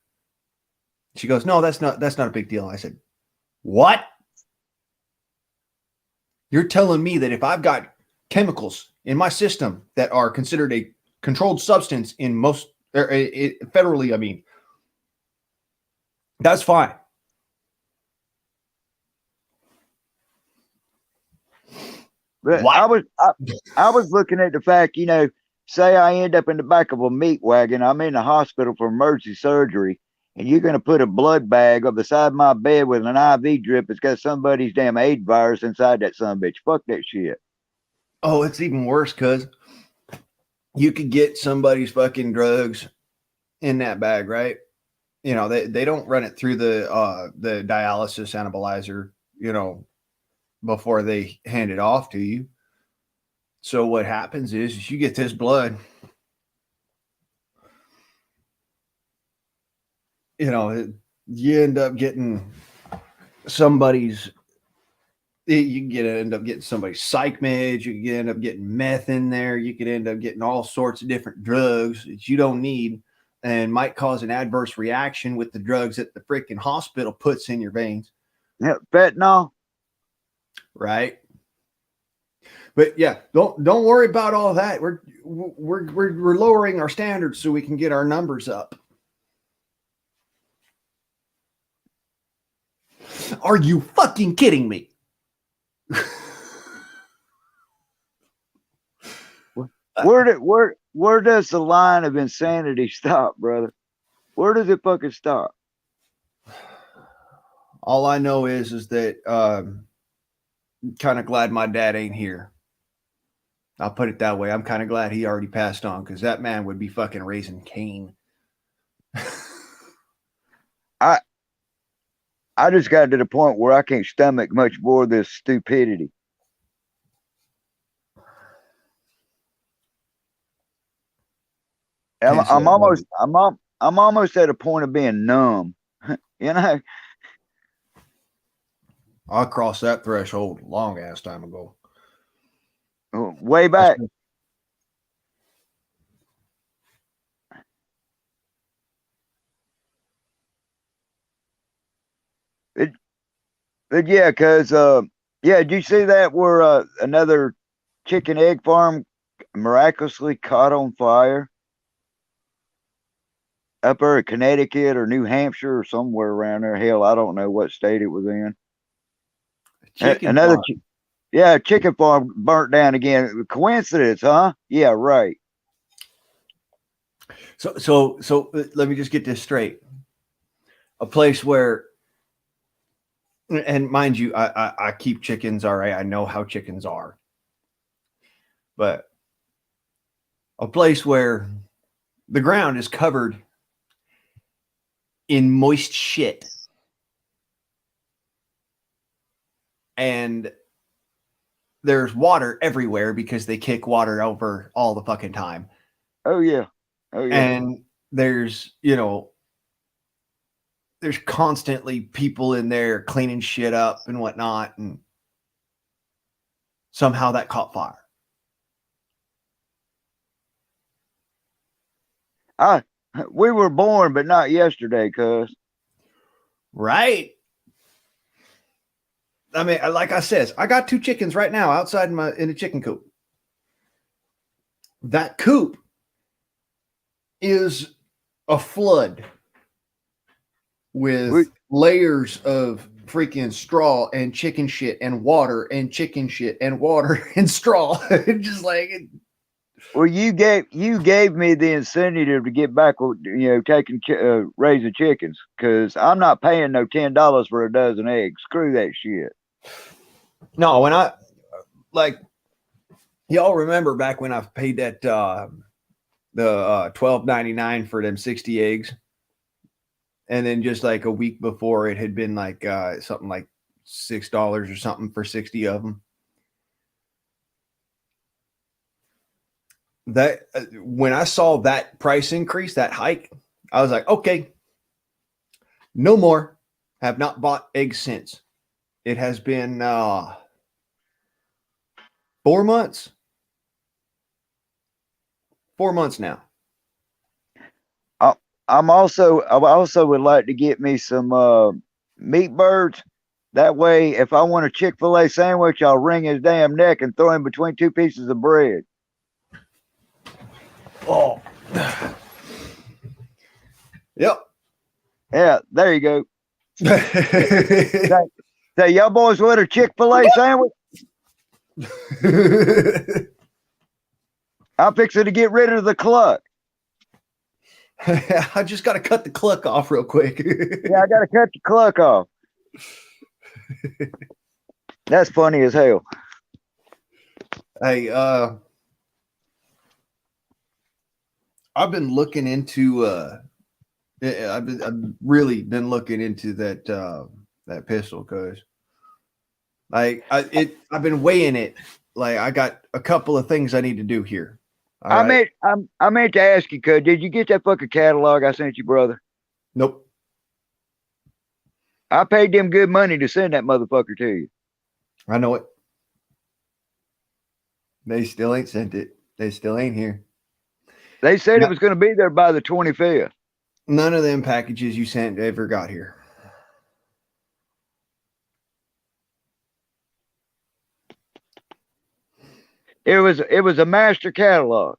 She goes, no, that's not a big deal. I said, what? You're telling me that if I've got chemicals in my system that are considered a controlled substance in most federally, I mean, that's fine. But What? I was looking at the fact, say I end up in the back of a meat wagon, I'm in the hospital for emergency surgery, and you're going to put a blood bag on the side of my bed with an IV drip that's got somebody's damn AIDS virus inside that son of a bitch. Fuck that shit. Oh, it's even worse, cuz you could get somebody's fucking drugs in that bag, right? They don't run it through the dialysis analyzer, before they hand it off to you. So what happens is you get this blood, you end up getting somebody's, you can end up getting somebody's psych meds, you can end up getting meth in there, you could end up getting all sorts of different drugs that you don't need and might cause an adverse reaction with the drugs that the freaking hospital puts in your veins. Yeah, fentanyl. Right. But yeah, don't worry about all that. We're lowering our standards so we can get our numbers up. Are you fucking kidding me? Where does the line of insanity stop, brother? Where does it fucking stop? All I know is that kind of glad my dad ain't here. I'll put it that way. I'm kind of glad he already passed on, because that man would be fucking raising Cain. I just got to the point where I can't stomach much more of this stupidity. I'm almost at a point of being numb. I crossed that threshold a long ass time ago. Way back. But yeah, because did you see that where another chicken egg farm miraculously caught on fire up there in Connecticut or New Hampshire or somewhere around there? Hell, I don't know what state it was in. Chicken chicken farm burnt down again. Coincidence, huh? Yeah, right. So let me just get this straight. A place where And mind you, I keep chickens. All right, I know how chickens are, but a place where the ground is covered in moist shit and there's water everywhere because they kick water over all the fucking time. Oh yeah. Oh yeah. And there's, there's constantly people in there cleaning shit up and whatnot. And somehow that caught fire. We were born, but not yesterday, cuz. Right. I mean, like I says, I got 2 chickens right now outside in a chicken coop. That coop is a flood with layers of freaking straw and chicken shit and water and chicken shit and water and straw. Just like it. Well, you gave me the incentive to get back with taking raising chickens, because I'm not paying no $10 for a dozen eggs. Screw that shit. No, when I y'all remember back when I paid that the $12.99 for them 60 eggs, and then just like a week before it had been like something like $6 or something for 60 of them. That when I saw that price increase, that hike, I was like, okay, no more. Have not bought eggs since. It has been 4 months. 4 months now. I also would like to get me some meat birds. That way, if I want a Chick-fil-A sandwich, I'll wring his damn neck and throw him between 2 pieces of bread. Oh. Yep. Yeah, there you go. Say, y'all boys want a Chick-fil-A sandwich? I'm fixing to get rid of the cluck. I just got to cut the cluck off real quick. Yeah, I got to cut the cluck off. That's funny as hell. Hey, I've been looking into I've really been looking into that pistol, because like I've been weighing it. Like I got a couple of things I need to do here. I meant to ask you, cuz, did you get that fucking catalog I sent you, brother? Nope. I paid them good money to send that motherfucker to you. I know it. They still ain't sent it. They still ain't here. They said it was going to be there by the 25th. None of them packages you sent ever got here. It was a master catalog.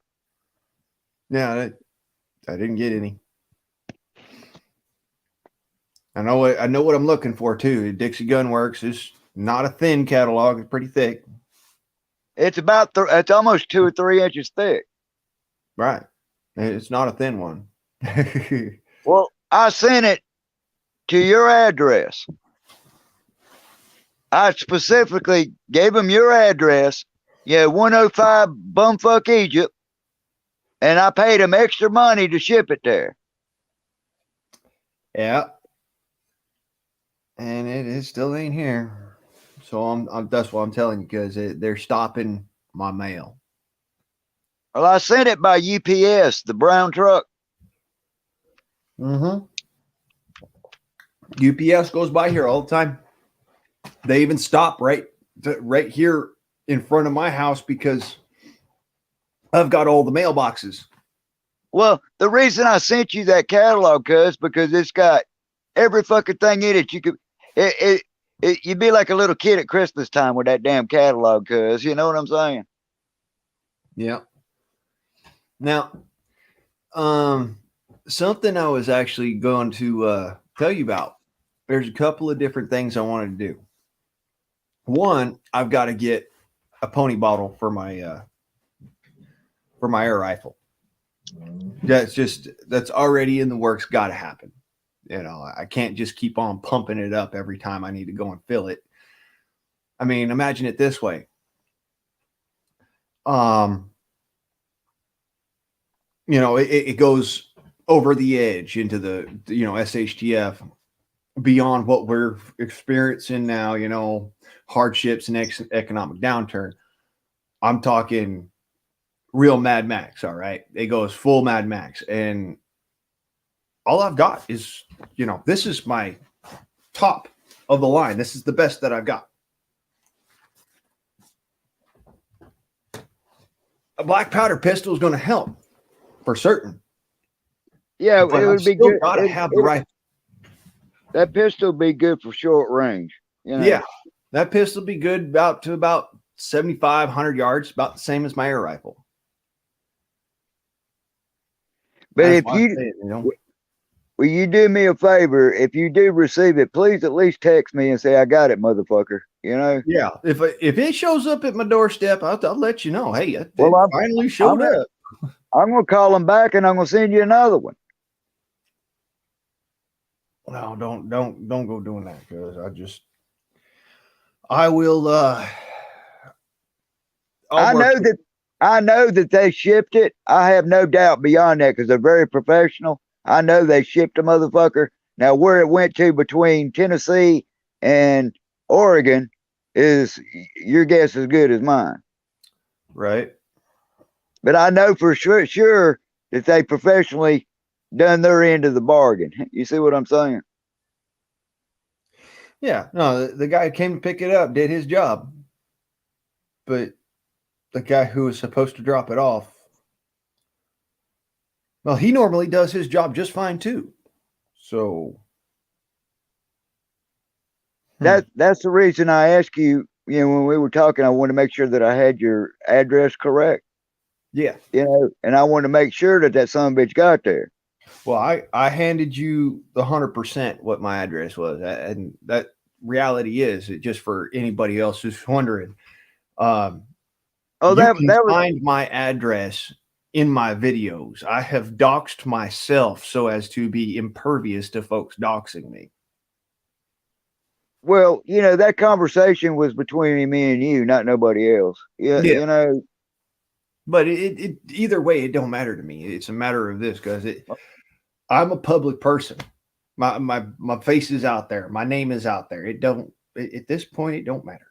Yeah, I didn't get any. I know what I'm looking for too. Dixie Gun Works is not a thin catalog; it's pretty thick. It's about it's almost 2 or 3 inches thick. Right. It's not a thin one. Well, I sent it to your address. I specifically gave them your address. Yeah, 105 Bumfuck Egypt. And I paid them extra money to ship it there. Yeah. And it still ain't here. So that's what I'm telling you, because they're stopping my mail. Well, I sent it by UPS, the brown truck. Mm-hmm. UPS goes by here all the time. They even stop right here in front of my house because I've got all the mailboxes. Well, the reason I sent you that catalog, cuz, because it's got every fucking thing in it. You could, you'd be like a little kid at Christmas time with that damn catalog, cuz, you know what I'm saying? Yeah. Now, something I was actually going to tell you about. There's a couple of different things I wanted to do. One, I've got to get a pony bottle for my air rifle. That's already in the works. Got to happen. You know, I can't just keep on pumping it up every time I need to go and fill it. I mean, imagine it this way. You know, it goes over the edge into the, you know, SHTF beyond what we're experiencing now, you know, hardships and economic downturn. I'm talking real Mad Max. All right. It goes full Mad Max. And all I've got is, you know, this is my top of the line. This is the best that I've got. A black powder pistol is going to help for certain. Yeah, But it would I've be still good. got to have the right. That pistol would be good for short range. You know? Yeah, that pistol be good about 75, 100 yards, about the same as my air rifle. But That's if why I you, say it, you know? will you do me a favor? If you do receive it, please at least text me and say I got it, motherfucker. You know? Yeah, if it shows up at my doorstep, I'll let you know. Hey, it Well, finally showed up. I'm gonna call them back and I'm gonna send you another one. No, don't go doing that, because I will. I know that they shipped it. I have no doubt beyond that because they're very professional. I know they shipped a motherfucker. Now, where it went to between Tennessee and Oregon is your guess as good as mine. Right. But I know for sure that they professionally done their end of the bargain. You see what I'm saying? Yeah. No, the guy who came to pick it up did his job, but the guy who was supposed to drop it off, well, he normally does his job just fine too. So that's the reason I asked you. You know, when we were talking, I wanted to make sure that I had your address correct. yeah. You know, and I wanted to make sure that son of a bitch got there. Well, I handed you the 100% what my address was, and that reality is it, just for anybody else who's wondering. You can find my address in my videos. I have doxed myself so as to be impervious to folks doxing me. Well, you know, that conversation was between me and you, not nobody else. Yeah. You know. But it either way, it don't matter to me. It's a matter of this, because I'm a public person. My face is out there. My name is out there. At this point, it don't matter.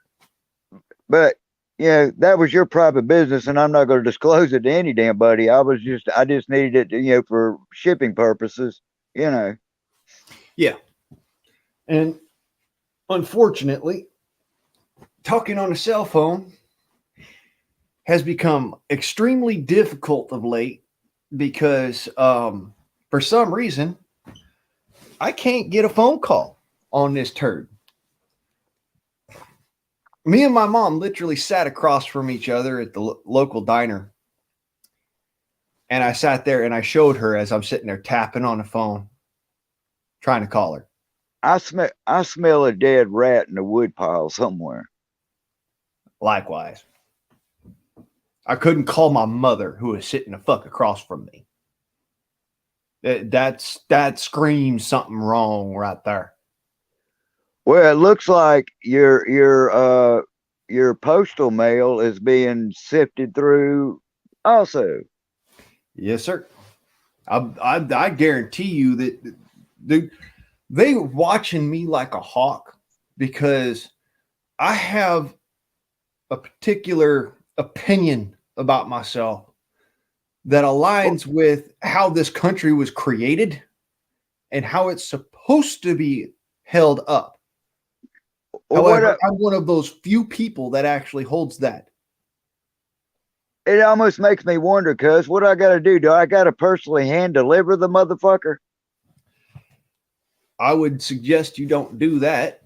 But yeah, that was your private business, and I'm not going to disclose it to any damn buddy. I just needed it, you know, for shipping purposes, you know. Yeah. And unfortunately, talking on a cell phone has become extremely difficult of late because for some reason I can't get a phone call on this turd. Me and my mom literally sat across from each other at the local diner, and I sat there and I showed her as I'm sitting there tapping on the phone trying to call her. I smell a dead rat in a wood pile somewhere. Likewise. I couldn't call my mother, who was sitting the fuck across from me. That screams something wrong right there. Well, it looks like your postal mail is being sifted through also. Yes, sir. I guarantee you that they were watching me like a hawk, because I have a particular opinion about myself that aligns with how this country was created and how it's supposed to be held up. However, I'm one of those few people that actually holds that. It almost makes me wonder, cuz what I got to do? Do I got to personally hand deliver the motherfucker? I would suggest you don't do that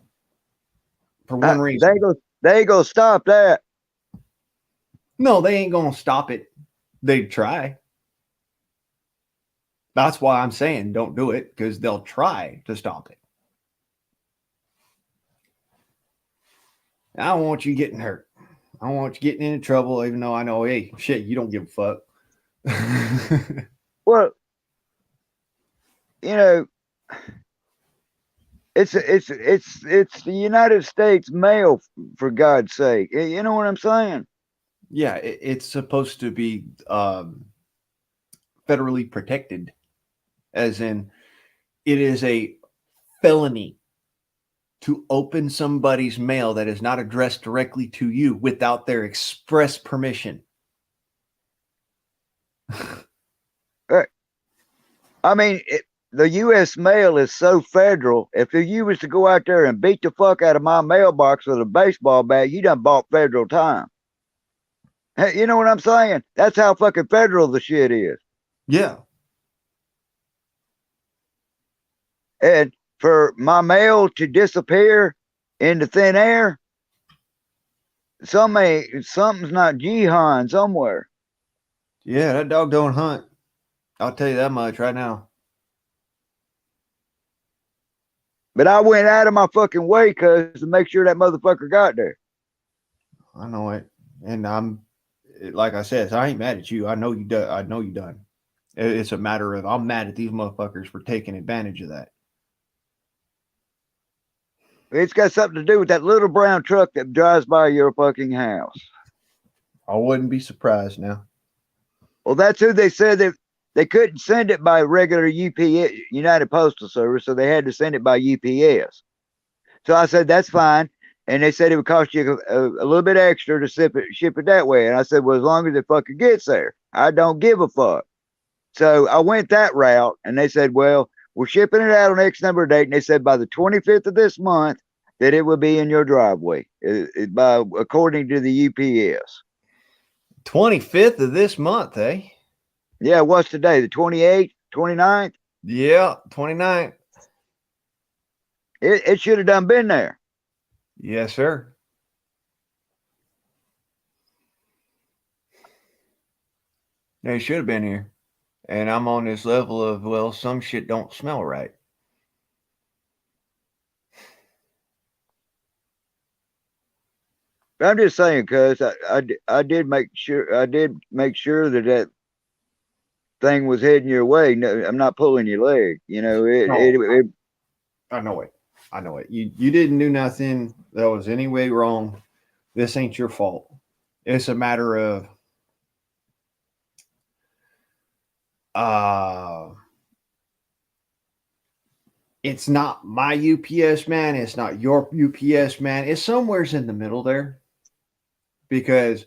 for one reason. They ain't gonna stop that. No, they ain't gonna stop it. They'd try. That's why I'm saying don't do it, because they'll try to stop it. I don't want you getting hurt. I don't want you getting into trouble, even though I know, hey, shit, you don't give a fuck. Well, you know, It's the United States mail, for God's sake. You know what I'm saying? Yeah, it's supposed to be federally protected, as in it is a felony to open somebody's mail that is not addressed directly to you without their express permission. I mean, the U.S. mail is so federal. If you was to go out there and beat the fuck out of my mailbox with a baseball bat, you done bought federal time. Hey, you know what I'm saying? That's how fucking federal the shit is. Yeah. And for my mail to disappear into thin air, something's not jihad somewhere. Yeah, that dog don't hunt. I'll tell you that much right now. But I went out of my fucking way, cuz, to make sure that motherfucker got there. I know it. And like I said, so I ain't mad at you. I know you done. I know you done. It's a matter of I'm mad at these motherfuckers for taking advantage of that. It's got something to do with that little brown truck that drives by your fucking house. I wouldn't be surprised now. Well, that's who they said that they couldn't send it by regular UPS, United Postal Service, so they had to send it by UPS. So I said, that's fine. And they said it would cost you a little bit extra to ship it that way. And I said, well, as long as it fucking gets there, I don't give a fuck. So I went that route, and they said, well, we're shipping it out on X number of date. And they said by the 25th of this month that it will be in your driveway, according to the UPS. 25th of this month, eh? Yeah, what's today? The 28th, 29th? Yeah, 29th. It should have done been there. Yes, sir. They should have been here. And I'm on this level of, well, some shit don't smell right. I'm just saying, cuz I did make sure that thing was heading your way. No, I'm not pulling your leg. You know, I know it. I know it. You didn't do nothing that was any way wrong. This ain't your fault. It's a matter of it's not my UPS man. It's not your UPS man. It's somewhere's in the middle there. Because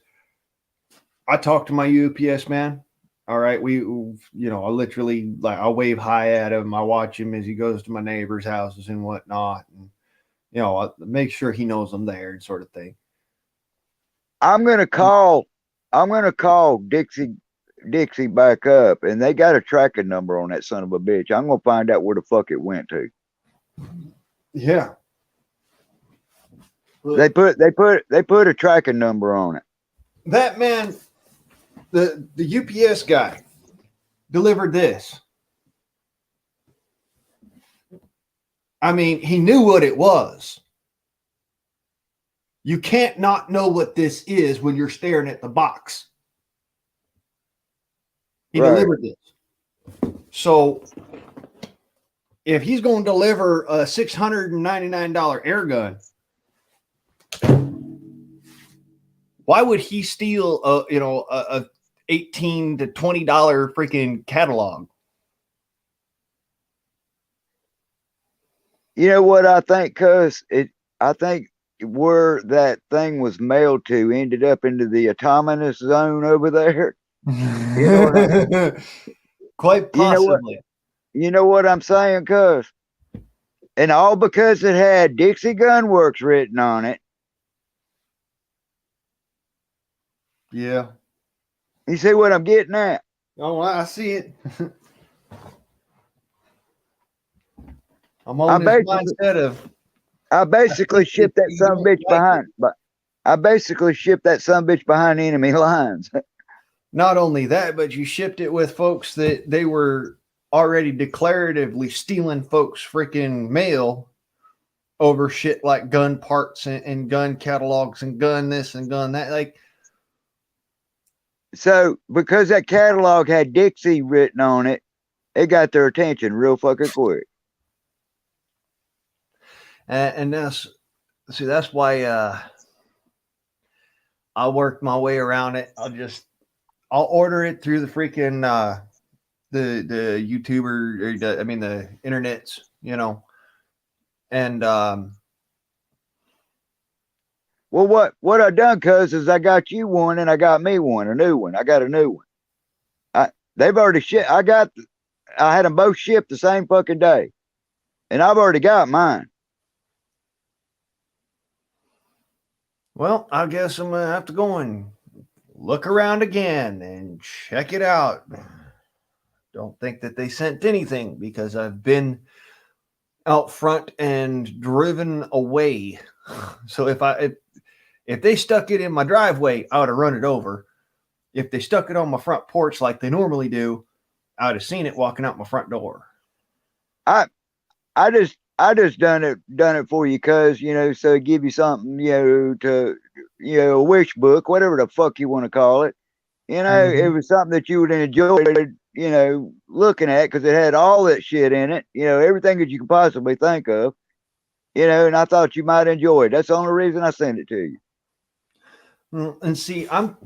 I talked to my UPS man. All right. I literally, like, I wave hi at him. I watch him as he goes to my neighbors' houses and whatnot. And, I make sure he knows I'm there and sort of thing. I'm going to call Dixie back up, and they got a tracking number on that son of a bitch. I'm going to find out where the fuck it went to. Yeah. They put a tracking number on it. That man, the UPS guy delivered this. I mean, he knew what it was. You can't not know what this is when you're staring at the box. He delivered this. So if he's going to deliver a $699 air gun, why would he steal a $18 to $20 freaking catalog? You know what I think, cuz I think where that thing was mailed to ended up into the autonomous zone over there. You know what I mean? Quite possibly. You know what I'm saying, cuz? And all because it had Dixie Gun Works written on it. Yeah. You see what I'm getting at? Oh, I see it. I'm on this mindset of. I basically shipped that son of a bitch behind, but I basically shipped that son of a bitch behind enemy lines. Not only that, but you shipped it with folks that they were already declaratively stealing folks' freaking mail over shit like gun parts and gun catalogs and gun this and gun that. Like, so because that catalog had Dixie written on it, it got their attention real fucking quick. And that's see that's why I worked my way around it. I'll order it through the freaking the YouTuber or the internets, and Well, what I done, cuz, is I got you one and I got me one, a new one. I got a new one. They've already shipped. I had them both shipped the same fucking day, and I've already got mine. well, I guess I'm gonna have to go and look around again and check it out. Don't think that they sent anything because I've been out front and driven away. So if they stuck it in my driveway, I would have run it over. If they stuck it on my front porch like they normally do, I would have seen it walking out my front door. I I just done it for you, cuz, so it give you something, to, a wish book, whatever the fuck you want to call it. It was something that you would enjoy, looking at, because it had all that shit in it, everything that you could possibly think of, and I thought you might enjoy it. That's the only reason I sent it to you. And see, I'm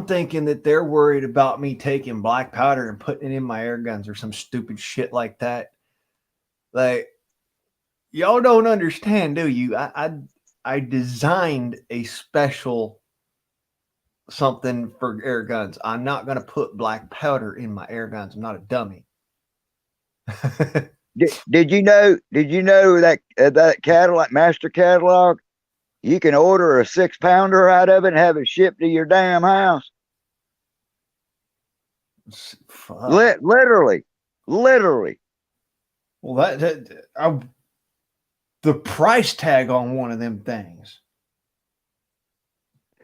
thinking that they're worried about me taking black powder and putting it in my air guns or some stupid shit like that. Like, y'all don't understand, do you? I designed a special something for air guns. I'm not gonna put black powder in my air guns. I'm not a dummy. Did you know? Did you know that that Cadillac master catalog? You can order a 6-pounder out of it and have it shipped to your damn house. Literally. Well, the price tag on one of them things.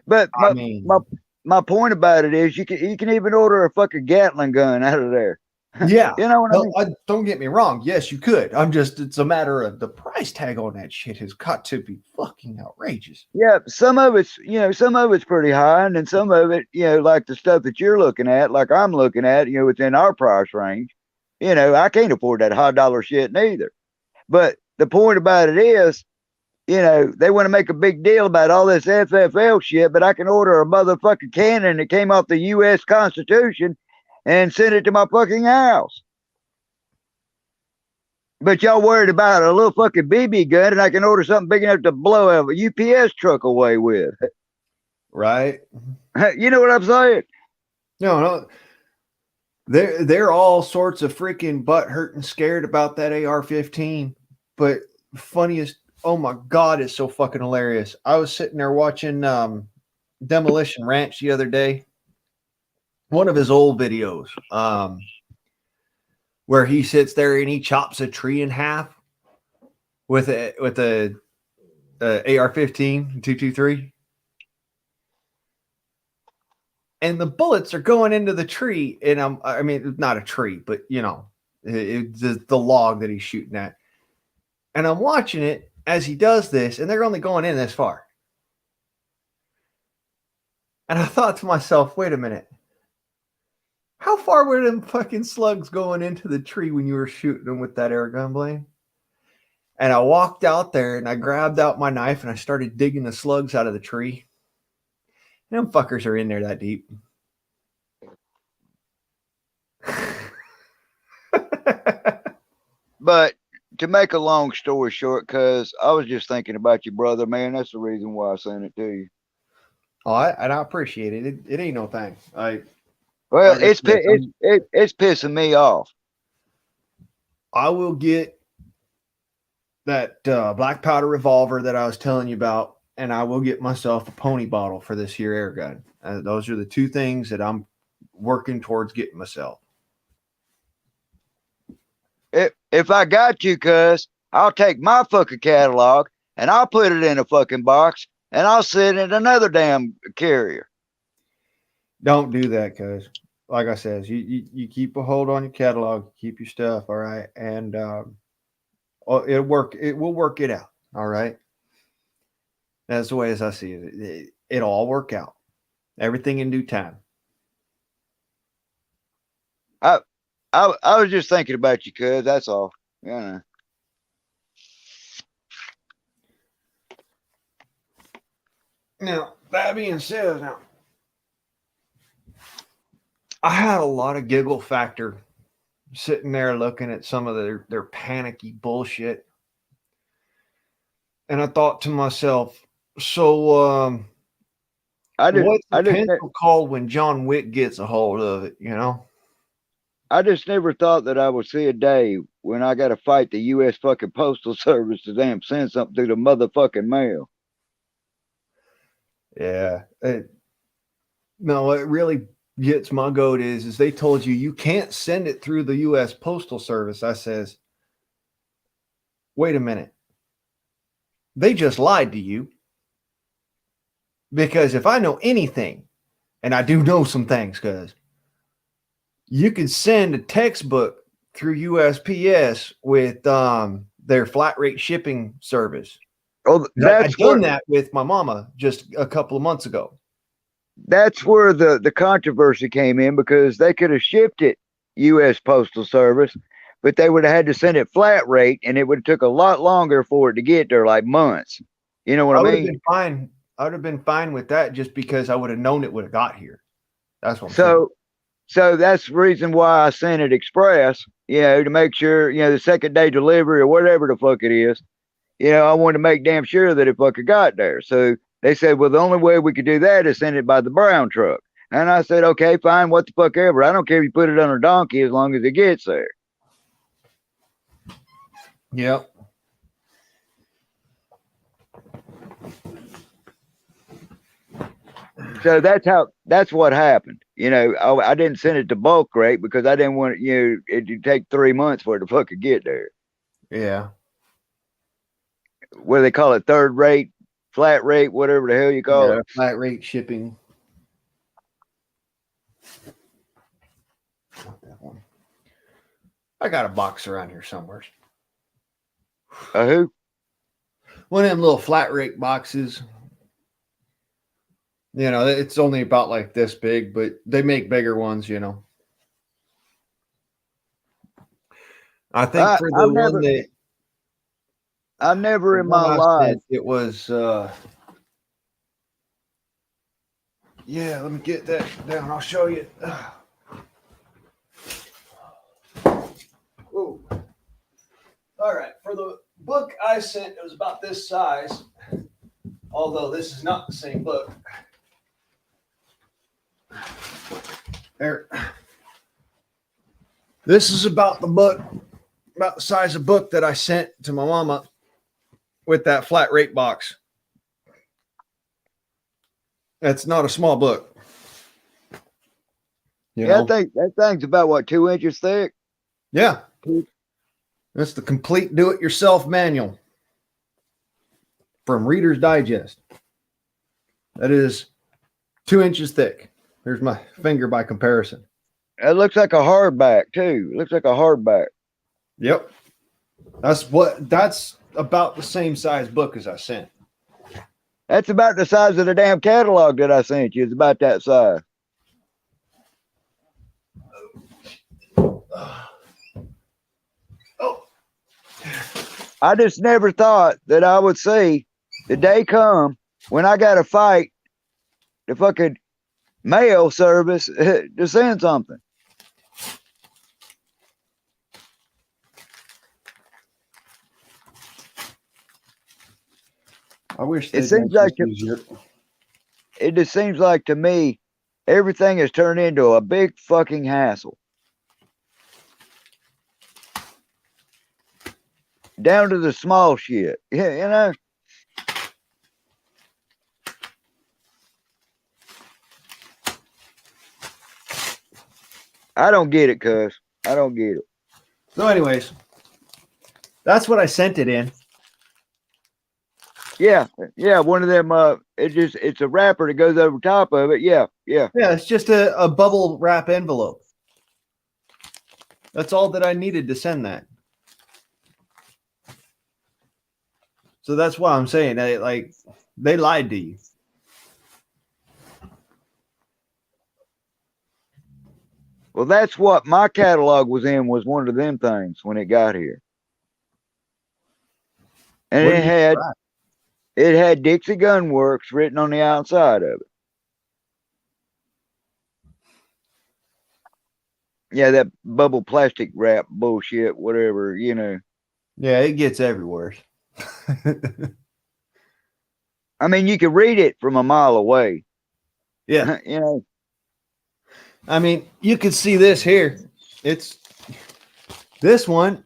But I mean, my point about it is you can even order a fucking Gatling gun out of there. yeah, you know what I mean? Don't get me wrong. Yes, you could. It's a matter of the price tag on that shit has got to be fucking outrageous. Yeah, some of it's pretty high, and then some of it, like the stuff that you're looking at, like I'm looking at, within our price range. I can't afford that high dollar shit neither. But the point about it is, they want to make a big deal about all this FFL shit, but I can order a motherfucking cannon that came off the U.S. Constitution and send it to my fucking house. But y'all worried about a little fucking BB gun, and I can order something big enough to blow a UPS truck away with. Right? You know what I'm saying? No. They're all sorts of freaking butt hurt and scared about that AR-15. But funniest, oh my God, it's so fucking hilarious. I was sitting there watching Demolition Ranch the other day. One of his old videos, where he sits there and he chops a tree in half with a AR-15 223, and the bullets are going into the tree. And I mean, not a tree, but it's the log that he's shooting at. And I'm watching it as he does this, and they're only going in this far. And I thought to myself, wait a minute. How far were them fucking slugs going into the tree when you were shooting them with that air gun blade? And I walked out there and I grabbed out my knife and I started digging the slugs out of the tree. And them fuckers are in there that deep. But to make a long story short, cuz I was just thinking about your brother, man. That's the reason why I sent it to you. Oh, and I appreciate it. It ain't no thing. Well, it's pissing me off. I will get that black powder revolver that I was telling you about, and I will get myself a pony bottle for this here air gun. Those are the two things that I'm working towards getting myself. If I got you, cuz, I'll take my fucking catalog and I'll put it in a fucking box and I'll send it in another damn carrier. Don't do that, cuz. Like I said, you keep a hold on your catalog, keep your stuff, all right, and it'll work. It will work it out, all right. That's the way as I see it. It'll all work out. Everything in due time. I was just thinking about you, cuz. That's all. Now, that being said, now I had a lot of giggle factor sitting there looking at some of their panicky bullshit. And I thought to myself, so what's the I just, pencil called when John Wick gets a hold of it, you know? I just never thought that I would see a day when I got to fight the U.S. fucking Postal Service to damn send something through the motherfucking mail. Yeah. No, what really gets my goat is they told you can't send it through the U.S. Postal Service. I says, wait a minute. They just lied to you. Because if I know anything, and I do know some things, because you can send a textbook through USPS with their flat rate shipping service. Oh, I've done that with my mama just a couple of months ago. That's where the controversy came in, because they could have shipped it U.S. Postal Service, but they would have had to send it flat rate, and it would have took a lot longer for it to get there, like months. You know what I would mean? have been fine. I would have been fine with that just because I would have known it would have got here. That's what I'm saying. So that's the reason why I sent it express, to make sure, the second day delivery or whatever the fuck it is. I wanted to make damn sure that it fucking got there. So they said, well, the only way we could do that is send it by the brown truck. And I said, okay, fine, what the fuck ever. I don't care if you put it on a donkey as long as it gets there. Yep. So that's what happened. I didn't send it to bulk rate because I didn't want it'd take 3 months for it to fucking get there. Yeah. What do they call it? Third rate, flat rate, whatever the hell you call it. Flat rate shipping. Not that one. I got a box around here somewhere. Who? One of them little flat rate boxes. It's only about like this big, but they make bigger ones, I think for the one that I've never in my life. It was yeah, let me get that down. I'll show you. Ooh. All right. For the book I sent, it was about this size. Although this is not the same book. There. This is about the size of book that I sent to my mama with that flat rate box. That's not a small book. I think that thing's about what, 2 inches thick? Yeah. That's the complete do-it-yourself manual from Reader's Digest. That is 2 inches thick. Here's my finger by comparison. It looks like a hardback too. It looks like a hardback. Yep. That's about the same size book as I sent. That's about the size of the damn catalog that I sent you. It's about that size. Oh. I just never thought that I would see the day come when I got to fight the fucking mail service to send something. I wish it seems like it just seems like to me everything has turned into a big fucking hassle. Down to the small shit. Yeah, I don't get it, cuz. I don't get it. So anyways, that's what I sent it in. Yeah, one of them it's a wrapper that goes over top of it. Yeah. Yeah, it's just a bubble wrap envelope. That's all that I needed to send that. So that's why I'm saying they lied to you. Well, that's what my catalog was in, was one of them things when it got here. And It had Dixie Gun Works written on the outside of it. Yeah, that bubble plastic wrap bullshit, whatever, you know. Yeah, it gets everywhere. I mean, you could read it from a mile away. Yeah. You know. I mean, you can see this here. It's this one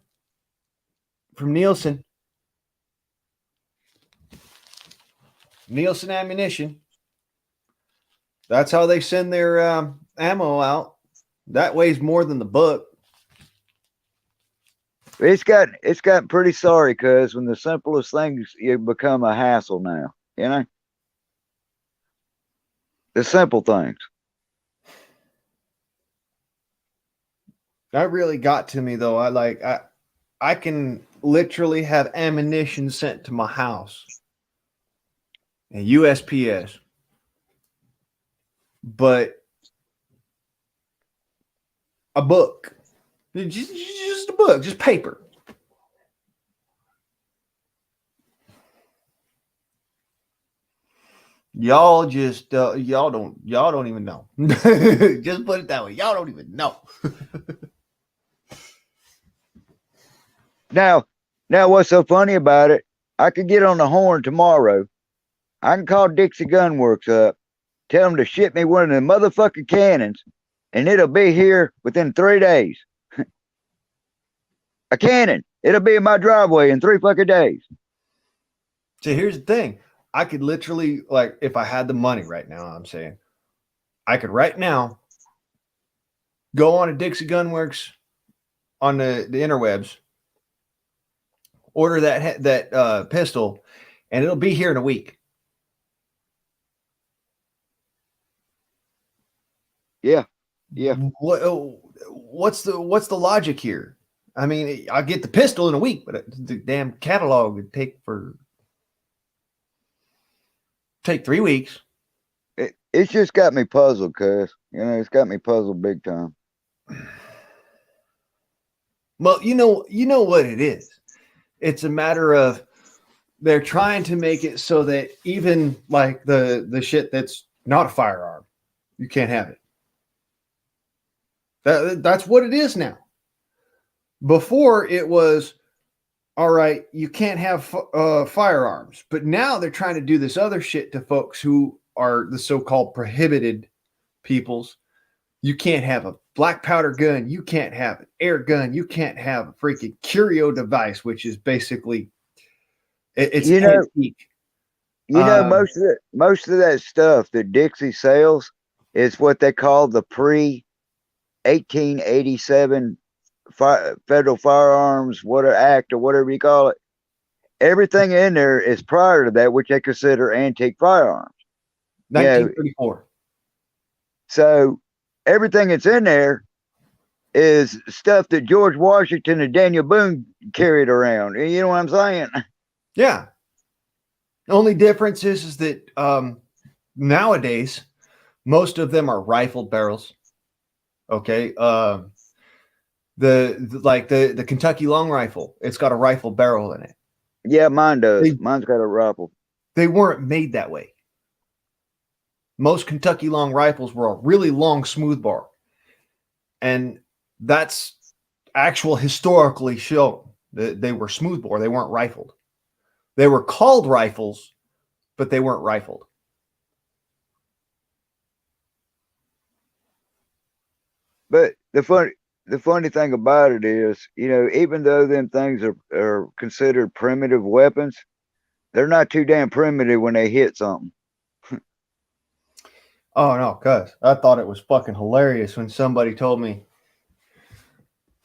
from Nielsen. Nielsen ammunition. That's how they send their ammo out. That weighs more than the book. It's gotten pretty sorry, cuz when the simplest things you become a hassle now, you know? The simple things. That really got to me though. I can literally have ammunition sent to my house. And USPS. But a book. Just a book, just paper. Y'all just y'all don't even know. Just put it that way. Y'all don't even know. Now what's so funny about it? I could get on the horn tomorrow. I can call Dixie Gun Works up, tell them to ship me one of the motherfucking cannons, and it'll be here within 3 days. A cannon. It'll be in my driveway in 3 fucking days. So here's the thing. I could literally, like, if I had the money right now, I'm saying, I could right now go on a Dixie Gun Works on the interwebs, order that pistol, and it'll be here in a week. Yeah. What's the logic here? I mean, I get the pistol in a week, but the damn catalog would take 3 weeks. It's just got me puzzled, cuz. You know, it's got me puzzled big time. Well, you know what it is. It's a matter of they're trying to make it so that even like the shit that's not a firearm, you can't have it. That's what it is now. Before it was, all right, you can't have firearms, but now they're trying to do this other shit to folks who are the so-called prohibited peoples. You can't have a black powder gun. You can't have an air gun. You can't have a freaking curio device, which is basically it's antique. Most of that stuff that Dixie sells is what they call the pre-1887 Federal Firearms Act or whatever you call it. Everything in there is prior to that, which they consider antique firearms. 1934. So everything that's in there is stuff that George Washington and Daniel Boone carried around. You know what I'm saying? Yeah. The only difference is that nowadays most of them are rifled barrels. Okay. The Kentucky long rifle, it's got a rifle barrel in it. Yeah, mine does. Mine's got a rifle. They weren't made that way. Most Kentucky long rifles were a really long smoothbore. And that's actual historically shown that they were smoothbore. They weren't rifled. They were called rifles, but they weren't rifled. But the funny thing about it is, you know, even though them things are considered primitive weapons, they're not too damn primitive when they hit something. Oh, no, cuz I thought it was fucking hilarious when somebody told me,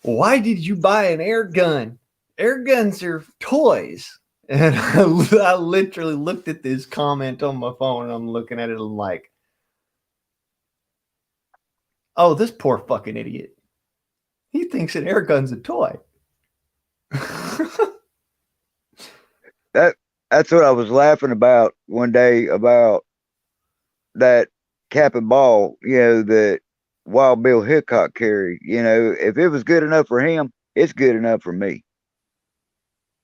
why did you buy an air gun? Air guns are toys. And I literally looked at this comment on my phone and I'm looking at it and I'm like, oh, this poor fucking idiot. He thinks an air gun's a toy. That's what I was laughing about one day about that cap and ball, you know, that Wild Bill Hickok carried. You know, if it was good enough for him, it's good enough for me.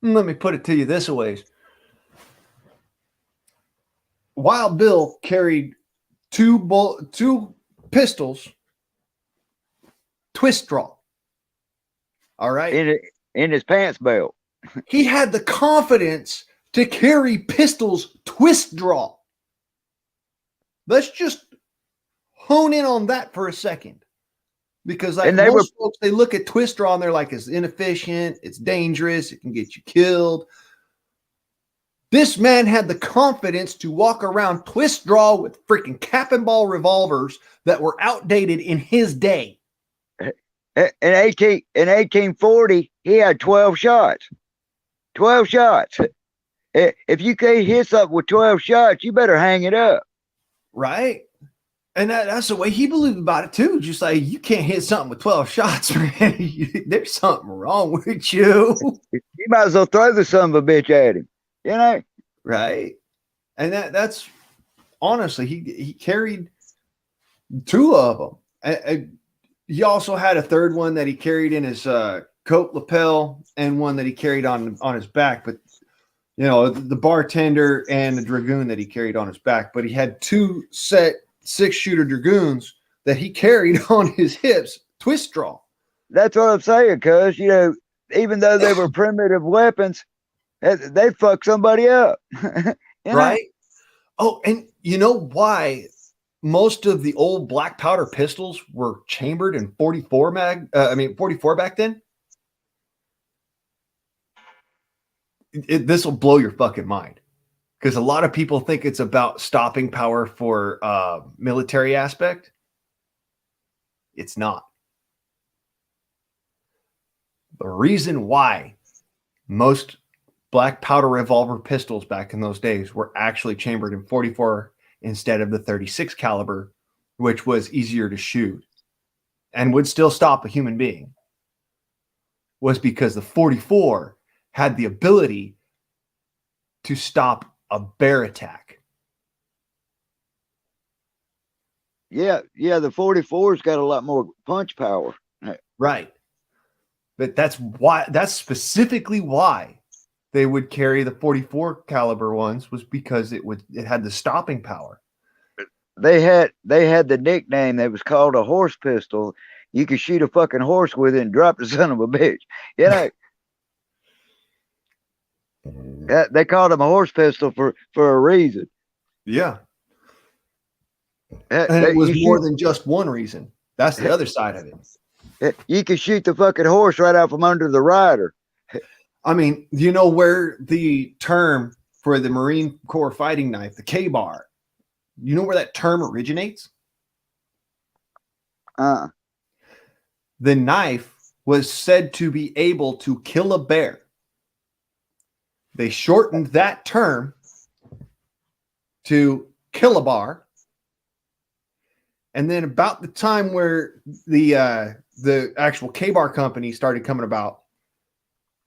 Let me put it to you this way. Wild Bill carried two pistols, twist draw. All right. In his pants belt. He had the confidence to carry pistols twist draw. Let's just hone in on that for a second. Because like most folks, they look at twist draw and they're like, it's inefficient, it's dangerous, it can get you killed. This man had the confidence to walk around twist draw with freaking cap and ball revolvers that were outdated in his day. In 1840, he had 12 shots. 12 shots. If you can't hit something with 12 shots, you better hang it up. Right? And that's the way he believed about it too. Just like, you can't hit something with 12 shots, man. There's something wrong with you. You might as well throw the son of a bitch at him. You know? Right. And that's honestly, he carried two of them. And he also had a third one that he carried in his coat lapel and one that he carried on his back. But, you know, the bartender and the dragoon that he carried on his back. But he had two set 6-shooter dragoons that he carried on his hips, twist draw. That's what I'm saying, cuz, you know, even though they were primitive weapons, they fuck somebody up. Right? Oh, and you know why most of the old black powder pistols were chambered in 44 back then? This will blow your fucking mind. Because a lot of people think it's about stopping power for military aspect. It's not. The reason why most black powder revolver pistols back in those days were actually chambered in 44 instead of the 36 caliber, which was easier to shoot and would still stop a human being, was because the 44 had the ability to stop a bear attack. Yeah, the 44's got a lot more punch power. Right. But that's specifically why they would carry the 44 caliber ones, was because it had the stopping power. They had the nickname that was called a horse pistol. You could shoot a fucking horse with it and drop the son of a bitch. You know, they called him a horse pistol for a reason. Yeah. And it was more than just one reason. That's the other side of it. You could shoot the fucking horse right out from under the rider. I mean, you know where the term for the Marine Corps fighting knife, the K-bar, you know where that term originates? The knife was said to be able to kill a bear. They shortened that term to kilobar. And then about the time where the actual K-bar company started coming about,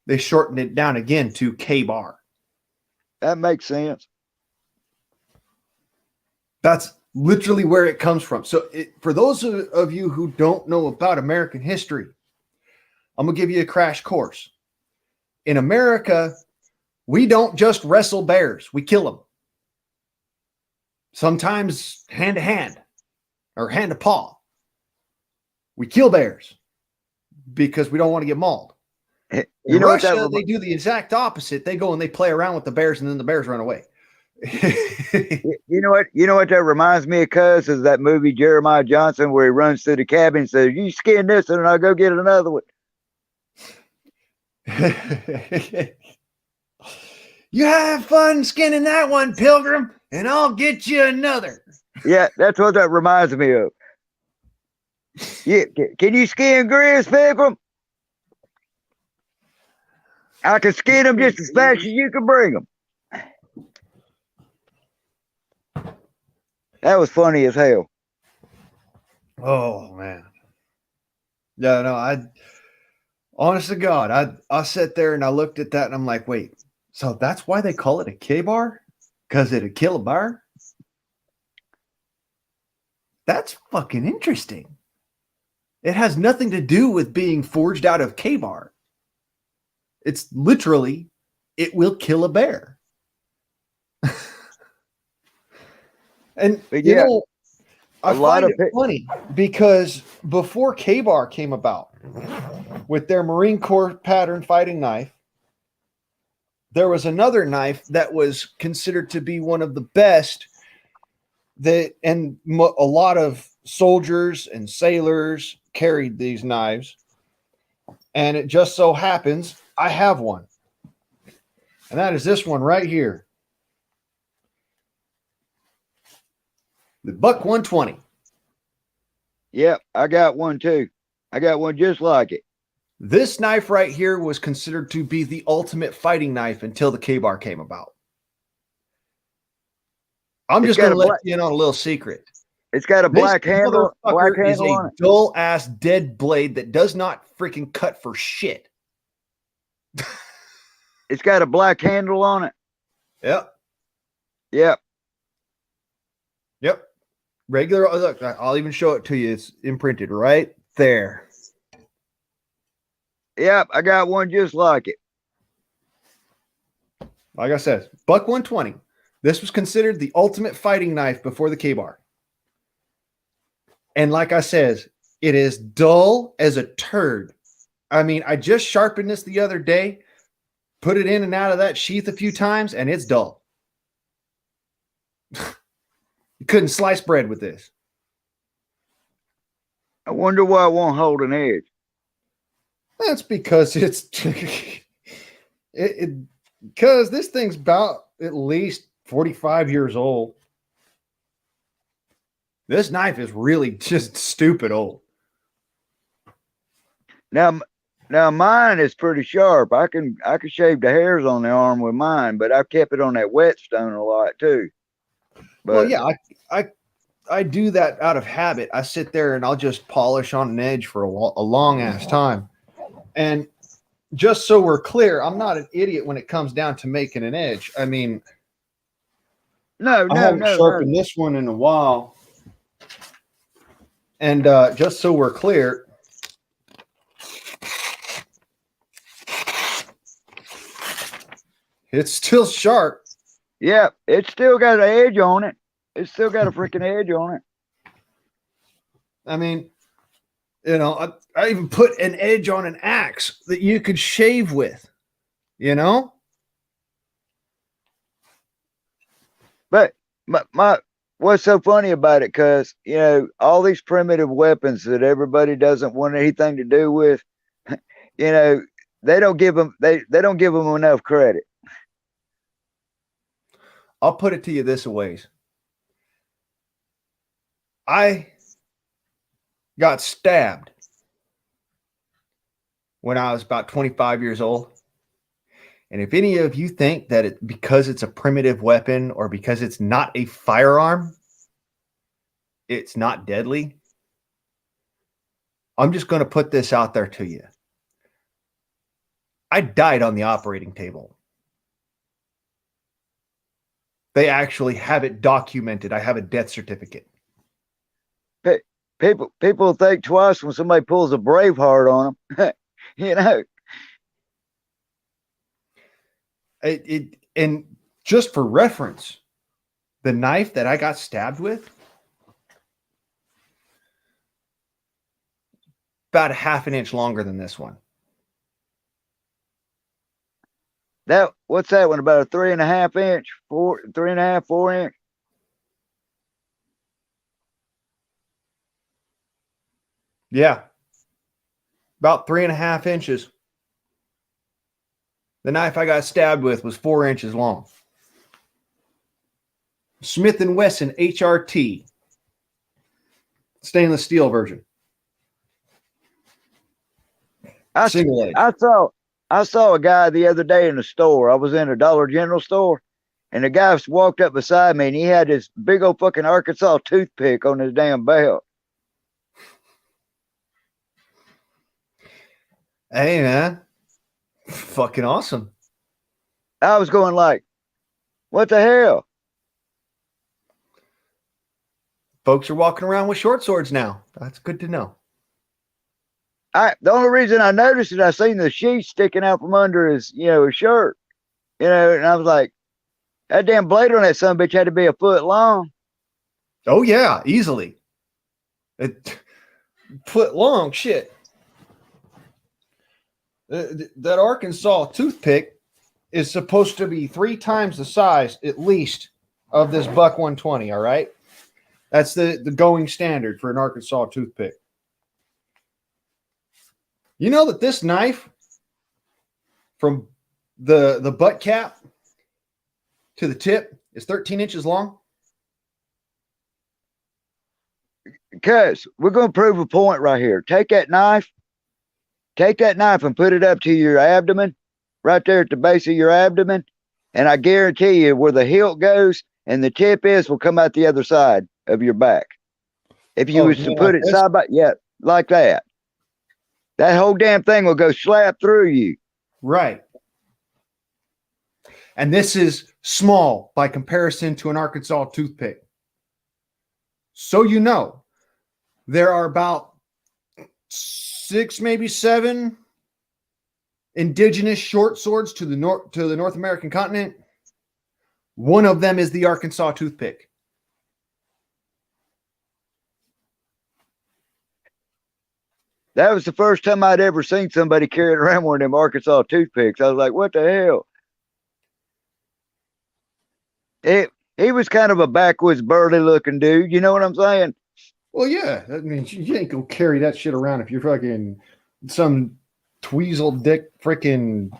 they shortened it down again to K-bar. That makes sense. That's literally where it comes from. So for those of you who don't know about American history, I'm going to give you a crash course. In America, we don't just wrestle bears. We kill them. Sometimes hand to hand or hand to paw. We kill bears because we don't want to get mauled. In Russia, they do the exact opposite. They go and they play around with the bears, and then the bears run away. You know what that reminds me of, cuz, is that movie Jeremiah Johnson where he runs through the cabin and says, "You skin this one and I'll go get another one." You have fun skinning that one, Pilgrim, and I'll get you another. Yeah, that's what that reminds me of. Yeah, can you skin Grizz, Pilgrim? I can skin them just as fast as you can bring them. That was funny as hell. Oh man. Yeah, no, honest to God, I sat there and I looked at that and I'm like, wait, so that's why they call it a K-bar? Because it'd kill a bar? That's fucking interesting. It has nothing to do with being forged out of K-bar. It's literally, it will kill a bear. And But you yeah, know, I a lot find of it funny because before K-Bar came about with their Marine Corps pattern fighting knife, there was another knife that was considered to be one of the best that, and a lot of soldiers and sailors carried these knives. And it just so happens I have one. And that is this one right here. The Buck 120. Yep, I got one too. I got one just like it. This knife right here was considered to be the ultimate fighting knife until the K-Bar came about. I'm just going to let you in on a little secret. It's got a black handle. Black Motherfucker is handle on a it. dull ass dead blade that does not freaking cut for shit. It's got a black handle on it. Yep. Yep. Yep. Regular. Look, I'll even show it to you. It's imprinted right there. Yep. I got one just like it. Like I said, Buck 120. This was considered the ultimate fighting knife before the K-Bar. And like I says, it is dull as a turd. I mean, I just sharpened this the other day, put it in and out of that sheath a few times, and it's dull. You couldn't slice bread with this. I wonder why it won't hold an edge. That's because it's because this thing's about at least 45 years old. This knife is really just stupid old. Now mine is pretty sharp. I can shave the hairs on the arm with mine, but I've kept it on that whetstone a lot too. But well, yeah, I do that out of habit. I sit there and I'll just polish on an edge for a long ass time. And just so we're clear, I'm not an idiot when it comes down to making an edge. I mean, I haven't sharpened this one in a while. And just so we're clear, it's still sharp. Yeah, it's still got an edge on it. It's still got a freaking edge on it. I mean, you know, I even put an edge on an axe that you could shave with, you know? But my what's so funny about it, because you know, all these primitive weapons that everybody doesn't want anything to do with, you know, they don't give them enough credit. I'll put it to you this ways. I got stabbed when I was about 25 years old. And if any of you think that because it's a primitive weapon or because it's not a firearm, it's not deadly, I'm just going to put this out there to you. I died on the operating table. They actually have it documented. I have a death certificate. People think twice when somebody pulls a Braveheart on them. You know. And just for reference, the knife that I got stabbed with, about a half an inch longer than this one. What's that one? About a 3.5 inch, 3.5, 4 inch. Yeah, about 3.5 inches. The knife I got stabbed with was 4 inches long. Smith & Wesson HRT, stainless steel version. Single edge. I saw a guy the other day in the store. I was in a Dollar General store, and the guy walked up beside me, and he had this big old fucking Arkansas toothpick on his damn belt. Hey, man. Fucking awesome. I was going like, what the hell? Folks are walking around with short swords now. That's good to know. The only reason I noticed it, I seen the sheath sticking out from under his, his shirt, and I was like, that damn blade on that son of a bitch had to be a foot long. Oh yeah, easily. It foot long shit. That Arkansas toothpick is supposed to be 3 times the size, at least, of this Buck 120. All right, that's the going standard for an Arkansas toothpick. You know that this knife, from the butt cap to the tip, is 13 inches long. Cuz we're going to prove a point right here. Take that knife and put it up to your abdomen, right there at the base of your abdomen. And I guarantee you where the hilt goes and the tip is will come out the other side of your back. If you was to put it side by, yeah, like that. That whole damn thing will go slap through you. Right. And this is small by comparison to an Arkansas toothpick. So you know, there are about 6, maybe 7 indigenous short swords to the North American continent. One of them is the Arkansas toothpick. That was the first time I'd ever seen somebody carrying around one of them Arkansas toothpicks. I was like, what the hell? He was kind of a backwoods burly looking dude. You know what I'm saying? Well, yeah. I mean, you ain't gonna carry that shit around if you're fucking some tweezle dick freaking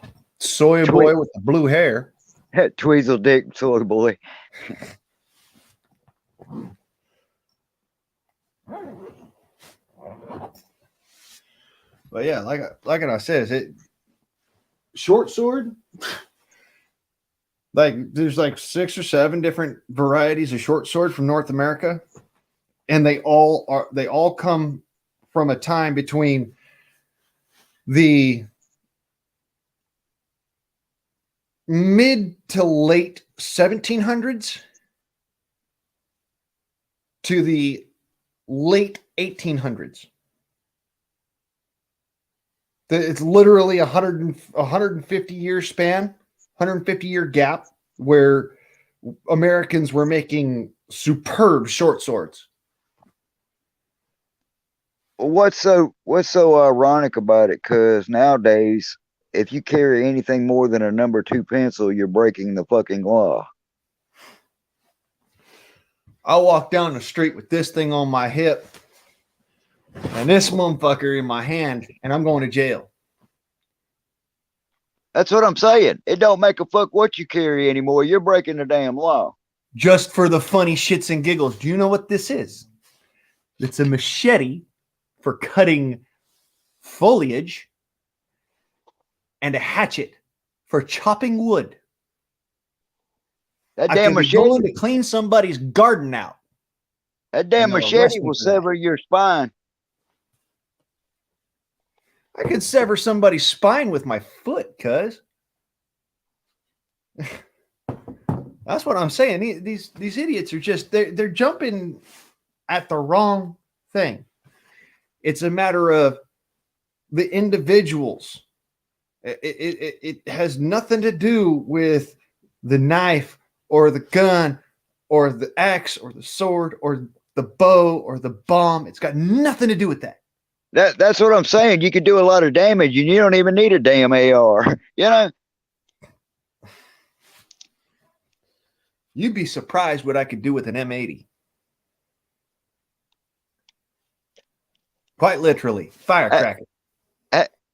soy boy with the blue hair. Tweezle dick soy boy. But yeah, like I said, it short sword. Like there's like 6 or 7 different varieties of short sword from North America, and they all come from a time between the mid to late 1700s to the late 1800s. It's literally 150 year span, 150 year gap where Americans were making superb short swords. What's so ironic about it? Because nowadays, if you carry anything more than a number 2 pencil, you're breaking the fucking law. I walk down the street with this thing on my hip and this motherfucker in my hand, and I'm going to jail. That's what I'm saying. It don't make a fuck what you carry anymore. You're breaking the damn law. Just for the funny shits and giggles. Do you know what this is? It's a machete for cutting foliage and a hatchet for chopping wood. That damn machete going to clean somebody's garden out. That damn machete will sever your spine. I could sever somebody's spine with my foot, cuz. That's what I'm saying. These idiots are just they're jumping at the wrong thing. It's a matter of the individuals. It has nothing to do with the knife or the gun or the axe or the sword or the bow or the bomb. It's got nothing to do with that. That's what I'm saying. You could do a lot of damage and you don't even need a damn AR. You know? You'd be surprised what I could do with an M80. Quite literally. Firecracker.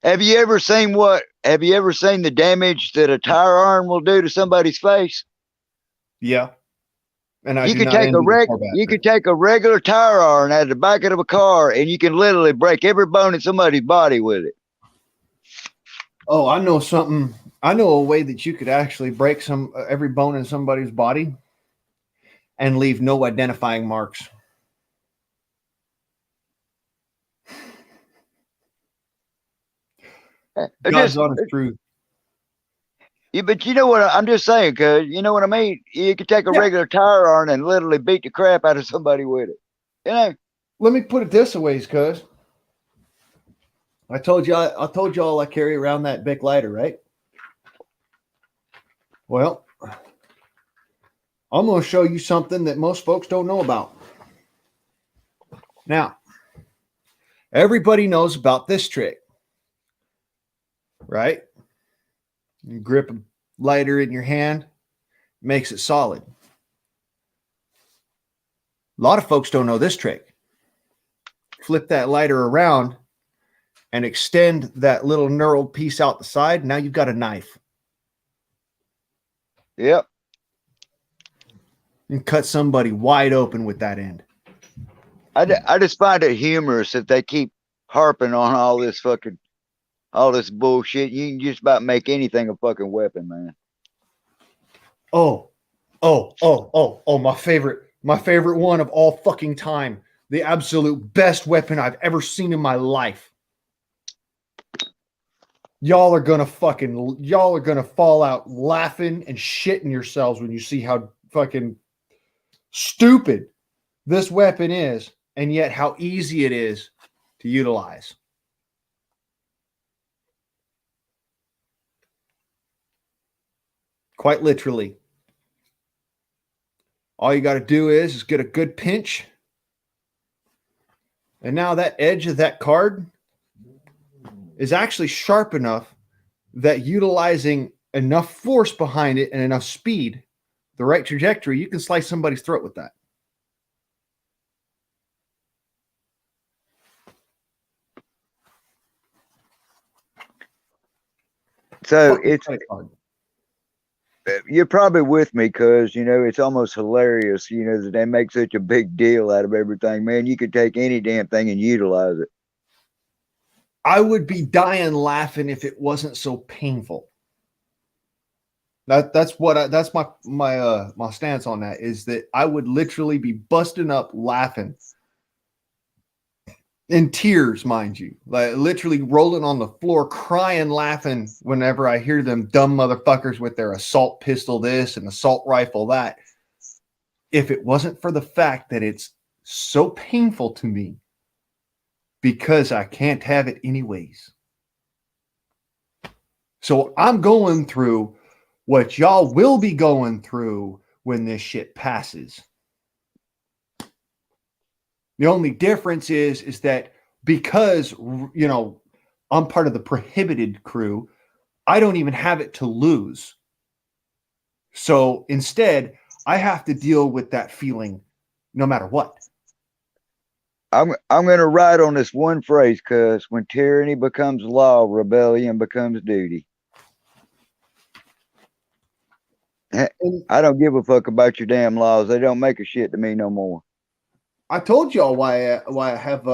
Have you ever seen the damage that a tire iron will do to somebody's face? Yeah. And you could take a regular tire iron out of the back of a car and you can literally break every bone in somebody's body with it. Oh, I know something. I know a way that you could actually break every bone in somebody's body and leave no identifying marks. God's honest truth. Yeah, but you know what I'm just saying, cuz you know what I mean? You could take a regular tire iron and literally beat the crap out of somebody with it. You know? Let me put it this way, cuz I told y'all I carry around that Bic lighter, right? Well, I'm going to show you something that most folks don't know about. Now, everybody knows about this trick, right? You grip a lighter in your hand, makes it solid. A lot of folks don't know this trick. Flip that lighter around and extend that little knurled piece out the side. Now you've got a knife. Yep. You can cut somebody wide open with that end. I just find it humorous that they keep harping on all this bullshit. You can just about make anything a fucking weapon, man. Oh, my favorite one of all fucking time. The absolute best weapon I've ever seen in my life. Y'all are gonna fall out laughing and shitting yourselves when you see how fucking stupid this weapon is, and yet how easy it is to utilize. Quite literally. All you got to do is get a good pinch. And now that edge of that card is actually sharp enough that utilizing enough force behind it and enough speed, the right trajectory, you can slice somebody's throat with that. So you're probably with me because, you know, it's almost hilarious, you know, that they make such a big deal out of everything. Man, you could take any damn thing and utilize it. I would be dying laughing if it wasn't so painful. That's my stance on that, is that I would literally be busting up laughing in tears, mind you, like literally rolling on the floor, crying, laughing whenever I hear them dumb motherfuckers with their assault pistol this and assault rifle that. If it wasn't for the fact that it's so painful to me because I can't have it anyways. So I'm going through what y'all will be going through when this shit passes. The only difference is that because, you know, I'm part of the prohibited crew, I don't even have it to lose. So instead, I have to deal with that feeling no matter what. I'm going to write on this one phrase, because when tyranny becomes law, rebellion becomes duty. I don't give a fuck about your damn laws. They don't make a shit to me no more. I told y'all why I have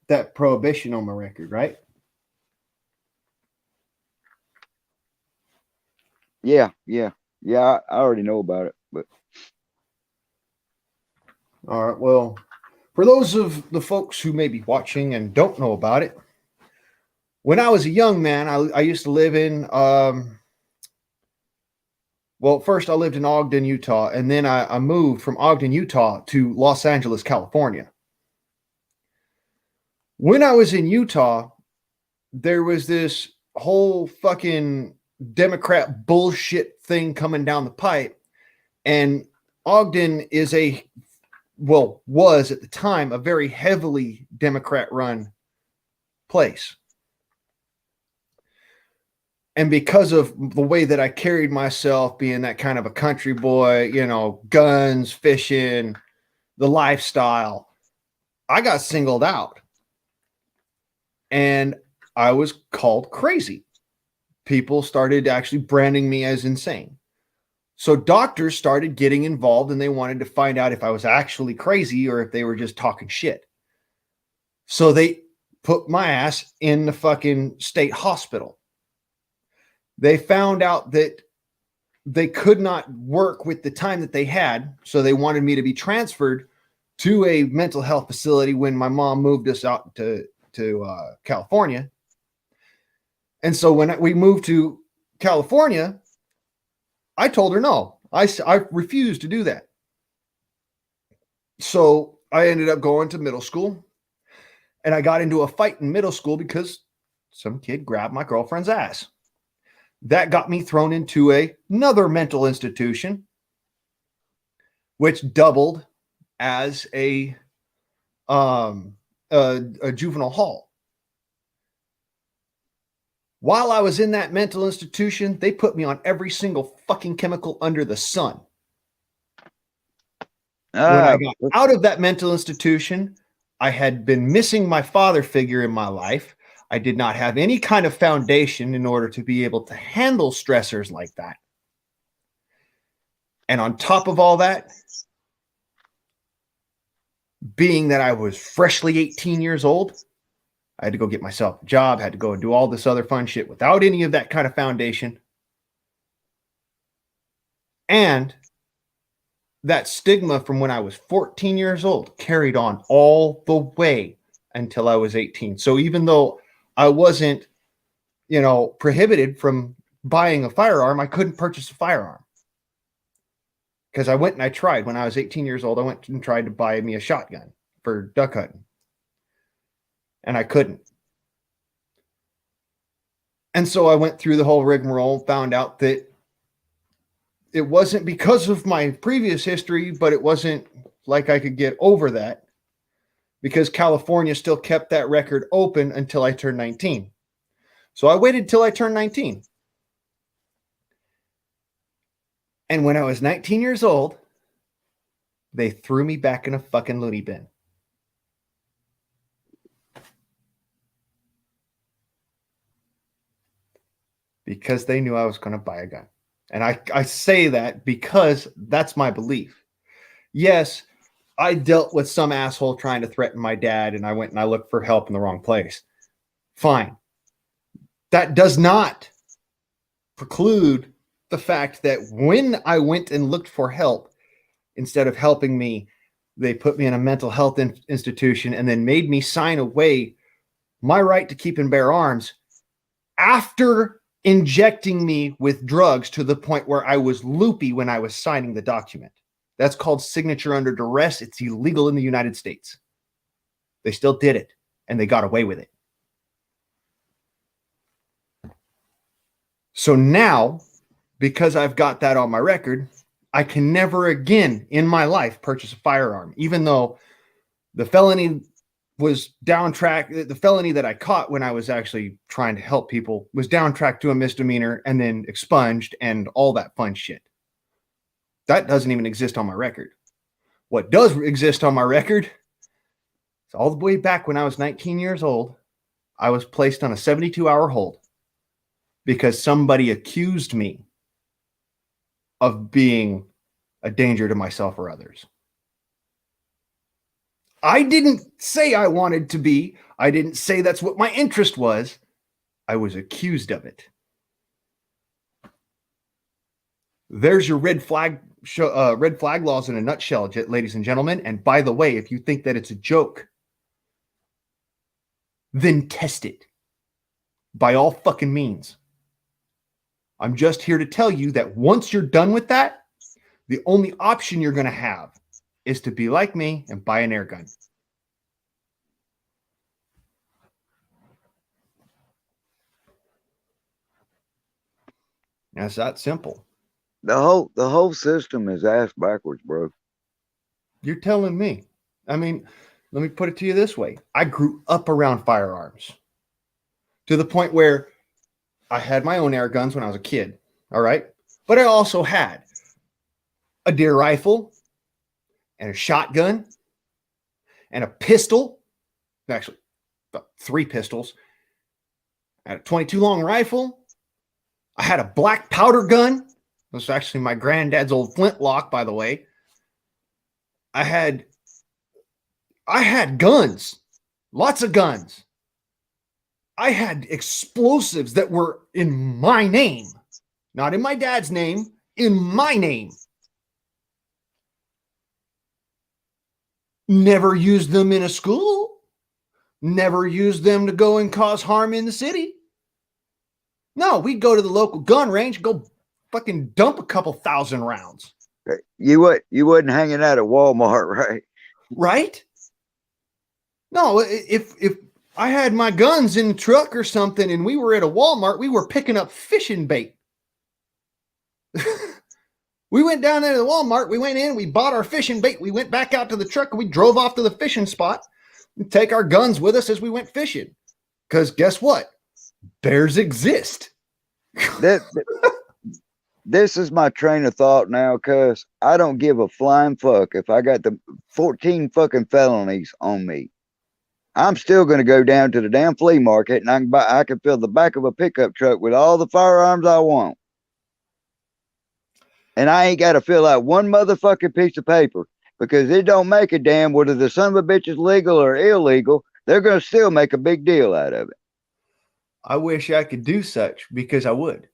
that prohibition on my record, right? Yeah. I already know about it. But all right, well, for those of the folks who may be watching and don't know about it, when I was a young man, I used to live in well, first I lived in Ogden, Utah, and then I moved from Ogden, Utah to Los Angeles, California. When I was in Utah, there was this whole fucking Democrat bullshit thing coming down the pipe. And Ogden was at the time a very heavily Democrat run place. And because of the way that I carried myself, being that kind of a country boy, you know, guns, fishing, the lifestyle, I got singled out. And I was called crazy. People started actually branding me as insane. So doctors started getting involved, and they wanted to find out if I was actually crazy or if they were just talking shit. So they put my ass in the fucking state hospital. They found out that they could not work with the time that they had, so they wanted me to be transferred to a mental health facility when my mom moved us out to California. And so when we moved to California, I told her no. I refused to do that. So I ended up going to middle school, and I got into a fight in middle school because some kid grabbed my girlfriend's ass. That got me thrown into another mental institution, which doubled as a a juvenile hall. While I was in that mental institution, they put me on every single fucking chemical under the sun. When I got out of that mental institution, I had been missing my father figure in my life. I did not have any kind of foundation in order to be able to handle stressors like that. And on top of all that, being that I was freshly 18 years old, I had to go get myself a job, had to go and do all this other fun shit without any of that kind of foundation. And that stigma from when I was 14 years old carried on all the way until I was 18. So even though I wasn't, prohibited from buying a firearm, I couldn't purchase a firearm. Because I went and I tried. When I was 18 years old, I went and tried to buy me a shotgun for duck hunting. And I couldn't. And so I went through the whole rigmarole, found out that it wasn't because of my previous history, but it wasn't like I could get over that because California still kept that record open until I turned 19. So I waited till I turned 19. And when I was 19 years old, they threw me back in a fucking loony bin. Because they knew I was going to buy a gun. And I say that because that's my belief. Yes, I dealt with some asshole trying to threaten my dad, and I went and I looked for help in the wrong place. Fine. That does not preclude the fact that when I went and looked for help, instead of helping me, they put me in a mental health institution and then made me sign away my right to keep and bear arms after injecting me with drugs to the point where I was loopy when I was signing the document. That's called signature under duress. It's illegal in the United States. They still did it, and they got away with it. So now, because I've got that on my record, I can never again in my life purchase a firearm, even though the felony was downtracked. The felony that I caught when I was actually trying to help people was downtracked to a misdemeanor and then expunged and all that fun shit. That doesn't even exist on my record. What does exist on my record is all the way back when I was 19 years old, I was placed on a 72-hour hold because somebody accused me of being a danger to myself or others. I didn't say I wanted to be. I didn't say that's what my interest was. I was accused of it. There's your red flag laws in a nutshell, ladies and gentlemen. And by the way, if you think that it's a joke, then test it by all fucking means. I'm just here to tell you that once you're done with that, the only option you're going to have is to be like me and buy an air gun. That's that simple. The whole system is ass backwards, bro. You're telling me. I mean, let me put it to you this way. I grew up around firearms to the point where I had my own air guns when I was a kid. All right. But I also had a deer rifle and a shotgun and a pistol. Actually, about 3 pistols. I had a 22 long rifle. I had a black powder gun. This was actually my granddad's old flintlock, by the way. I had guns, lots of guns. I had explosives that were in my name, not in my dad's name, in my name. Never used them in a school. Never used them to go and cause harm in the city. No, we'd go to the local gun range, go fucking dump a couple thousand rounds. You wasn't hanging out at Walmart, right? Right? No, if I had my guns in the truck or something and we were at a Walmart, we were picking up fishing bait. We went down there to the Walmart, we went in, we bought our fishing bait, we went back out to the truck, and we drove off to the fishing spot. take our guns with us as we went fishing. Because guess what? Bears exist. That this is my train of thought now, cuz I don't give a flying fuck if I got the 14 fucking felonies on me. I'm still going to go down to the damn flea market, and I can fill the back of a pickup truck with all the firearms I want. And I ain't got to fill out one motherfucking piece of paper, because it don't make a damn whether the son of a bitch is legal or illegal. They're going to still make a big deal out of it. I wish I could do such, because I would.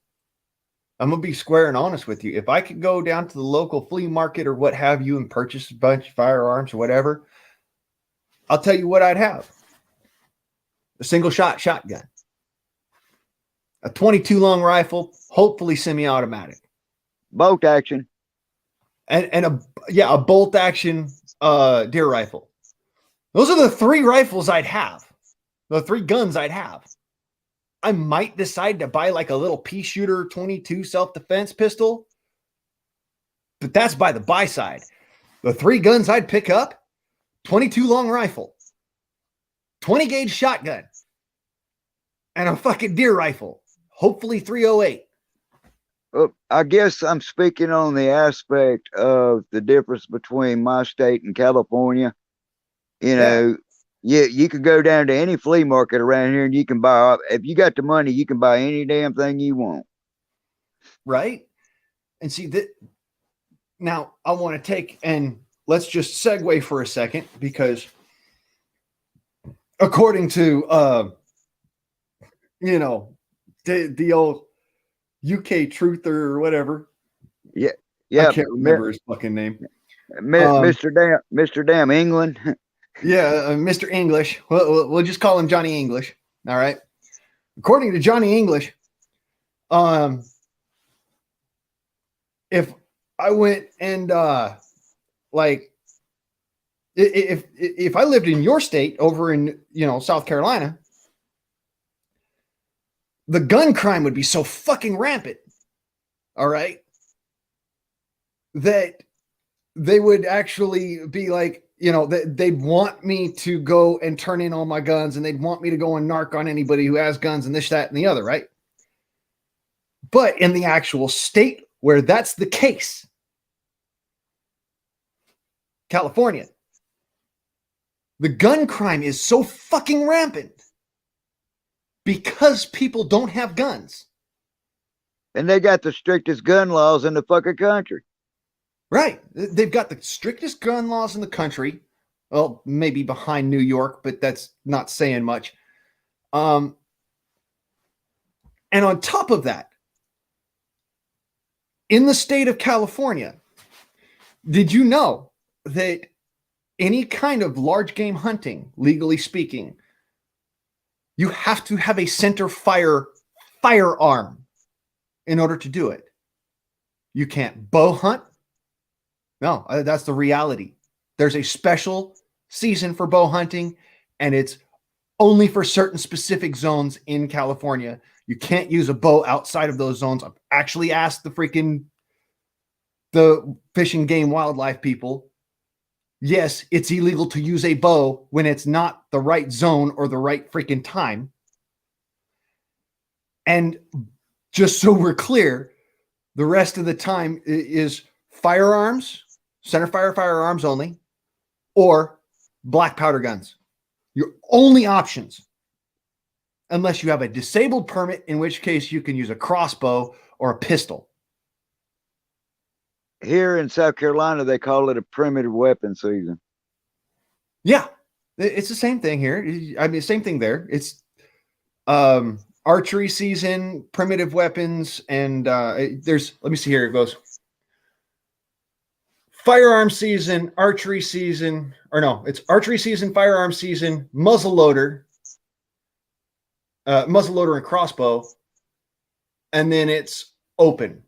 I'm going to be square and honest with you. If I could go down to the local flea market or what have you and purchase a bunch of firearms or whatever, I'll tell you what I'd have. A single shot shotgun. A 22 long rifle, hopefully semi-automatic. Bolt action. And a bolt action deer rifle. Those are the 3 rifles I'd have. The 3 guns I'd have. I might decide to buy like a little pea shooter 22 self-defense pistol, but that's by the buy side. The 3 guns I'd pick up: 22 long rifle, 20 gauge shotgun, and a fucking deer rifle, hopefully 308. I guess I'm speaking on the aspect of the difference between my state and California. You know, you could go down to any flea market around here and you can buy, if you got the money, you can buy any damn thing you want. Right? And see that now I want to take, and let's just segue for a second, because according to the old UK truther or whatever. Yeah. I can't remember his fucking name. Mr. Damn England. Yeah, Mr. English. We'll just call him Johnny English. All right. According to Johnny English, if I went and if I lived in your state over in South Carolina, the gun crime would be so fucking rampant. All right. That they would actually be like, they'd want me to go and turn in all my guns, and they'd want me to go and narc on anybody who has guns and this, that, and the other, right? But in the actual state where that's the case, California, the gun crime is so fucking rampant because people don't have guns. And they got the strictest gun laws in the fucking country. Right. They've got the strictest gun laws in the country. Well, maybe behind New York, but that's not saying much. And on top of that, in the state of California, did you know that any kind of large game hunting, legally speaking, you have to have a center fire firearm in order to do it? You can't bow hunt. No, that's the reality. There's a special season for bow hunting, and it's only for certain specific zones in California. You can't use a bow outside of those zones. I've actually asked the Fish and Game Wildlife people. Yes, it's illegal to use a bow when it's not the right zone or the right freaking time. And just so we're clear, the rest of the time is firearms, center fire firearms only, or black powder guns. Your only options, unless you have a disabled permit, in which case you can use a crossbow or a pistol. Here in South Carolina, they call it a primitive weapon season. Yeah, it's the same thing here. I mean, same thing there. It's archery season, primitive weapons, and there's, let me see here, it goes firearm season, archery season, or no, it's archery season, firearm season, muzzleloader and crossbow, and then it's open.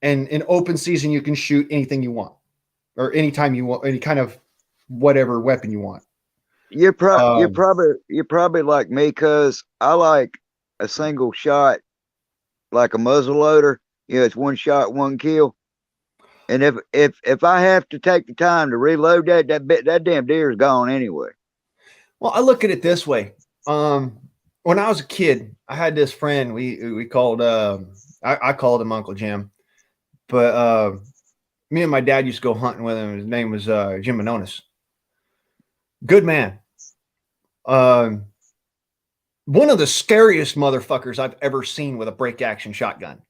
And in open season, you can shoot anything you want, or anytime you want, any kind of whatever weapon you want. You're probably like me, because I like a single shot, like a muzzleloader. It's one shot, one kill. And if I have to take the time to reload that damn deer is gone anyway. Well, I look at it this way. When I was a kid, I had this friend. We called I called him Uncle Jim, but me and my dad used to go hunting with him. His name was Jim Manonis. Good man. Um, one of the scariest motherfuckers I've ever seen with a break action shotgun.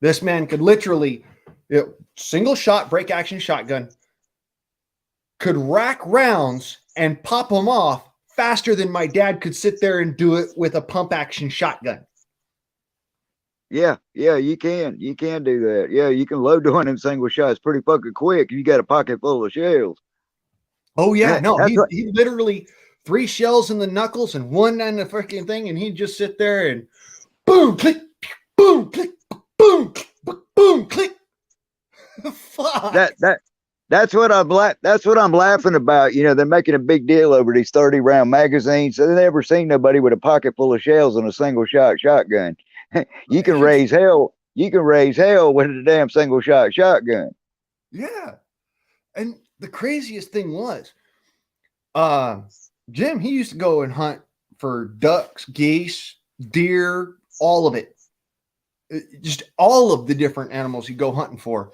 This man could literally, single shot break action shotgun, could rack rounds and pop them off faster than my dad could sit there and do it with a pump action shotgun. Yeah, you can do that. Yeah, you can load one in single shots pretty fucking quick. You got a pocket full of shells. Oh yeah, no, That's what. he literally 3 shells in the knuckles and 1 on the freaking thing, and he'd just sit there and boom, click, boom, click, boom, click, boom, click. Fuck. That's what I'm laughing about. You know, they're making a big deal over these 30 round magazines. I've never seen nobody with a pocket full of shells on a single shot shotgun. You can raise hell. You can raise hell with a damn single shot shotgun. Yeah. And the craziest thing was, Jim, he used to go and hunt for ducks, geese, deer, all of it. Just all of the different animals you go hunting for.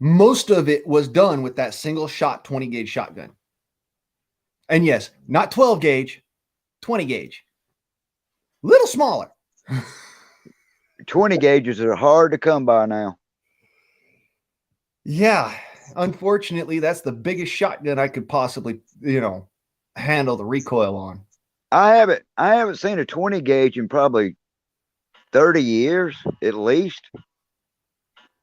Most of it was done with that single shot 20 gauge shotgun. And yes, not 12 gauge, 20 gauge. Little smaller. 20 gauges are hard to come by now. Yeah. Unfortunately, that's the biggest shotgun I could possibly, handle the recoil on. I haven't seen a 20 gauge in probably 30 years at least.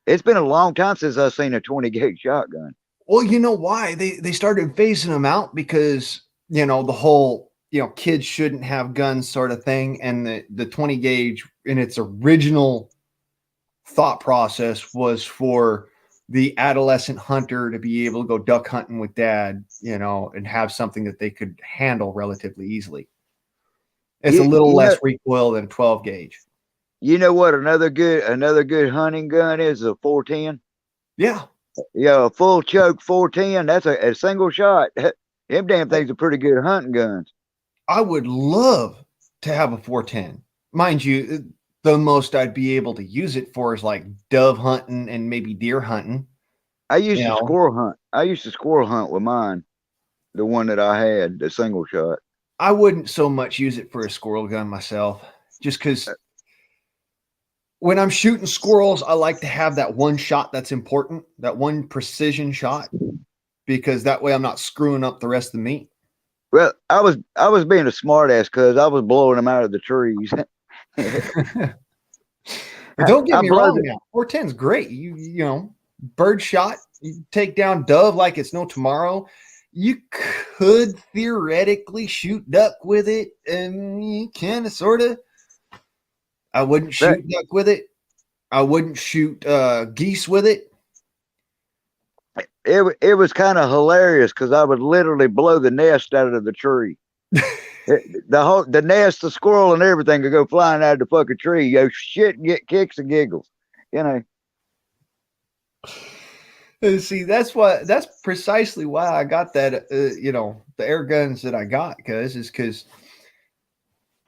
It's been a long time since I've seen a 20 gauge shotgun. Well, you know why? They started phasing them out because, the whole, kids shouldn't have guns sort of thing. And the 20 gauge in its original thought process was for the adolescent hunter to be able to go duck hunting with dad, and have something that they could handle relatively easily. It's a little less recoil than 12 gauge. You know what? Another good hunting gun is a 410. Yeah. Yeah, a full choke 410. That's a single shot. Them damn things are pretty good hunting guns. I would love to have a 410. Mind you, the most I'd be able to use it for is like dove hunting and maybe deer hunting. I used to squirrel hunt. I used to squirrel hunt with mine. The one that I had, the single shot. I wouldn't so much use it for a squirrel gun myself, just because when I'm shooting squirrels, I like to have that one shot that's important, that one precision shot, because that way I'm not screwing up the rest of the meat. Well, I was being a smart ass because I was blowing them out of the trees. Don't get me wrong now. 410's great. You bird shot, you take down dove like it's no tomorrow. You could theoretically shoot duck with it, and you kind of sort of. I wouldn't shoot duck with it. I wouldn't shoot geese with it. It was kind of hilarious because I would literally blow the nest out of the tree. The nest, the squirrel, and everything could go flying out of the fucking tree. You go shit and get kicks and giggles. See, that's precisely why I got that. The air guns that I got, because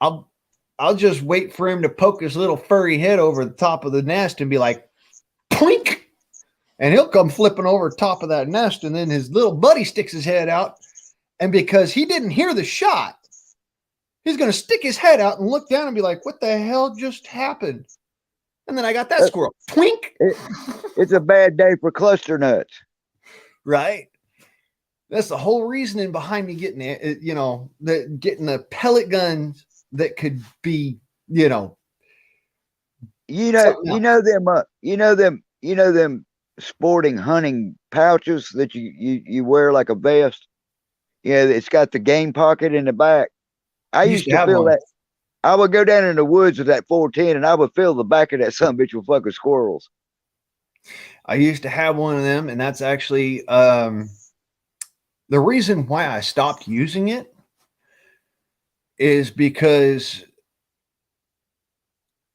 I'll just wait for him to poke his little furry head over the top of the nest and be like, "Plink," and he'll come flipping over top of that nest, and then his little buddy sticks his head out, and because he didn't hear the shot, he's going to stick his head out and look down and be like, "What the hell just happened?" And then I got that squirrel. Twink. It's a bad day for cluster nuts. Right. That's the whole reasoning behind me getting it. Getting the pellet guns that could be, them sporting hunting pouches that you wear like a vest. Yeah, it's got the game pocket in the back. I used to feel that. I would go down in the woods with that 410 and I would fill the back of that sumbitch with fucking squirrels. I used to have one of them, and that's actually the reason why I stopped using it is because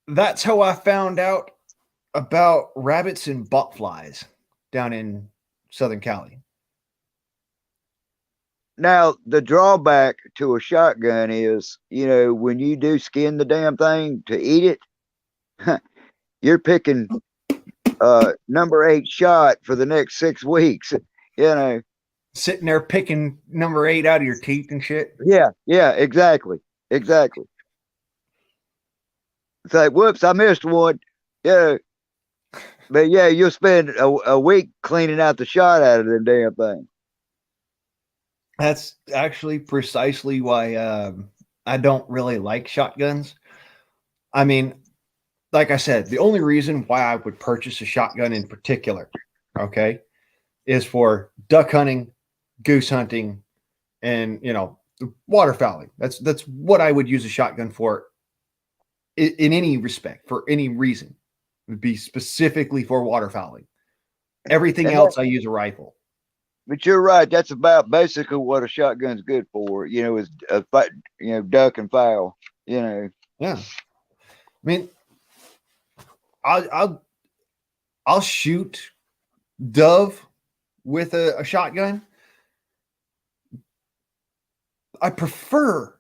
that's how I found out about rabbits and botflies down in Southern Cali. Now the drawback to a shotgun is, you know, when you do skin the damn thing to eat it, you're picking number 8 shot for the next 6 weeks. You know, Sitting there picking number 8 out of your teeth and shit. yeah, exactly. It's like, whoops, I missed one. Yeah, but yeah, you'll spend a week cleaning out the shot out of them damn thing. That's actually precisely why I don't really like shotguns. I mean, like I said, the only reason why I would purchase a shotgun in particular, okay, is for duck hunting, goose hunting, and waterfowling. That's what I would use a shotgun for in any respect, for any reason. It would be specifically for waterfowling. Everything else, I use a rifle. But you're right. That's about basically what a shotgun's good for. You know, is a fight. You know, duck and fowl. You know. Yeah. I mean, I'll shoot dove with a shotgun. I prefer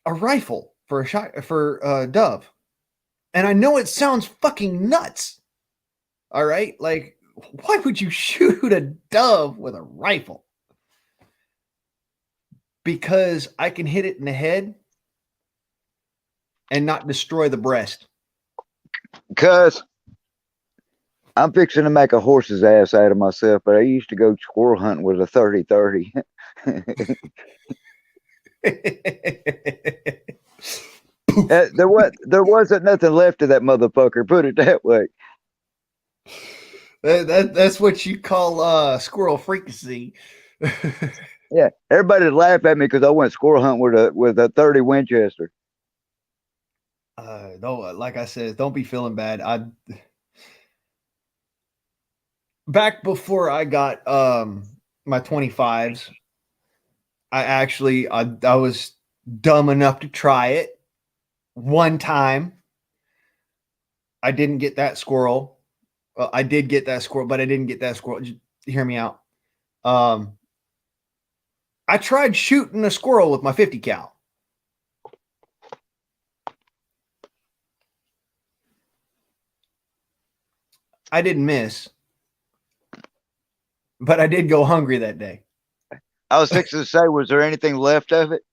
a rifle for dove, and I know it sounds fucking nuts. All right, like, why would you shoot a dove with a rifle? Because I can hit it in the head and not destroy the breast. Because I'm fixing to make a horse's ass out of myself, but I used to go squirrel hunting with a 30-30. There wasn't nothing left of that motherfucker. Put it that way. That's what you call squirrel frequency. Yeah, everybody laughed at me because I went squirrel hunting with a 30 Winchester. No, like I said, don't be feeling bad. Back before I got my 25s, I was dumb enough to try it one time. I didn't get that squirrel. Well, I did get that squirrel, but I didn't get that squirrel. Just hear me out. I tried shooting a squirrel with my 50 cal. I didn't miss, but I did go hungry that day. I was fixing to say, was there anything left of it?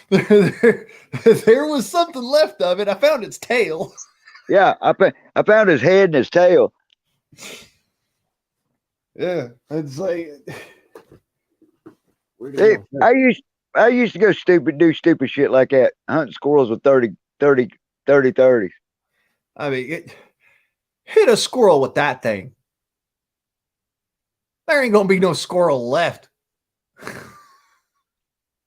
there was something left of it. I found its tail. Yeah, I found his head and his tail. Yeah, it's like I used to go do stupid shit like that, hunting squirrels with 30-30s. I mean, hit a squirrel with that thing. There ain't gonna be no squirrel left.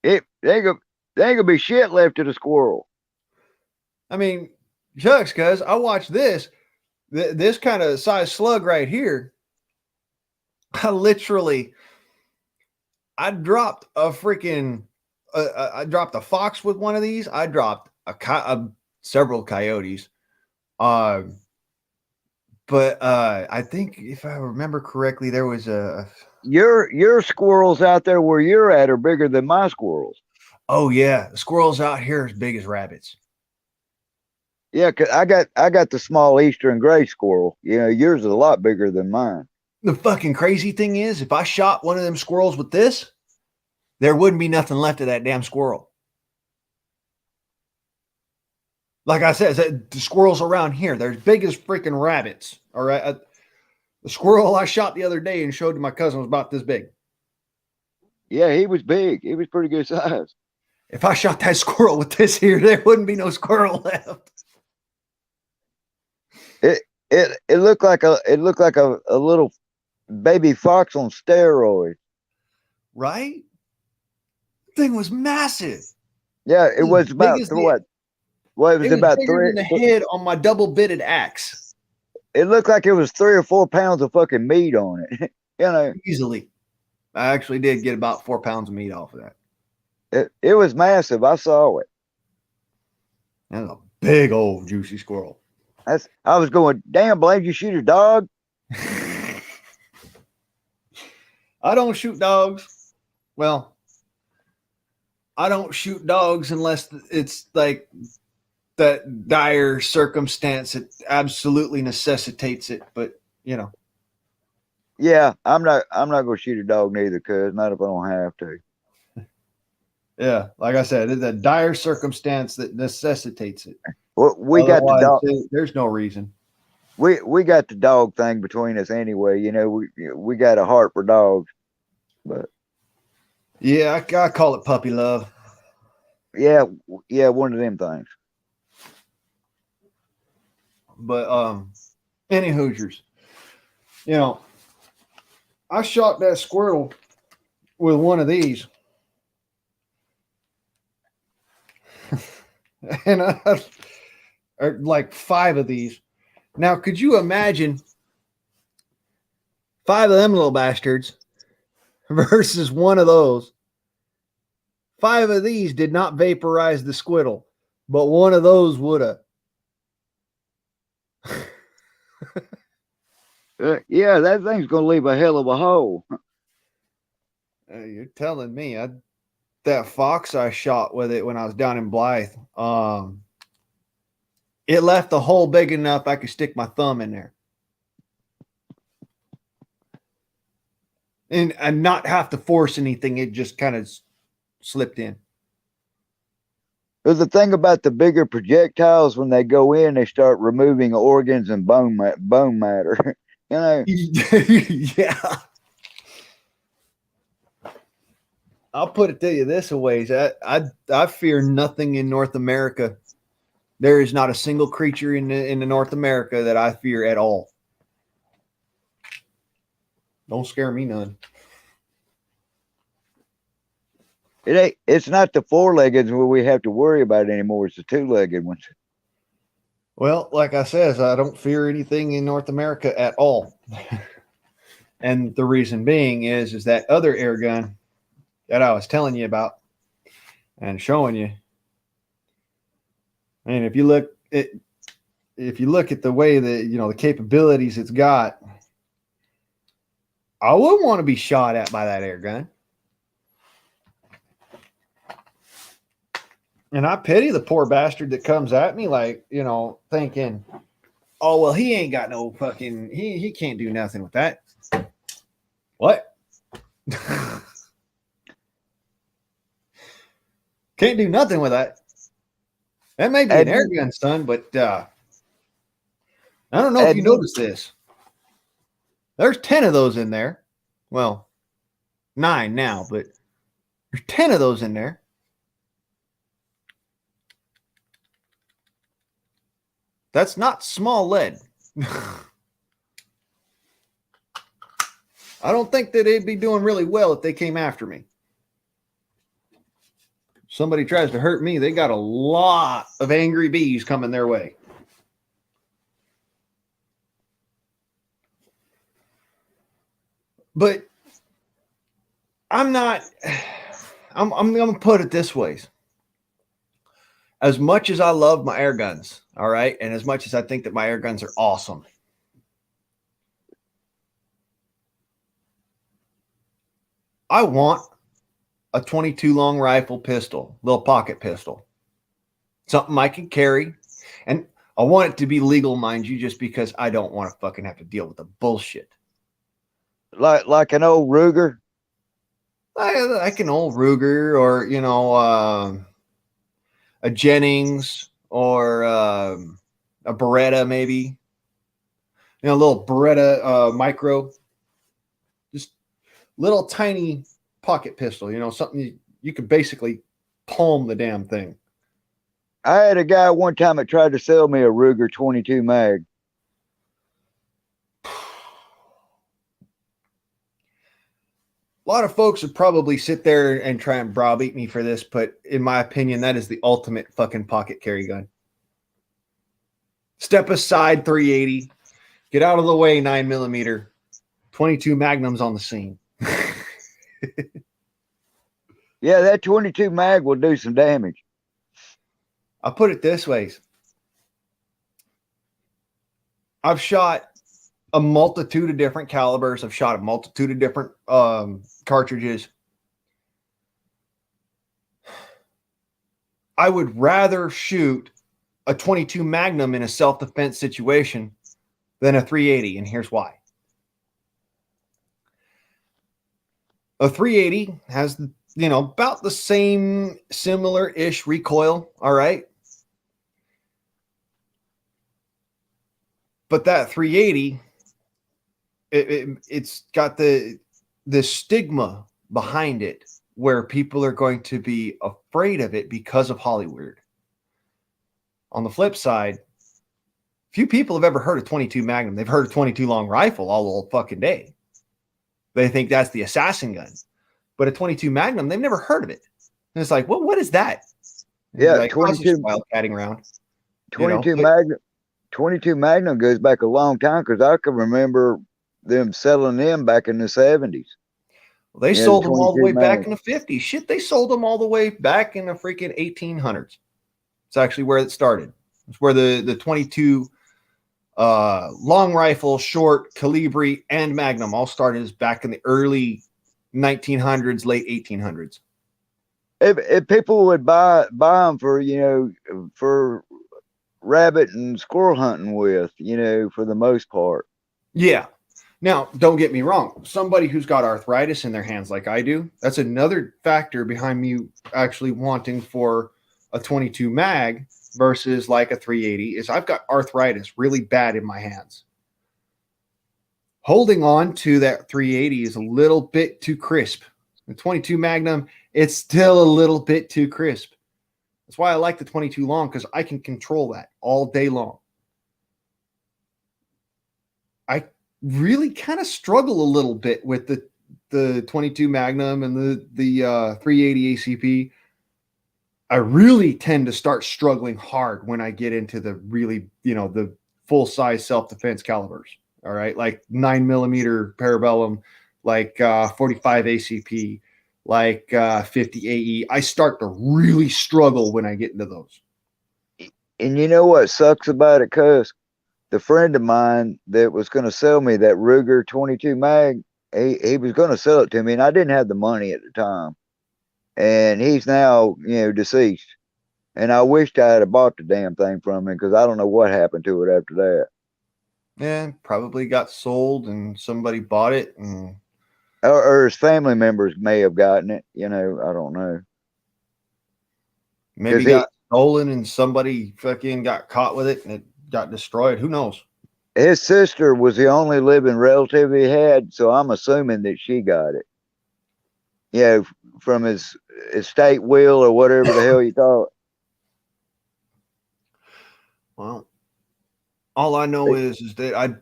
There ain't gonna be shit left of the squirrel. I mean, shucks, cuz I watched this kind of size slug right here. I dropped a freaking I dropped a fox with one of these. I dropped several coyotes. But I think if I remember correctly, there was your squirrels out there where you're at are bigger than my squirrels. Oh yeah, the squirrels out here are as big as rabbits. Yeah, cause I got the small eastern gray squirrel. You know, yours is a lot bigger than mine. The fucking crazy thing is, if I shot one of them squirrels with this, there wouldn't be nothing left of that damn squirrel. Like I said, the squirrels around here, they're as big as freaking rabbits. All right. The squirrel I shot the other day and showed to my cousin was about this big. Yeah, he was big. He was pretty good size. If I shot that squirrel with this here, there wouldn't be no squirrel left. It looked like a little baby fox on steroids. Right? Thing was massive. Yeah, it was about what? Well, it was about bigger than the head on my double-bitted axe. It looked like it was 3 or 4 pounds of fucking meat on it. You know, easily. I actually did get about 4 pounds of meat off of that. It was massive. I saw it. That's a big old juicy squirrel. I was going, damn, Blaine, you shoot a dog? I don't shoot dogs. Well, I don't shoot dogs unless it's like that dire circumstance that absolutely necessitates it. But you know, Yeah, I'm not gonna shoot a dog neither, cuz not if I don't have to. yeah, like I said, it's a dire circumstance that necessitates it. Well, we got the Otherwise, dog. there's no reason. We got the dog thing between us anyway. You know, we got a heart for dogs. But Yeah, I call it puppy love. yeah, yeah, one of them things. But any Hoosiers, you know, I shot that squirrel with one of these, and or like 5 of these. Now, could you imagine 5 of them little bastards versus one of those? 5 of these did not vaporize the squirrel, but one of those would have. Yeah, that thing's gonna leave a hell of a hole. You're telling me. That fox I shot with it when I was down in Blythe, it left a hole big enough I could stick my thumb in there. And not have to force anything. It just kind of slipped in. There's the thing about the bigger projectiles, when they go in, they start removing organs and bone matter. You know, Yeah. I'll put it to you this ways. I fear nothing in North America. There is not a single creature in the North America that I fear at all. Don't scare me none. it's not the 4-legged where we have to worry about it anymore. It's the 2-legged ones. Well, like I says, I don't fear anything in North America at all. And the reason being is that other air gun that I was telling you about and showing you. And if you look at the way that, the capabilities it's got, I wouldn't want to be shot at by that air gun. And I pity the poor bastard that comes at me like, thinking, oh, well, he ain't got no fucking, he can't do nothing with that. What? Can't do nothing with that. That may be an air gun, son, but I don't know if you noticed this. There's 10 of those in there. Well, 9 now, but there's 10 of those in there. That's not small lead. I don't think that they'd be doing really well if they came after me. Somebody tries to hurt me, they got a lot of angry bees coming their way. But I'm going to put it this way. As much as I love my air guns, all right, and as much as I think that my air guns are awesome, I want a 22 long rifle pistol, little pocket pistol, something I can carry. And I want it to be legal, mind you, just because I don't want to fucking have to deal with the bullshit. Like an old Ruger? Like an old Ruger, or, a Jennings, or a Beretta, maybe. A little Beretta micro. Just little tiny pocket pistol, something you could basically palm the damn thing. I had a guy one time that tried to sell me a Ruger 22 mag. A lot of folks would probably sit there and try and browbeat me for this, but in my opinion, that is the ultimate fucking pocket carry gun. Step aside 380, get out of the way 9mm, 22 Magnums on the scene. Yeah, that 22 mag will do some damage. I'll put it this way. I've shot a multitude of different calibers. I've shot a multitude of different cartridges. I would rather shoot a 22 Magnum in a self-defense situation than a 380, and here's why. A 380 has, about the same similar-ish recoil, all right? But that 380, it's got the stigma behind it where people are going to be afraid of it because of Hollywood. On the flip side, few people have ever heard of 22 Magnum. They've heard of 22 long rifle all the fucking day. They think that's the assassin gun. But a 22 Magnum, they've never heard of it. And it's like, well, what is that? And Yeah, like, 22 wildcatting around. 22 Magnum. 22 Magnum goes back a long time because I can remember them selling them back in the 70s. Well, they sold them all the way back in the 50s. Shit, they sold them all the way back in the freaking 1800s. It's actually where it started. It's where the 22 long rifle, short, Calibri, and Magnum all started back in the early 1900s, late 1800s. If people would buy them for, for rabbit and squirrel hunting with, for the most part. Yeah. Now, don't get me wrong. Somebody who's got arthritis in their hands like I do, that's another factor behind me actually wanting for a 22 mag versus like a 380 is I've got arthritis really bad in my hands. Holding on to that 380 is a little bit too crisp. The 22 Magnum, it's still a little bit too crisp. That's why I like the 22 long, because I can control that all day long. I really kind of struggle a little bit with the 22 Magnum and the 380 ACP. I really tend to start struggling hard when I get into the really, the full size self-defense calibers. All right. Like 9mm Parabellum, like 45 ACP, like 50 AE. I start to really struggle when I get into those. And you know what sucks about it? Cause the friend of mine that was going to sell me that Ruger 22 mag, he was going to sell it to me, and I didn't have the money at the time. And he's now, deceased. And I wished I had bought the damn thing from him, because I don't know what happened to it after that. Yeah, probably got sold and somebody bought it. And or his family members may have gotten it. I don't know. Maybe got stolen and somebody fucking got caught with it and it got destroyed. Who knows? His sister was the only living relative he had, so I'm assuming that she got it. From his estate will or whatever the hell you thought. Well, all I know is that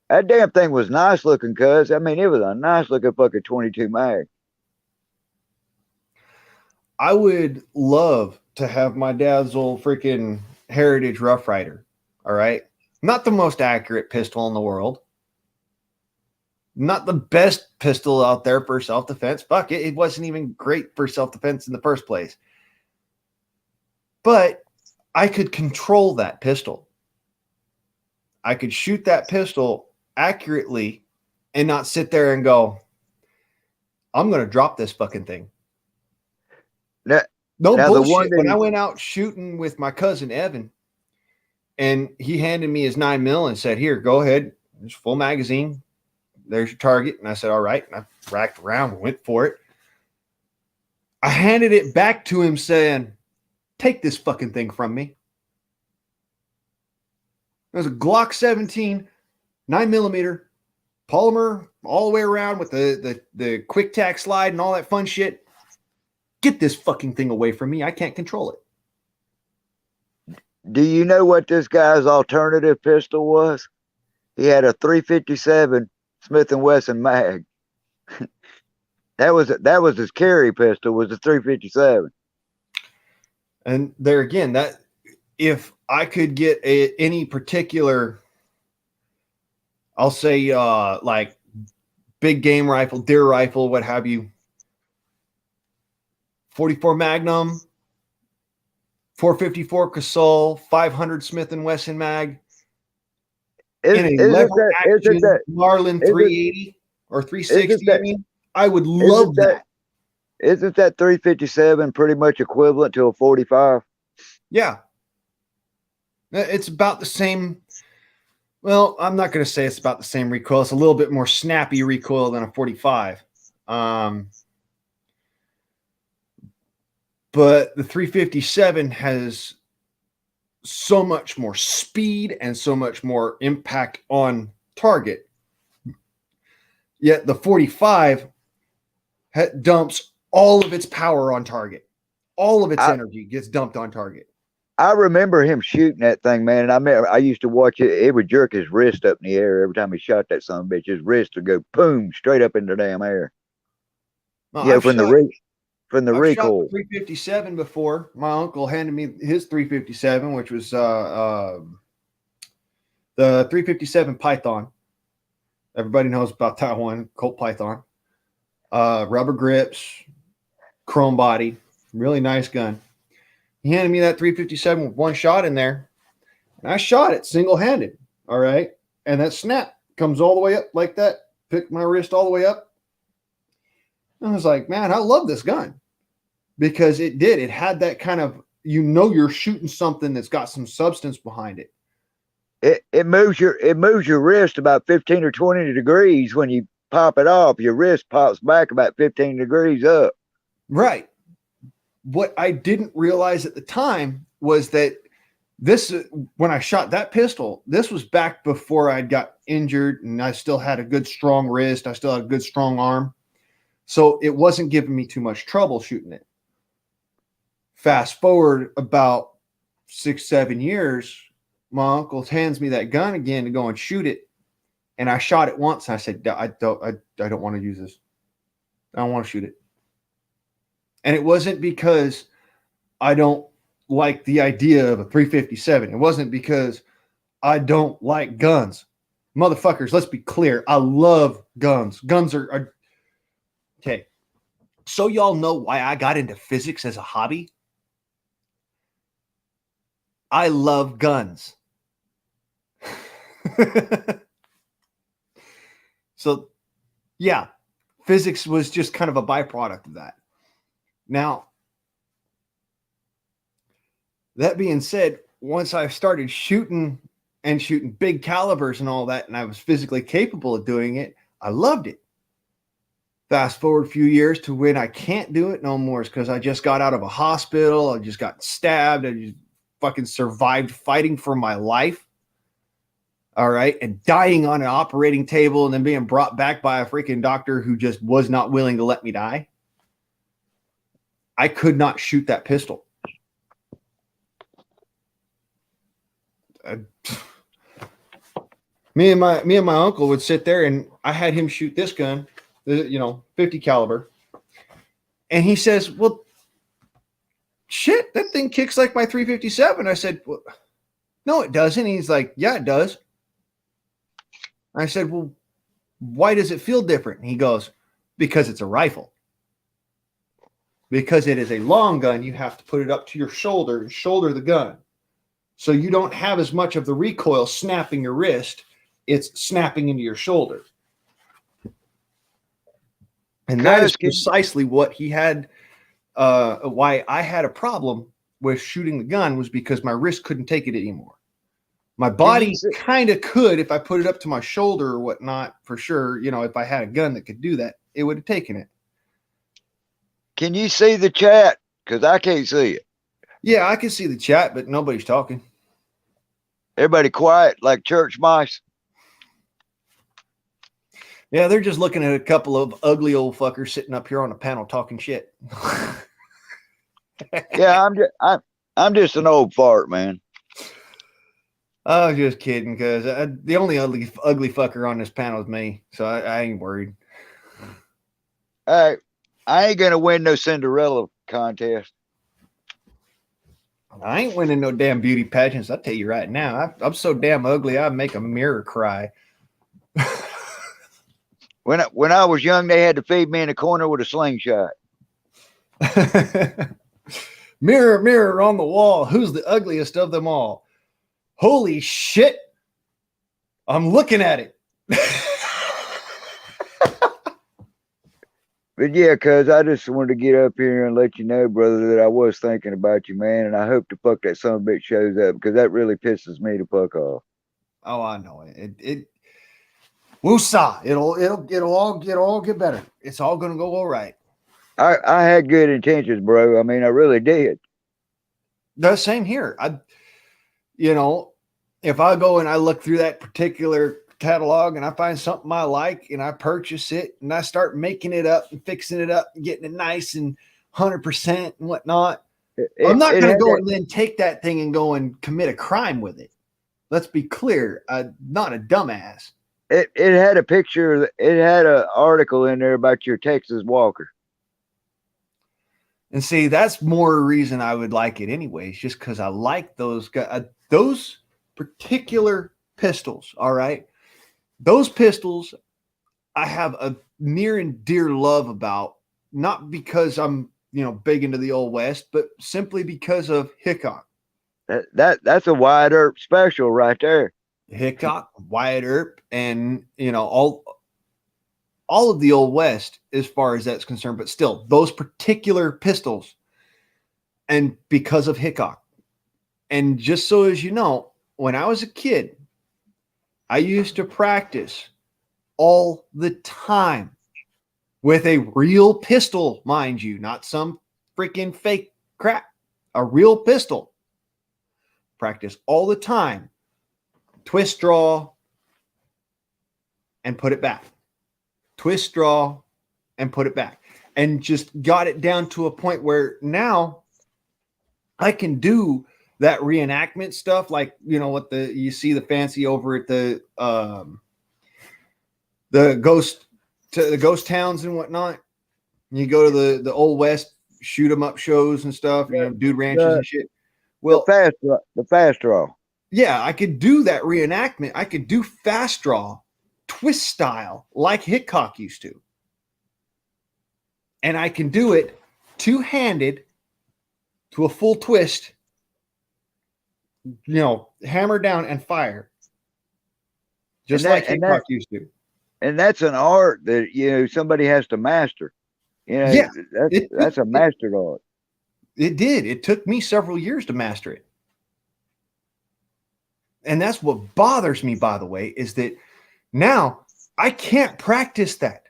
that damn thing was nice looking, cuz. I mean, it was a nice looking fucking 22 mag. I would love to have my dad's old freaking Heritage Rough Rider. All right. Not the most accurate pistol in the world. Not the best pistol out there for self-defense. Fuck it. It wasn't even great for self-defense in the first place. But I could control that pistol. I could shoot that pistol accurately and not sit there and go, I'm going to drop this fucking thing. No bullshit. When I went out shooting with my cousin Evan, and he handed me his 9mm and said, here, go ahead. There's a full magazine. There's your target. And I said, all right. And I racked around and went for it. I handed it back to him saying, take this fucking thing from me. It was a Glock 17, 9mm, polymer all the way around with the quick tack slide and all that fun shit. Get this fucking thing away from me. I can't control it. Do you know what this guy's alternative pistol was? He had a 357 Smith & Wesson mag. that was his carry pistol, was the 357. And there again, that if I could get any particular, I'll say like big game rifle, deer rifle, what have you, 44 Magnum, 454 Casol, 500 Smith & Wesson mag, in a lever action Marlin 380 or 360, I would love that. Isn't that 357 pretty much equivalent to a 45? Yeah. It's about the same. Well, I'm not going to say it's about the same recoil. It's a little bit more snappy recoil than a 45. But the 357 has so much more speed and so much more impact on target. Yet the 45 dumps all of its power on target. All of its energy gets dumped on target. I remember him shooting that thing, man. And I used to watch it. It would jerk his wrist up in the air every time he shot that son of a bitch. His wrist would go boom straight up in the damn air. Well, Yeah, from the recoil. Shot the 357 before. My uncle handed me his 357, which was the 357 Python. Everybody knows about that one, Colt Python. Rubber grips, chrome body, really nice gun. He handed me that 357 with one shot in there, and I shot it single-handed. All right, and that snap comes all the way up like that. Picked my wrist all the way up. I was like, man, I love this gun because it did. It had that kind of, you're shooting something that's got some substance behind it. It moves your wrist about 15 or 20 degrees when you pop it off. Your wrist pops back about 15 degrees up. Right. What I didn't realize at the time was that when I shot that pistol, this was back before I got injured and I still had a good strong wrist. I still had a good strong arm. So it wasn't giving me too much trouble shooting it. Fast forward about 6-7 years, my uncle hands me that gun again to go and shoot it. And I shot it once. And I said, I don't want to use this. I don't want to shoot it. And it wasn't because I don't like the idea of a 357. It wasn't because I don't like guns. Motherfuckers, let's be clear. I love guns. Guns are okay. So y'all know why I got into physics as a hobby? I love guns. So, yeah, physics was just kind of a byproduct of that. Now, that being said, once I started shooting big calibers and all that, and I was physically capable of doing it, I loved it. Fast forward a few years to when I can't do it no more is because I just got out of a hospital. I just got stabbed. I just fucking survived fighting for my life. All right. And dying on an operating table and then being brought back by a freaking doctor who just was not willing to let me die. I could not shoot that pistol. Me and my uncle would sit there and I had him shoot this gun, 50 caliber. And he says, well, shit, that thing kicks like my 357. I said, well, no, it doesn't. He's like, yeah, it does. I said, well, why does it feel different? And he goes, because it's a rifle. Because it is a long gun, you have to put it up to your shoulder and shoulder the gun. So you don't have as much of the recoil snapping your wrist. It's snapping into your shoulder. And that is precisely what he had, why I had a problem with shooting the gun was because my wrist couldn't take it anymore. My body kind of could if I put it up to my shoulder or whatnot, for sure. If I had a gun that could do that, it would have taken it. Can you see the chat? Because I can't see it. Yeah, I can see the chat, but nobody's talking. Everybody quiet like church mice. Yeah, they're just looking at a couple of ugly old fuckers sitting up here on a panel talking shit. Yeah, I'm just an old fart, man. I was just kidding, because the only ugly fucker on this panel is me, so I ain't worried. All right, I ain't gonna win no Cinderella contest. I ain't winning no damn beauty pageants. I'll tell you right now. I'm so damn ugly, I make a mirror cry. When I was young, they had to feed me in a corner with a slingshot. Mirror, mirror on the wall, who's the ugliest of them all? Holy shit. I'm looking at it. But yeah, cuz I just wanted to get up here and let you know, brother, that I was thinking about you, man, and I hope the fuck that son of a bitch shows up because that really pisses me the fuck off. Oh, I know it. It woosah. It'll all get better. It's all gonna go all right. I had good intentions, bro. I mean, I really did. The same here. You know, if I go and I look through that particular catalog and I find something I like and I purchase it and I start making it up and fixing it up and getting it nice and 100% and whatnot, I'm not It going to had go that, and then take that thing and go and commit a crime with it. Let's be clear. Not a dumbass. it had a picture. It had an article in there about your Texas Walker. And see, that's more reason I would like it anyways, just because I like those particular pistols. All right. Those pistols I have a near and dear love about, not because I'm, big into the old West, but simply because of Hickok. That's a wide earp special right there. Hickok, Wyatt Earp, and all of the old West as far as that's concerned, but still those particular pistols, and because of Hickok. And just so as you know, when I was a kid, I used to practice all the time with a real pistol, mind you, not some freaking fake crap, a real pistol. Practice all the time. Twist, draw, and put it back. Twist, draw, and put it back. And just got it down to a point where now I can do that reenactment stuff, like what you see the fancy over at the ghost towns and whatnot. You go to the old West shoot 'em up shows and stuff, dude ranches and shit. Well, the fast draw. Yeah, I could do that reenactment. I could do fast draw, twist style, like Hickok used to. And I can do it two-handed to a full twist, hammer down and fire. Just like Hickok used to. And that's an art that, somebody has to master. Yeah, that's a mastered art. It did. It took me several years to master it. And that's what bothers me, by the way, is that now I can't practice that.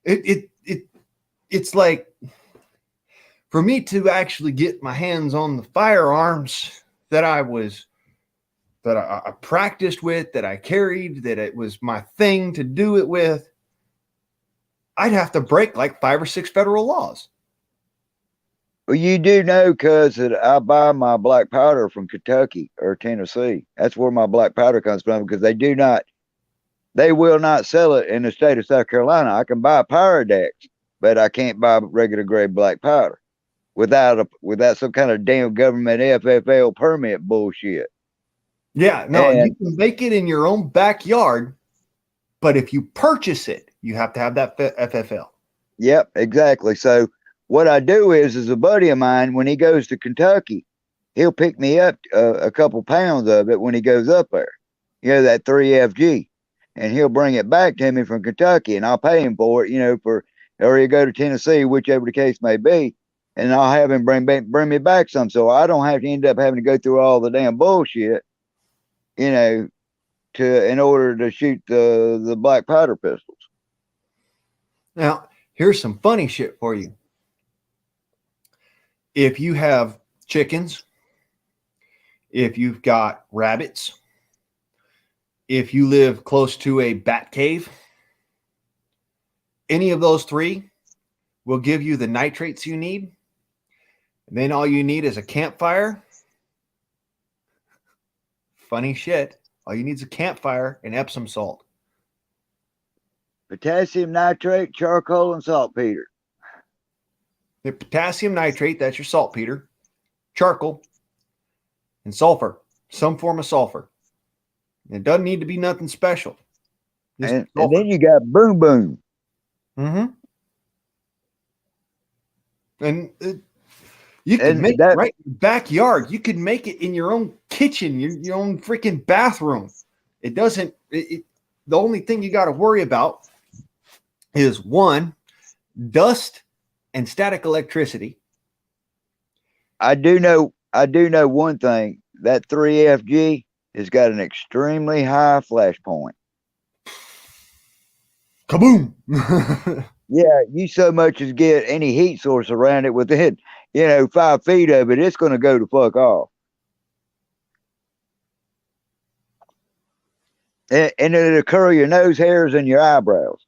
It's like, for me to actually get my hands on the firearms that I practiced with, that I carried, that it was my thing to do it with, I'd have to break like 5 or 6 federal laws. Well, you do know, because I buy my black powder from Kentucky or Tennessee. That's where my black powder comes from, because they will not sell it in the state of South Carolina. I can buy Pyrodex, but I can't buy regular grade black powder without some kind of damn government FFL permit bullshit. Yeah, no, you can make it in your own backyard, but if you purchase it, you have to have that FFL. Yep, exactly. So what I do is a buddy of mine, when he goes to Kentucky, he'll pick me up a couple pounds of it when he goes up there, that 3FG, and he'll bring it back to me from Kentucky, and I'll pay him for it, or he'll go to Tennessee, whichever the case may be, and I'll have him bring me back some, so I don't have to end up having to go through all the damn bullshit, in order to shoot the black powder pistols. Now, here's some funny shit for you. If you have chickens, if you've got rabbits, if you live close to a bat cave, any of those 3 will give you the nitrates you need. And then all you need is a campfire. Funny shit. All you need is a campfire and Epsom salt. Potassium nitrate, charcoal, and saltpeter. The potassium nitrate, that's your saltpeter, charcoal, and sulfur, some form of sulfur. It doesn't need to be nothing special. And then you got boom boom. Mm-hmm. And you can make it right in your backyard. You can make it in your own kitchen, your own freaking bathroom. It doesn't. The only thing you got to worry about is, one, dust and static electricity. I do know one thing. That 3FG has got an extremely high flash point. Kaboom! Yeah, you so much as get any heat source around it within, 5 feet of it, it's going to go to fuck off. And it'll curl your nose hairs and your eyebrows.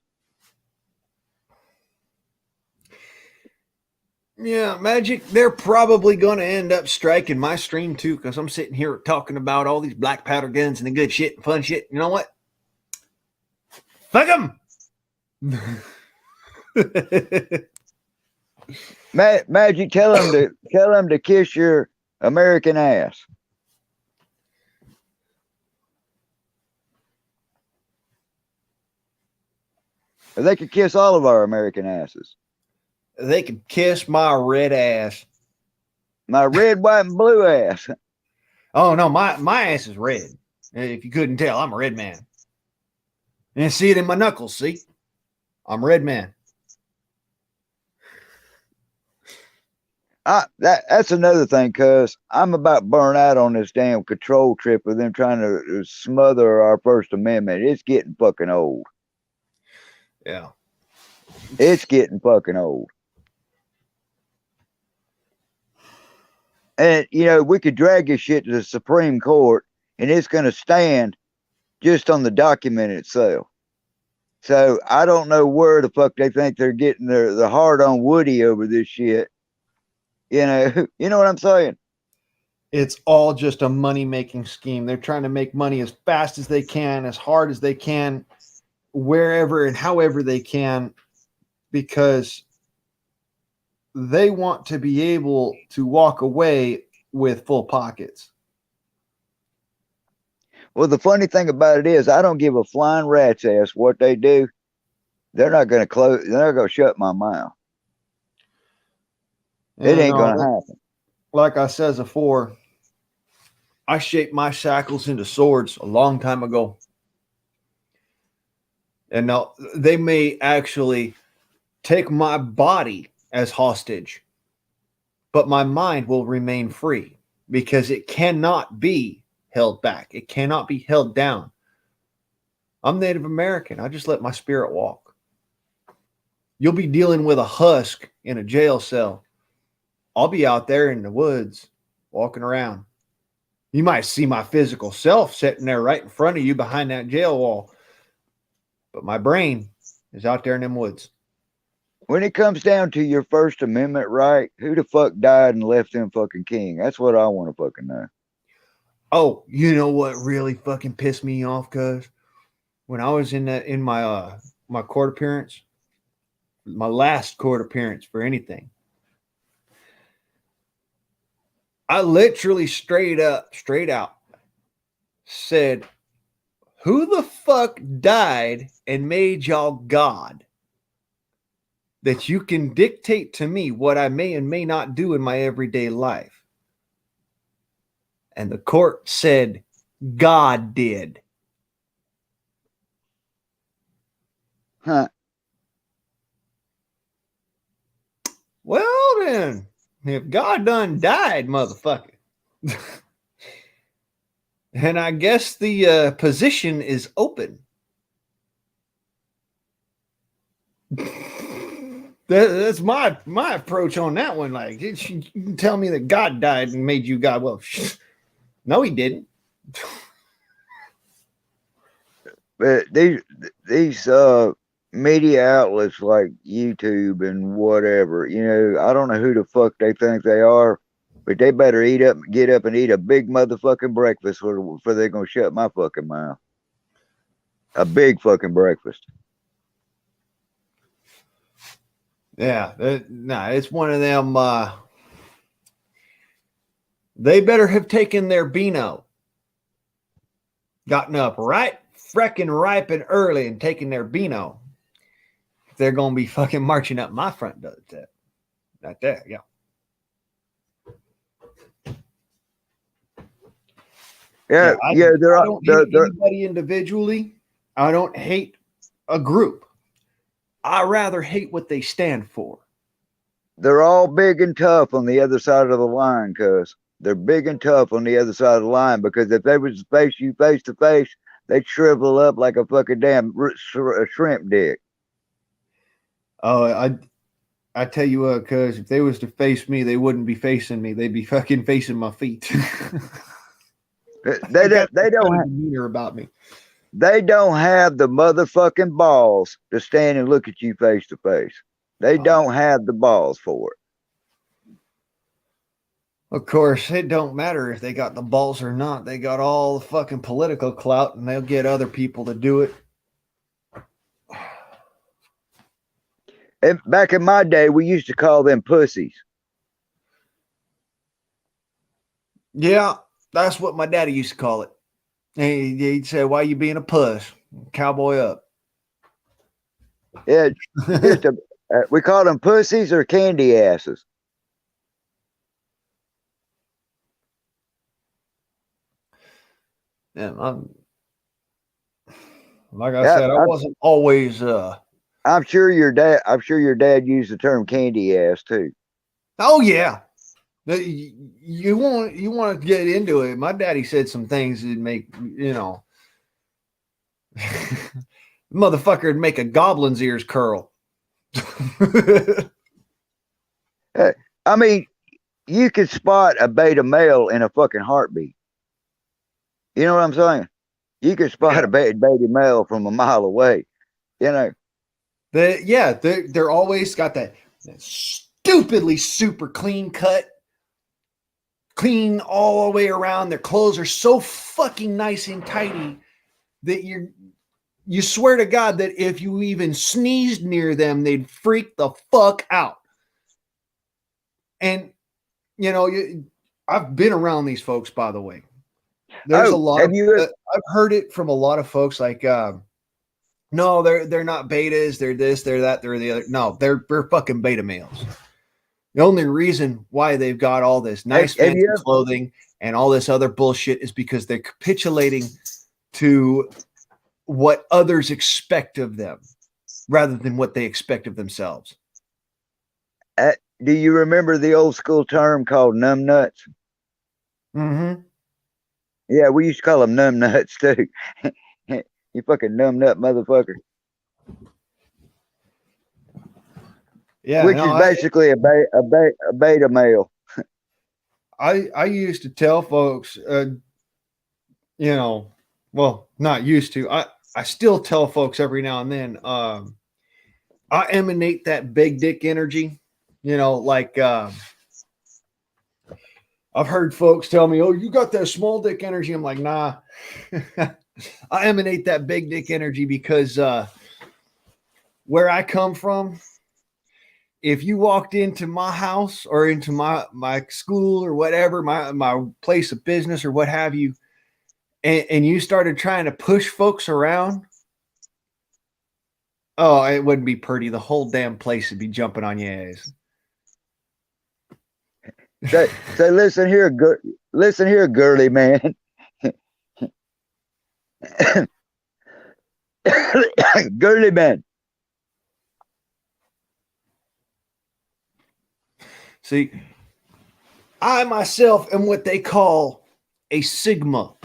Yeah, Magic, they're probably going to end up striking my stream too, because I'm sitting here talking about all these black powder guns and the good shit and fun shit. You know what? Fuck them! Magic, tell them to kiss your American ass. Or they could kiss all of our American asses. They could kiss my red ass. My red, white, and blue ass. Oh no, my ass is red. If you couldn't tell, I'm a red man. And see it in my knuckles, see? I'm a red man. That's another thing, cuz I'm about burnt out on this damn control trip with them trying to smother our First Amendment. It's getting fucking old. Yeah. It's getting fucking old. And, we could drag this shit to the Supreme Court and it's going to stand just on the document itself. So I don't know where the fuck they think they're getting the hard on Woody over this shit. You know what I'm saying? It's all just a money-making scheme. They're trying to make money as fast as they can, as hard as they can, wherever and however they can, because they want to be able to walk away with full pockets. Well, the funny thing about it is I don't give a flying rat's ass what they do. They're not going to close. They're not going to shut my mouth. It ain't going to happen. Like I said before, I shaped my shackles into swords a long time ago. And now they may actually take my body as hostage, but my mind will remain free because it cannot be held back. It cannot be held down. I'm Native American. I just let my spirit walk. You'll be dealing with a husk in a jail cell. I'll be out there in the woods walking around. You might see my physical self sitting there right in front of you behind that jail wall, but my brain is out there in them woods. When it comes down to your First Amendment right, who the fuck died and left them fucking king? That's what I want to fucking know. Oh, you know what really fucking pissed me off, cuz when I was in my my court appearance, my last court appearance for anything, I literally straight out said, "Who the fuck died and made y'all God that you can dictate to me what I may and may not do in my everyday life?" And the court said, "God did." Huh. Well then, if God done died, motherfucker. And I guess the position is open. That's my approach on that one. Like, you can tell me that God died and made you God. Well, no, he didn't. But these media outlets like YouTube and whatever, I don't know who the fuck they think they are, but they better get up and eat a big motherfucking breakfast before they're gonna shut my fucking mouth. A big fucking breakfast. Yeah, it's one of them. They better have taken their Beano, gotten up right freaking ripe and early and taken their Beano. They're going to be fucking marching up my front door. Right there, yeah. Yeah, I don't hate anybody individually. I don't hate a group. I rather hate what they stand for. They're all big and tough on the other side of the line, cuz they're big and tough on the other side of the line. Because if they was to face you face to face, they'd shrivel up like a fucking damn shrimp dick. Oh, I tell you what, cuz if they was to face me, they wouldn't be facing me. They'd be fucking facing my feet. They don't. They don't. Demeanor about me. They don't have the motherfucking balls to stand and look at you face to face. They don't have the balls for it. Of course, it don't matter if they got the balls or not. They got all the fucking political clout, and they'll get other people to do it. And back in my day, we used to call them pussies. Yeah, that's what my daddy used to call it. He'd say, "Why you being a puss? Cowboy up." Yeah, just we call them pussies or candy asses. Yeah, like I said, I wasn't always. I'm sure your dad. I'm sure your dad used the term candy ass too. Oh yeah, you want to get into it. My daddy said some things that make motherfucker would make a goblin's ears curl. I mean, you could spot a beta male in a fucking heartbeat. You know what I'm saying? You could spot a beta male from a mile away. You know. They're always got that stupidly super clean cut, clean all the way around. Their clothes are so fucking nice and tidy that you swear to God that if you even sneezed near them, they'd freak the fuck out. And I've been around these folks, by the way. There's a lot of I've heard it from a lot of folks like no, they're not betas, they're this, they're that, they're the other. No, they're fucking beta males. The only reason why they've got all this nice fancy clothing and all this other bullshit is because they're capitulating to what others expect of them rather than what they expect of themselves. Do you remember the old school term called numb nuts? Mm-hmm. Yeah, we used to call them numb nuts too. You fucking numb nut motherfucker. Yeah, which is basically a beta male. I used to tell folks, well, not used to. I still tell folks every now and then. I emanate that big dick energy. Like I've heard folks tell me, "Oh, you got that small dick energy." I'm like, nah. I emanate that big dick energy because where I come from, if you walked into my house or into my school or whatever, my place of business or what have you, and you started trying to push folks around, oh, it wouldn't be pretty. The whole damn place would be jumping on your ass. So listen here, girly man. Girly man. See, I myself am what they call a Sigma.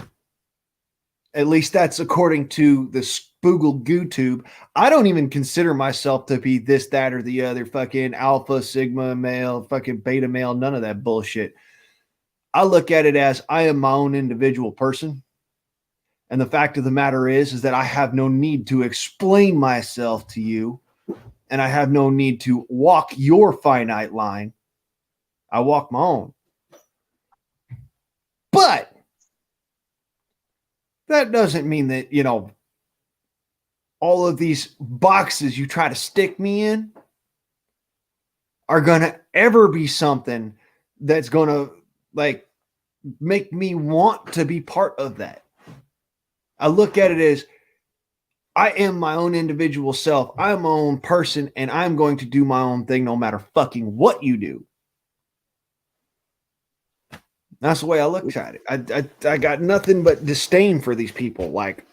At least that's according to the Spoogle GooTube. I don't even consider myself to be this, that, or the other fucking alpha, sigma male, fucking beta male, none of that bullshit. I look at it as I am my own individual person. And the fact of the matter is that I have no need to explain myself to you. And I have no need to walk your finite line. I walk my own. But that doesn't mean that, all of these boxes you try to stick me in are going to ever be something that's going to make me want to be part of that. I look at it as I am my own individual self. I'm my own person, and I'm going to do my own thing no matter fucking what you do. That's the way I look at it. I got nothing but disdain for these people. Like,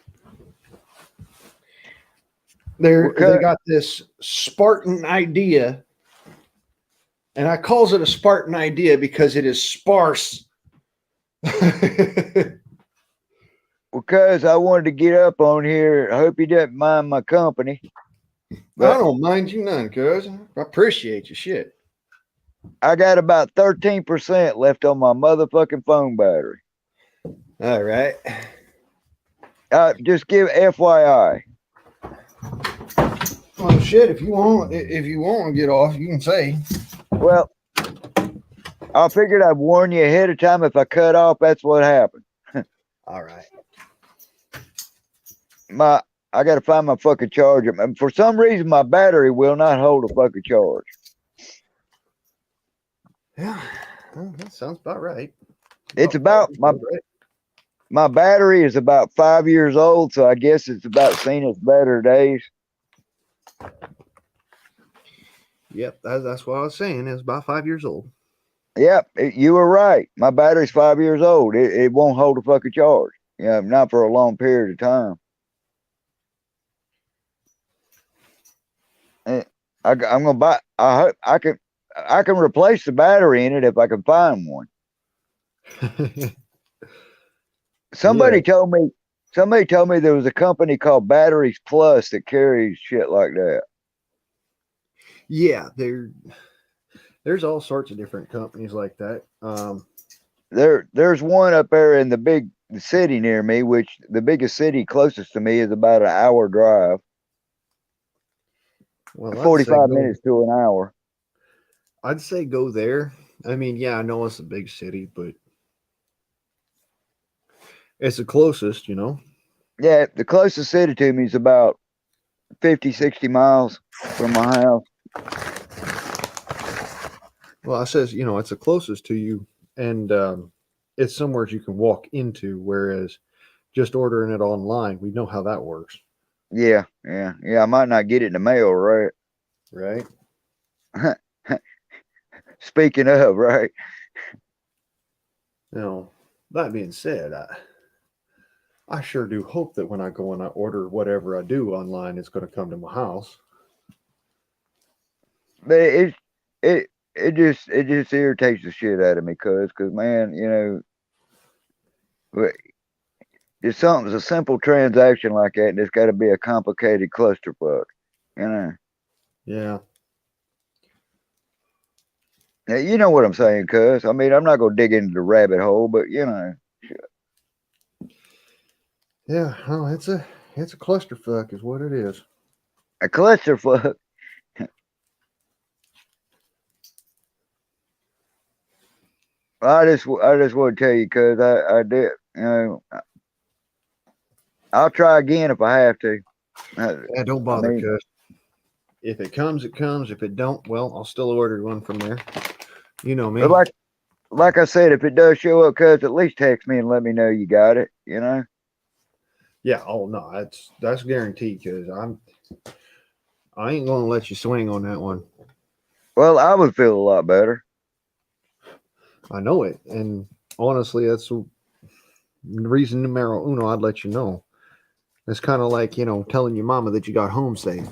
They got this Spartan idea, and I calls it a Spartan idea because it is sparse. Because I wanted to get up on here. I hope you didn't mind my company. I don't mind you none, cuz. I appreciate your shit. I got about 13% left on my motherfucking phone battery. All right. Just give FYI. Well, shit. If you want to get off, you can say. Well, I figured I'd warn you ahead of time. If I cut off, that's what happened. All right. I got to find my fucking charger. And for some reason, my battery will not hold a fucking charge. Yeah, well, that sounds about right. It's about my battery is about 5 years old, so I guess it's about seen its better days. Yep, that's what I was saying. It's about 5 years old. Yep, you were right. My battery's 5 years old. It won't hold a fucking charge. Yeah, not for a long period of time. I'm gonna buy. I hope I can replace the battery in it if I can find one. Somebody told me there was a company called Batteries Plus that carries shit like that. Yeah, there's all sorts of different companies like that. There's one up there in the big city near me, which the biggest city closest to me is about an hour drive. Well, 45 minutes to an hour. I'd say go there. I mean, yeah, I know it's a big city, but it's the closest, you know? Yeah, the closest city to me is about 50, 60 miles from my house. Well, I says, you know, it's the closest to you, and it's somewhere you can walk into, whereas just ordering it online, we know how that works. Yeah. I might not get it in the mail, right? Right. Speaking of, right? You know, that being said, I sure do hope that when I go and I order whatever I do online, it's going to come to my house. But it just irritates the shit out of me, cause man, you know, if something's a simple transaction like that, and it's got to be a complicated clusterfuck, you know. Yeah. Now, you know what I'm saying, cuz. I mean, I'm not gonna dig into the rabbit hole, but you know. Yeah, well, it's a clusterfuck is what it is. A clusterfuck. I just want to tell you, cuz I did, you know, I'll try again if I have to. Yeah, don't bother, cuz. If it comes, it comes. If it don't, well, I'll still order one from there. You know me. But like I said, if it does show up, cuz, at least text me and let me know you got it, you know? Yeah, oh no, that's guaranteed, cuz I ain't gonna let you swing on that one. Well, I would feel a lot better. I know it, and honestly, that's the reason numero uno. I'd let you know. It's kind of like, you know, telling your mama that you got home safe.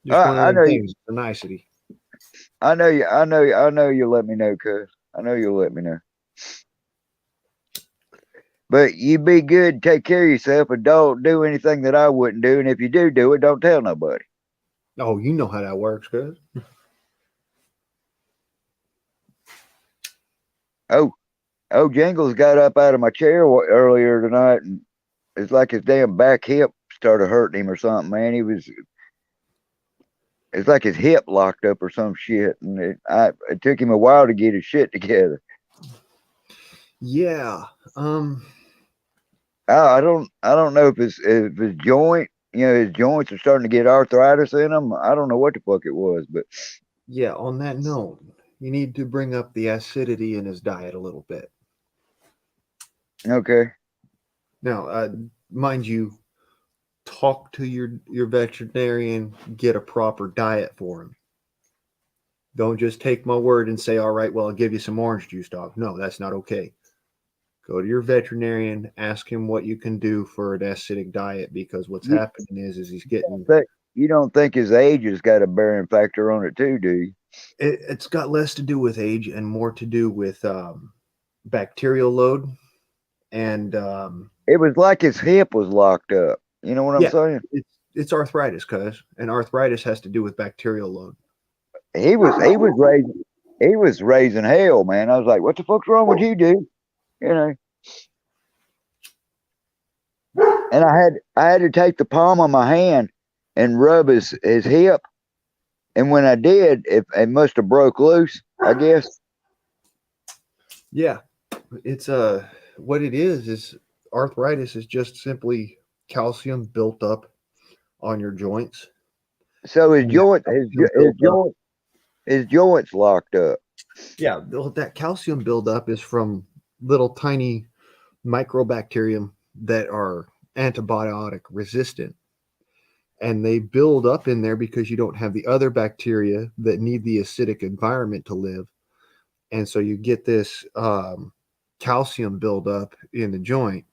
Just one of them things. It's a nicety. I know you'll let me know, cuz. I know you'll let me know. But you be good, take care of yourself, and don't do anything that I wouldn't do. And if you do it, don't tell nobody. Oh, you know how that works, cuz. Oh, Jingles got up out of my chair earlier tonight, and it's like his damn back hip started hurting him or something, man. It's like his hip locked up or some shit, and it took him a while to get his shit together. Yeah. I don't know if his joint, you know, his joints are starting to get arthritis in them. I don't know what the fuck it was, but yeah. On that note, you need to bring up the acidity in his diet a little bit. Okay. Now, mind you, talk to your veterinarian, get a proper diet for him. Don't just take my word and say, all right, well, I'll give you some orange juice, dog. No, that's not okay. Go to your veterinarian, ask him what you can do for an acidic diet, because what's You, happening is he's getting you don't think his age has got a bearing factor on it too, do you? it's got less to do with age and more to do with bacterial load and It was like his hip was locked up. You know what I'm yeah, saying? it's arthritis, cuz, and arthritis has to do with bacterial load. He was raising hell, man. I was like, what the fuck's wrong with you, dude? You know. And I had to take the palm of my hand and rub his hip. And when I did, it must have broke loose, I guess. Yeah, it's what it is arthritis is just simply calcium built up on your joints. So his And that joint calcium buildup- his joints locked up. yeah, that calcium buildup is from little tiny microbacterium that are antibiotic resistant, and they build up in there because you don't have the other bacteria that need the acidic environment to live, and so you get this calcium buildup in the joint,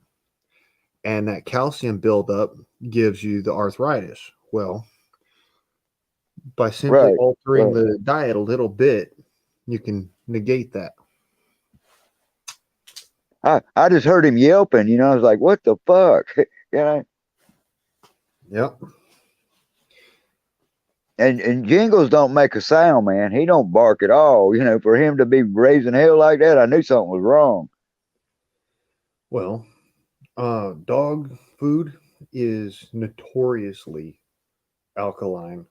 and that calcium buildup gives you the arthritis. Well, by simply Right. altering Right. the diet a little bit, you can negate that. I just heard him yelping, you know. I was like, what the fuck? You know. Yep. And Jingles don't make a sound, man. He don't bark at all. You know, for him to be raising hell like that, I knew something was wrong. Well, dog food is notoriously alkaline.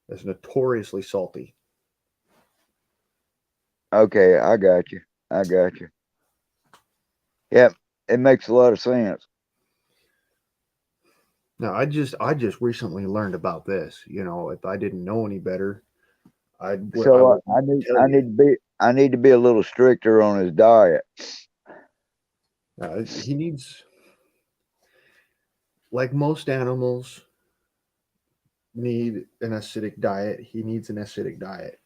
It's notoriously salty. Okay, I got you. I got you. Yep, it makes a lot of sense. Now, I just recently learned about this. You know, if I didn't know any better, I So would tell you. I need to be a little stricter on his diet. He needs, like most animals, need an acidic diet. He needs an acidic diet,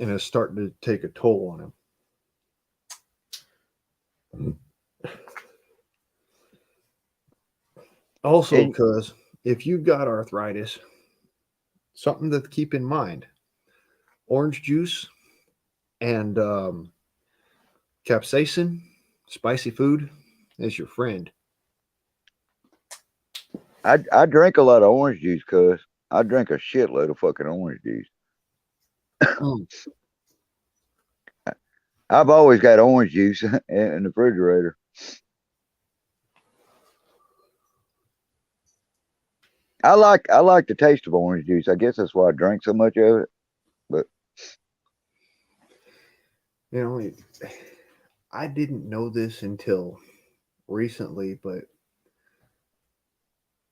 and it's starting to take a toll on him. Also, And because if you've got arthritis, something to keep in mind: orange juice and capsaicin, spicy food, is your friend. I drink a lot of orange juice, cuz I drink a shitload of fucking orange juice. Mm. I've always got orange juice in the refrigerator. I like the taste of orange juice. I guess that's why I drink so much of it. But You know, I didn't know this until recently, but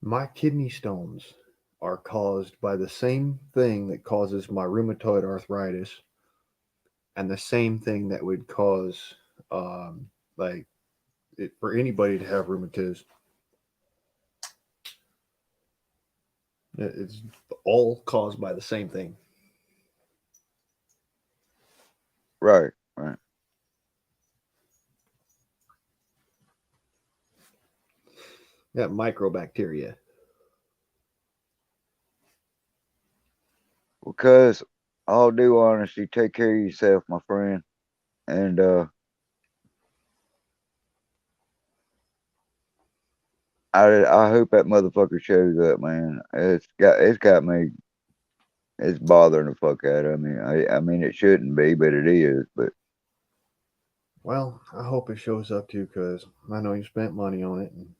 my kidney stones are caused by the same thing that causes my rheumatoid arthritis, and the same thing that would cause, like, for anybody to have rheumatiz. It's all caused by the same thing. right, right. That microbacteria. Because all due honesty, take care of yourself, my friend. And I hope that motherfucker shows up, man. It's got me. It's bothering the fuck out of me. I mean it shouldn't be, but it is. But Well, I hope it shows up too, because I know you spent money on it. And,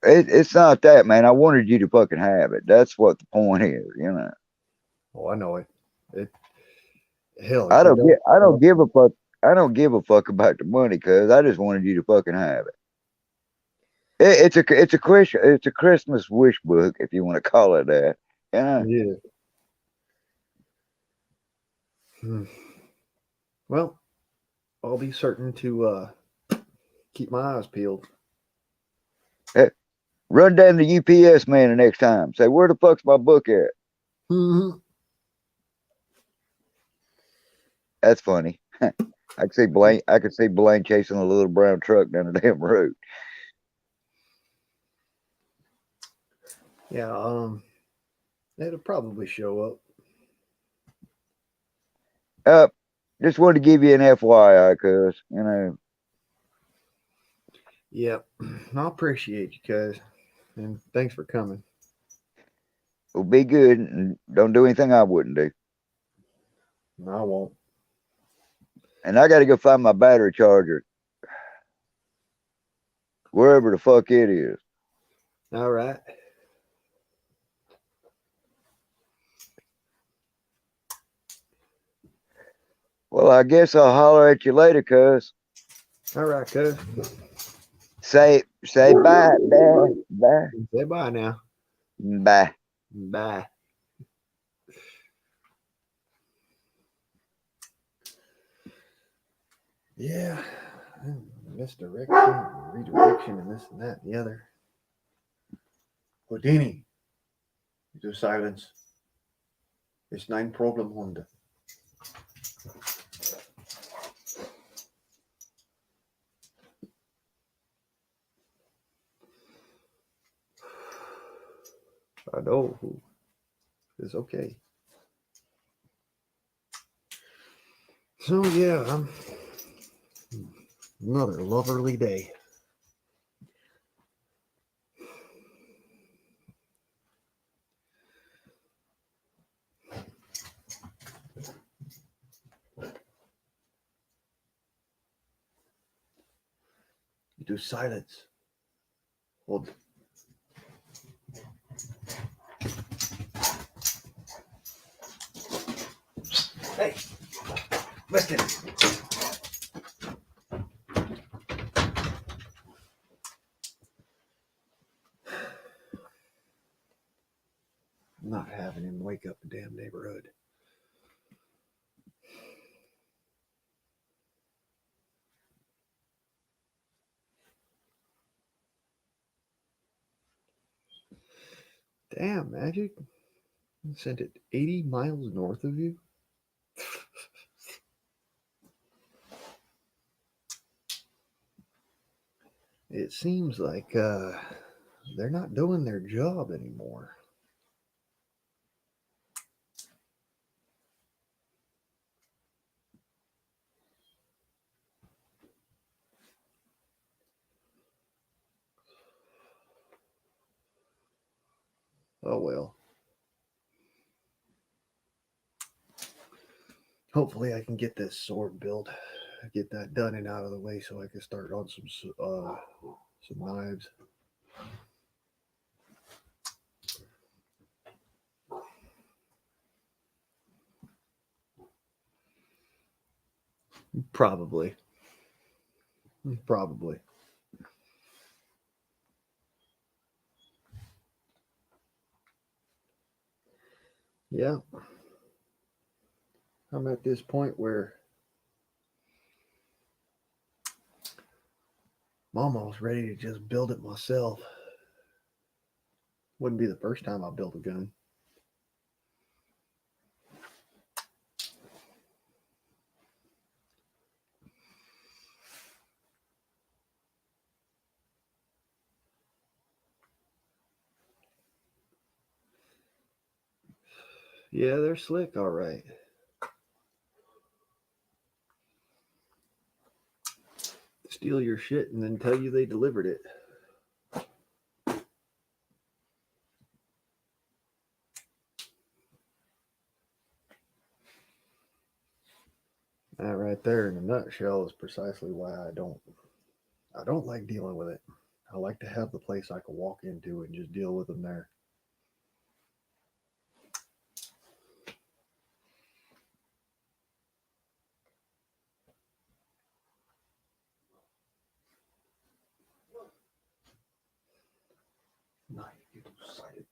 it's not that, man. I wanted you to fucking have it. That's what the point is, you know. oh, I know it. It hell, I if you don't don't get. I show up, don't give a fuck. I don't give a fuck about the money, cuz I just wanted you to fucking have it. It's a Christmas wish book, if you want to call it that. Yeah. yeah. Hmm. Well, I'll be certain to keep my eyes peeled. Hey, run down the UPS man the next time. Say, where the fuck's my book at? Mhm. That's funny. I could see Blaine. I could see Blaine chasing a little brown truck down the damn road. Yeah, it'll probably show up. Just wanted to give you an FYI, cuz Yep. I appreciate you guys. And thanks for coming. we'll be good and don't do anything I wouldn't do. I won't. And I got to go find my battery charger, wherever the fuck it is. All right. Well, I guess I'll holler at you later, cuz. All right, cuz. Say bye, bye, Say bye now. bye. Bye. Yeah. Misdirection, redirection, and this and that and the other. Houdini. Do silence. It's nine problem Honda. I know who is okay. So yeah, another lovely day. You do silence. Hold. Hey, listen. I'm not having him wake up the damn neighborhood. Damn, Magic. You sent it 80 miles north of you? It seems like they're not doing their job anymore. Oh well. Hopefully I can get this sword built, get that done and out of the way so I can start on some knives. Probably. Probably. Yeah. I'm at this point where I'm almost ready to just build it myself. Wouldn't be the first time I built a gun. Yeah, they're slick, all right. Steal your shit and then tell you they delivered it. That right there in a nutshell is precisely why I don't like dealing with it. I like to have the place I can walk into and just deal with them there. Night, you do silence.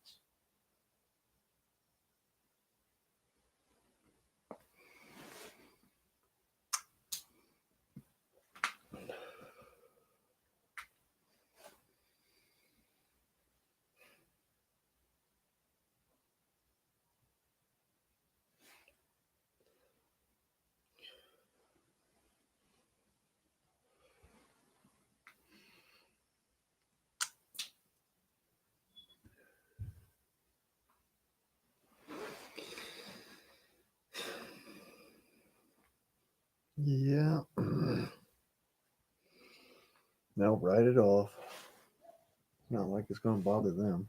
Yeah. They'll write it off. Not like it's going to bother them.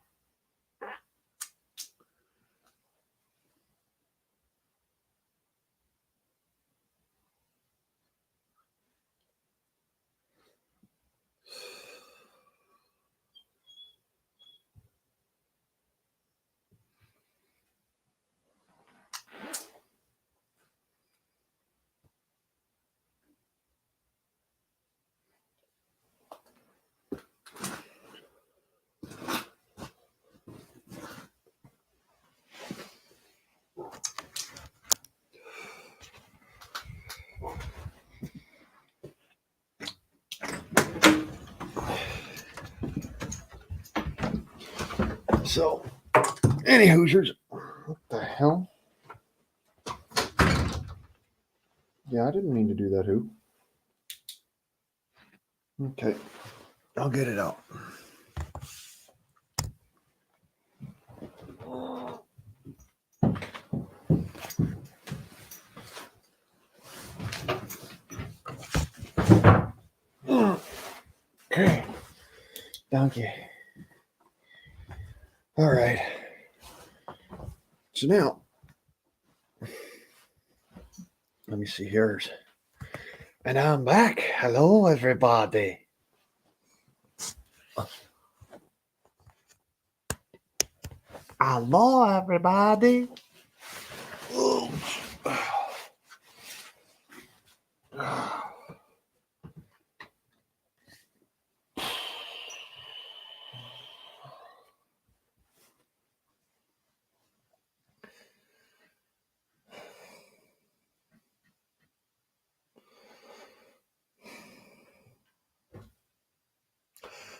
So, any Hoosiers, what the hell? Yeah, I didn't mean to do that, Who? Okay, I'll get it out. Okay, donkey. All right. So now, let me see here. And I'm back. Hello, everybody. Hello, everybody.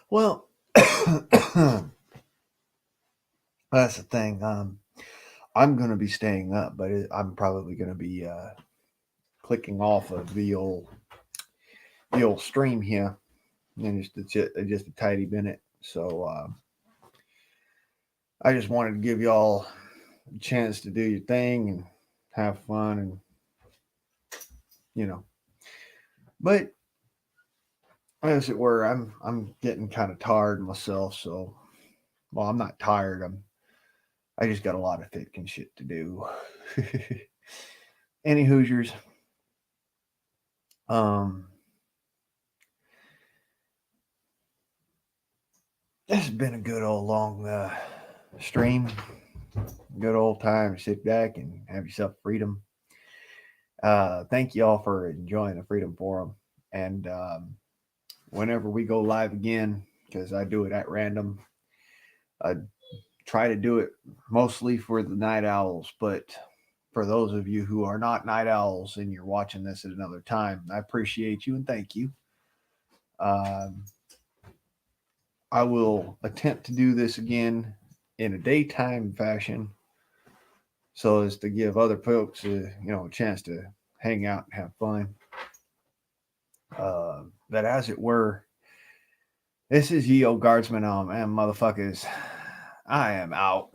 Well, that's the thing. I'm going to be staying up, but I'm probably going to be clicking off of the old stream here in just a tiny minute. So I just wanted to give y'all a chance to do your thing and have fun, and But as it were, I'm getting kind of tired myself. So, well, I'm not tired. I just got a lot of thinking shit to do. Any Hoosiers. This has been a good old long stream. Good old time to sit back and have yourself freedom. Thank you all for enjoying the Freedom Forum. And whenever we go live again, because I do it at random, I try to do it mostly for the night owls. But for those of you who are not night owls and you're watching this at another time, I appreciate you and thank you. I will attempt to do this again in a daytime fashion, so as to give other folks a chance to hang out and have fun. But as it were, this is Ye Old Guardsman. Man, motherfuckers, I am out.